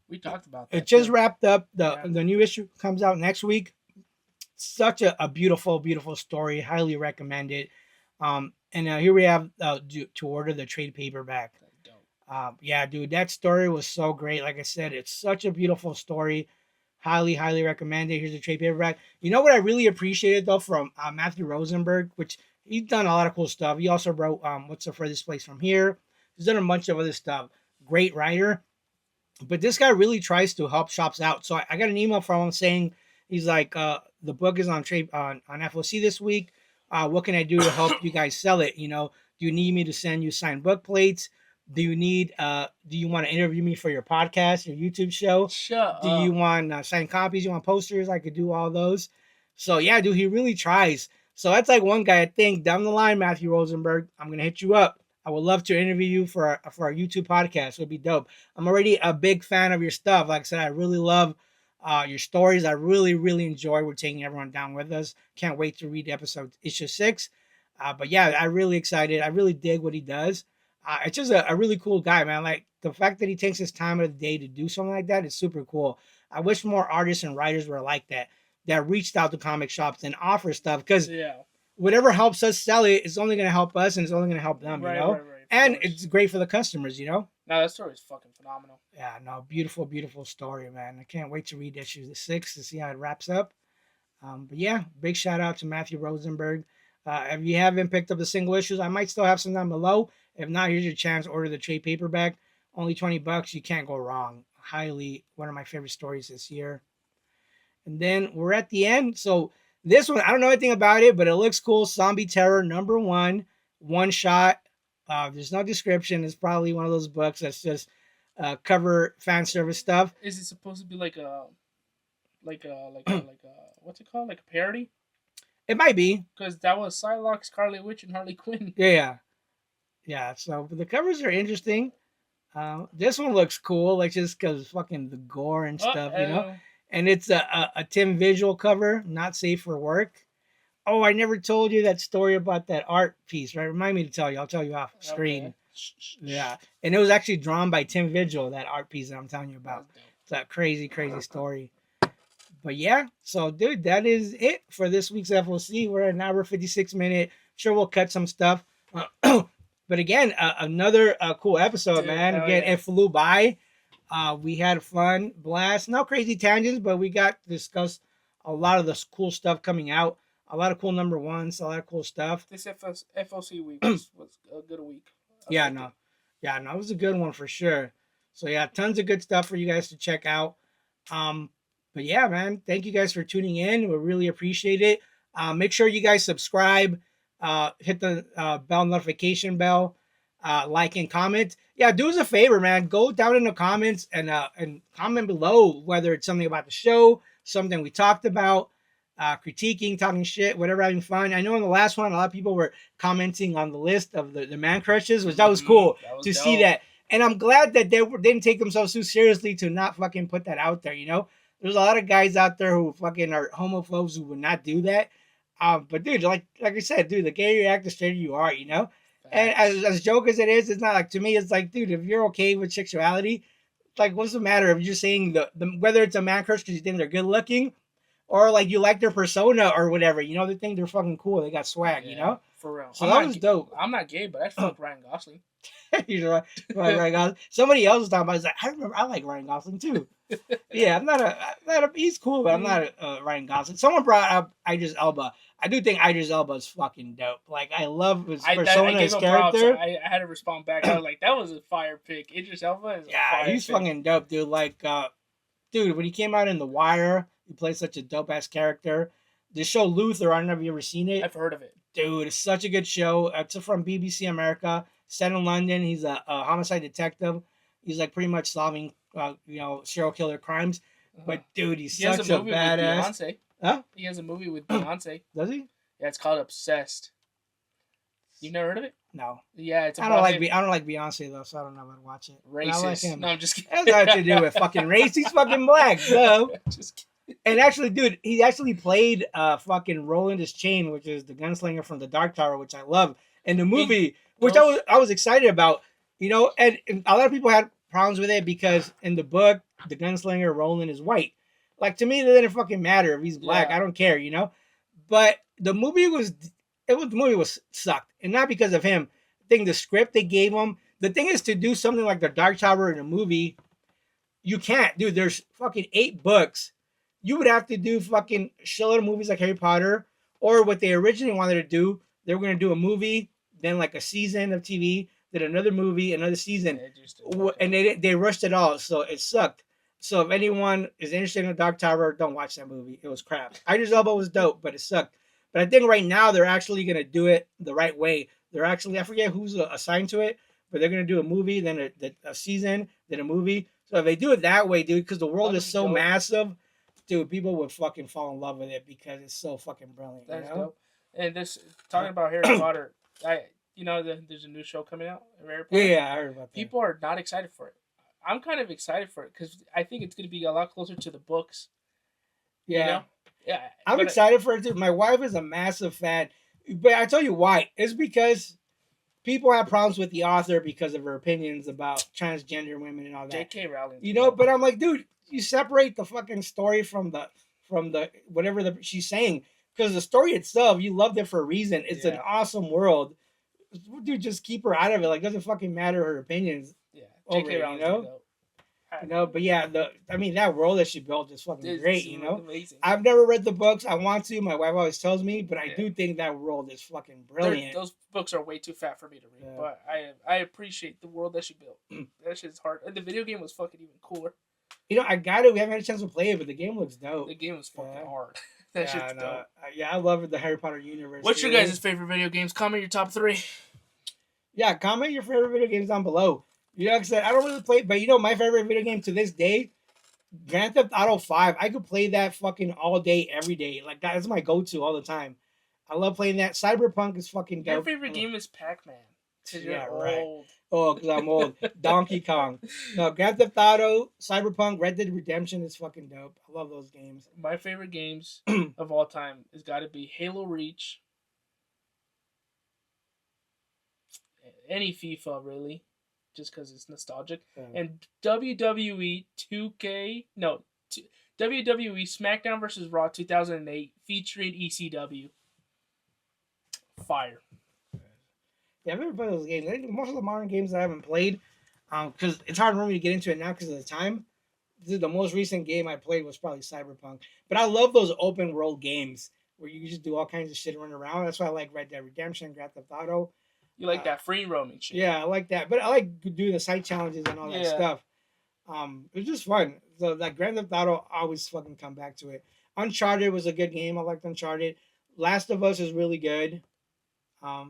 We talked about that. It just wrapped up. The new issue comes out next week. Such a beautiful story. Highly recommend it. And here we have to order the trade paperback. Yeah, dude, that story was so great. Like I said, it's such a beautiful story. Highly recommend it. Here's the trade paperback. You know what I really appreciated though from Matthew Rosenberg, which he's done a lot of cool stuff. He also wrote What's the Furthest Place from Here. He's done a bunch of other stuff. Great writer. But this guy really tries to help shops out. So I got an email from him saying, he's like, the book is on trade on FOC this week. What can I do to help you guys sell it? You know, do you need me to send you signed book plates? Do you want to interview me for your podcast, your YouTube show? Do you want signed copies? You want posters? I could do all those. So yeah, dude, he really tries. So that's like one guy I think down the line, Matthew Rosenberg, I'm going to hit you up. I would love to interview you for our YouTube podcast. It would be dope. I'm already a big fan of your stuff. Like I said, I really love your stories. I really enjoy. We're taking everyone down with us. Can't wait to read issue 6. But yeah, I'm really excited. I really dig what he does. It's just a really cool guy, man. Like the fact that he takes his time of the day to do something like that is super cool. I wish more artists and writers were like that reached out to comic shops and offer stuff, because whatever helps us sell it is only going to help us, and it's only going to help them, you know? Right, and it's great for the customers, you know? No, that story is fucking phenomenal. Yeah, no, beautiful story, man. I can't wait to read issue 6 to see how it wraps up. But yeah, big shout out to Matthew Rosenberg. If you haven't picked up the single issues, I might still have some down below. If not, here's your chance. Order the trade paperback. Only $20. You can't go wrong. Highly one of my favorite stories this year. And then we're at the end. So this one, I don't know anything about it, but it looks cool. Zombie Terror #1, one shot. There's no description. It's probably one of those books that's just cover fan service stuff. Is it supposed to be like a what's it called? Like a parody? It might be, because that was Psylocke, Scarlet Witch, and Harley Quinn. Yeah. So the covers are interesting. This one looks cool, like just because fucking the gore and stuff, you know. And it's a Tim Visual cover, not safe for work. Oh, I never told you that story about that art piece, right? Remind me to tell you. I'll tell you off screen. Okay. Yeah. And it was actually drawn by Tim Vigil, that art piece that I'm telling you about. It's a crazy, crazy story. But yeah, so dude, that is it for this week's FOC. We're at an hour 56 minute. Sure, we'll cut some stuff. But again, another cool episode, dude, man. Again, it flew by. We had fun, blast. No crazy tangents, but we got to discuss a lot of the cool stuff coming out. A lot of cool #1s, a lot of cool stuff. This FOC week was a good week. Yeah, it was a good one for sure. So yeah, tons of good stuff for you guys to check out. But yeah, man, thank you guys for tuning in. We really appreciate it. Make sure you guys subscribe, hit the bell notification bell, like and comment. Yeah, do us a favor, man. Go down in the comments and comment below whether it's something about the show, something we talked about, critiquing, talking shit, whatever, having fun. I know in the last one, a lot of people were commenting on the list of the man crushes, which that was cool to dope. See that. And I'm glad that they didn't take themselves too seriously to not fucking put that out there, you know? There's a lot of guys out there who fucking are homophobes who would not do that. But dude, like I said, dude, the gayer you act, the straighter you are, you know? And as joke as it is, it's not like, to me, it's like, dude, if you're okay with sexuality, like, what's the matter if you're saying the whether it's a man crush because you think they're good looking, or like you like their persona or whatever, you know, they think they're fucking cool, they got swag, you know? For real. So that was dope. I'm not gay, but I fuck Ryan Gosling. You're right, Ryan Gosling. Somebody else was talking about it. Like, I remember I like Ryan Gosling too. Yeah, I'm not a he's cool, but I'm not a Ryan Gosling. Someone brought up Idris Elba. I do think Idris Elba is fucking dope. Like, I love his persona, his character. I had to respond back. I was like, that was a fire pick. Idris Elba is he's fucking dope, dude. Like, dude, when he came out in The Wire, he played such a dope ass character. The show Luther, I don't know if you've ever seen it. I've heard of it. Dude, it's such a good show. It's from BBC America. Set in London. He's a homicide detective. He's like pretty much solving, serial killer crimes. But dude, he's such a badass. Huh? He has a movie with Beyonce. Does he? Yeah, it's called Obsessed. You never heard of it? No. Yeah, it's. I don't like Beyonce though, so I don't know how to watch it. Racist. I like him. No, I'm just kidding. That's nothing to do with fucking race. He's fucking black, so. Just kidding. And actually, dude, he actually played fucking Roland S. Chain, which is the gunslinger from the Dark Tower, which I love, in the movie, which I was excited about, you know. And a lot of people had problems with it because in the book, the gunslinger Roland is white. Like, to me, it didn't fucking matter if he's black. Yeah. I don't care, you know. But the movie was sucked, and not because of him. I think the script they gave him. The thing is, to do something like the Dark Tower in a movie, you can't, dude. There's fucking 8 books. You would have to do fucking shitload of movies like Harry Potter, or what they originally wanted to do. They were going to do a movie, then like a season of TV, then another movie, another season, and they rushed it all, so it sucked. So if anyone is interested in the Dark Tower, don't watch that movie. It was crap. Idris Elba was dope, but it sucked. But I think right now they're actually going to do it the right way. They're actually, I forget who's assigned to it, but they're going to do a movie, then a season, then a movie. So if they do it that way, dude, because the world is so massive, dude, people would fucking fall in love with it because it's so fucking brilliant. That's dope. And this, talking about Harry Potter, there's a new show coming out. Harry Potter. Yeah, I heard about that. People are not excited for it. I'm kind of excited for it because I think it's going to be a lot closer to the books. Yeah. You know? Yeah. I'm excited for it too. My wife is a massive fan. But I tell you why. It's because people have problems with the author because of her opinions about transgender women and all that. J.K. Rowling. You know, but I'm like, dude, you separate the fucking story from the whatever she's saying. Because the story itself, you loved it for a reason. It's an awesome world. Dude, just keep her out of it. Like, it doesn't fucking matter her opinions. Yeah. J.K. Rowling, you know? You know, but yeah, that world that she built is fucking great. You know, amazing. I've never read the books. I want to. My wife always tells me, but I do think that world is fucking brilliant. Those books are way too fat for me to read, but I appreciate the world that she built. That shit's hard. And the video game was fucking even cooler. You know, I got it. We haven't had a chance to play it, but the game looks dope. The game was fucking hard. That shit's dope. I love it. The Harry Potter universe. What's your guys' favorite video games? Comment your top 3. Yeah, comment your favorite video games down below. You know, like I said, I don't really play, but you know, my favorite video game to this day, Grand Theft Auto 5. I could play that fucking all day, every day. Like, that's my go-to all the time. I love playing that. Cyberpunk is fucking dope. Your favorite game is Pac-Man. Yeah, right. Old. Oh, because I'm old. Donkey Kong. No, Grand Theft Auto, Cyberpunk, Red Dead Redemption is fucking dope. I love those games. My favorite games of all time has got to be Halo Reach. Any FIFA, really. Just because it's nostalgic. And WWE 2K... No, WWE SmackDown vs. Raw 2008 featuring ECW. Fire. Yeah, I've never played those games. Most of the modern games I haven't played, because it's hard for me to get into it now because of the time. The most recent game I played was probably Cyberpunk. But I love those open world games where you just do all kinds of shit, run around. That's why I like Red Dead Redemption, Grand Theft Auto. You like that free roaming shit. Yeah, I like that. But I like doing the side challenges and all that stuff. It was just fun. So like Grand Theft Auto, I always fucking come back to it. Uncharted was a good game. I liked Uncharted. Last of Us is really good. I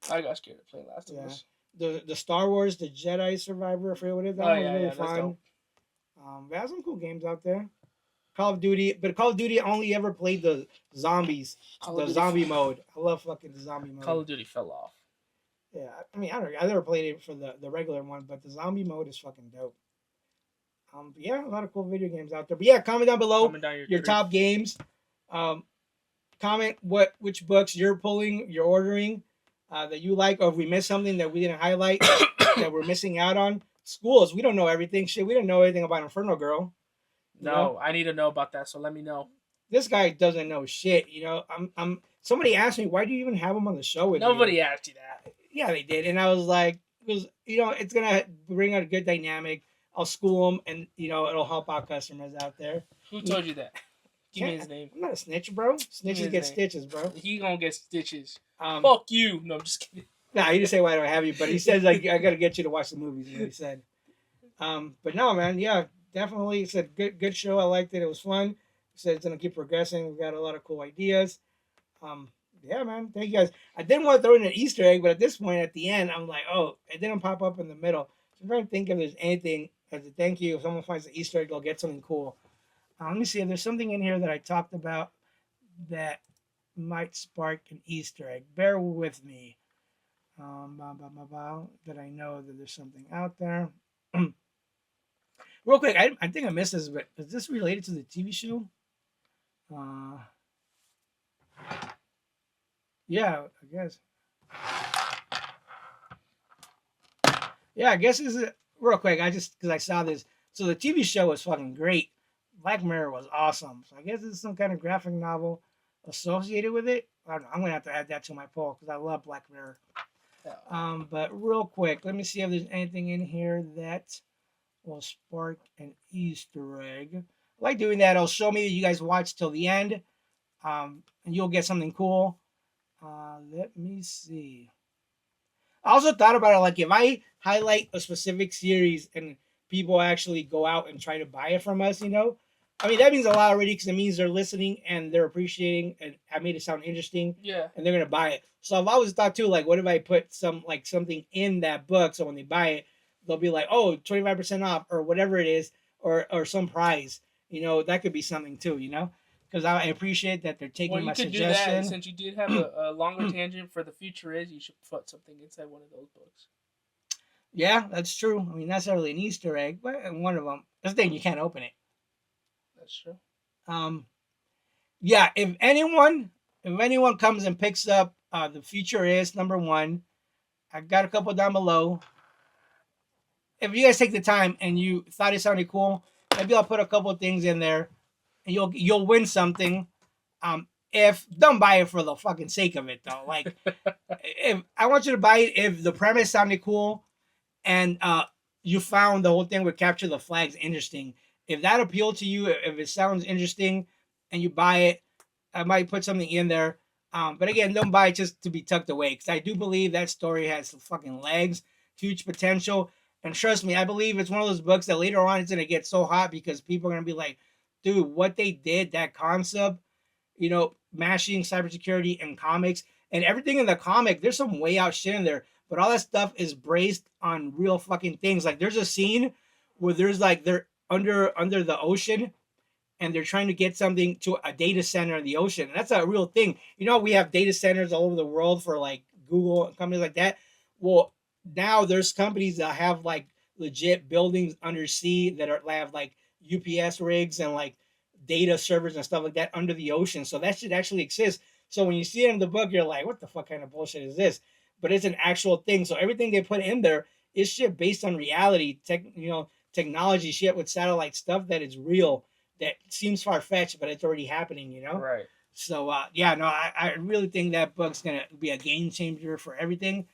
got scared of playing Last of Us. The Star Wars, the Jedi Survivor, I forget what it is. That was really fun. There's some cool games out there. Call of Duty, but Call of Duty only ever played the zombies, zombie mode. I love fucking the zombie mode. Call of Duty fell off. Yeah, I mean, I never played it for the regular one, but the zombie mode is fucking dope. Yeah, a lot of cool video games out there. But yeah, comment down below your top games. Comment which books you're pulling, you're ordering, that you like, or if we missed something that we didn't highlight that we're missing out on. Schools, we don't know everything. Shit, we didn't know anything about Inferno Girl. No, I need to know about that, so let me know. This guy doesn't know shit, you know. Somebody asked me, why do you even have him on the show with you? Nobody asked you that. Yeah, they did. And I was like, because, you know, it's going to bring out a good dynamic. I'll school them, and, you know, it'll help out customers out there. Who told you that? Give me his name. I'm not a snitch, bro. Snitches get stitches, bro. He gonna get stitches. Fuck you. No, I'm just kidding. Nah, he didn't say why do I have you, but he says, like, I got to get you to watch the movies, is what he said. But no, man, yeah, definitely. He said, good show. I liked it. It was fun. He said it's going to keep progressing. We've got a lot of cool ideas. Yeah, man. Thank you guys. I didn't want to throw in an Easter egg, but at this point, at the end, I'm like, oh, it didn't pop up in the middle. So I'm trying to think if there's anything as a thank you. If someone finds an Easter egg, they'll get something cool. Let me see if there's something in here that I talked about that might spark an Easter egg. Bear with me. That I know that there's something out there. Real quick, I think I missed this, but is this related to the TV show? Yeah, I guess. Yeah, I guess this is real quick. Because I saw this. So the TV show was fucking great. Black Mirror was awesome. So I guess it's some kind of graphic novel associated with it. I don't know. I'm gonna have to add that to my poll because I love Black Mirror. But real quick, let me see if there's anything in here that will spark an Easter egg. I like doing that. It'll show me that you guys watch till the end, and you'll get something cool. Let me see. I also thought about it, like if I highlight a specific series and people actually go out and try to buy it from us, you know, I mean, that means a lot already because it means they're listening and they're appreciating and I made it sound interesting. Yeah. And they're going to buy it. So I've always thought too, like, what if I put something in that book so when they buy it, they'll be like, oh, 25% off or whatever it is or some prize. You know, that could be something too, you know? Because I appreciate that they're taking my suggestion. You could do that. Since you did have a longer tangent for the future is, you should put something inside one of those books. Yeah, that's true. I mean, not necessarily an Easter egg, but one of them. That's the thing, you can't open it. That's true. Yeah, if anyone comes and picks up the future is #1, I got a couple down below. If you guys take the time and you thought it sounded cool, maybe I'll put a couple things in there, and you'll win something. If don't buy it for the fucking sake of it though. Like, if I want you to buy it if the premise sounded cool, and you found the whole thing with capture the flags interesting. If that appealed to you, if it sounds interesting, and you buy it, I might put something in there. But again, don't buy it just to be tucked away, because I do believe that story has some fucking legs, huge potential, and trust me, I believe it's one of those books that later on it's gonna get so hot because people are gonna be like, dude, what they did, that concept, mashing cybersecurity and comics and everything in the comic. There's some way out shit in there, but all that stuff is based on real fucking things. Like there's a scene where there's like they're under the ocean and they're trying to get something to a data center in the ocean. And that's a real thing. We have data centers all over the world for like Google and companies like that. Well, now there's companies that have like legit buildings under sea that have like UPS rigs and like data servers and stuff like that under the ocean. So that should actually exist. So when you see it in the book, you're like, what the fuck kind of bullshit is this? But it's an actual thing. So everything they put in there is shit based on reality, technology shit with satellite stuff that is real, that seems far fetched, but it's already happening. Right. So I really think that book's gonna be a game changer for everything.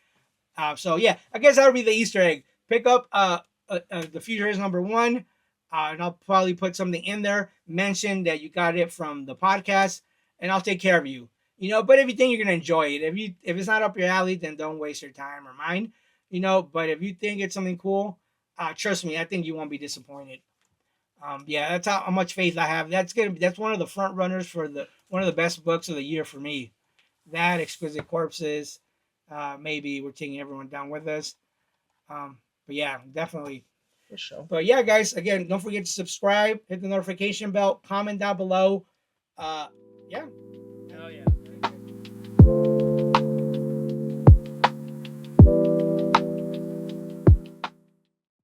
So yeah, I guess that would be the Easter egg. Pick up the Future is #1, and I'll probably put something in there. Mention that you got it from the podcast, and I'll take care of you. But if you think you're gonna enjoy it, if it's not up your alley, then don't waste your time or mine. But if you think it's something cool, trust me, I think you won't be disappointed. That's how much faith I have. That's one of the front runners for one of the best books of the year for me. That Exquisite Corpses, maybe we're taking everyone down with us. But yeah, definitely. For sure. But yeah, guys, again, don't forget to subscribe, hit the notification bell, comment down below. Yeah.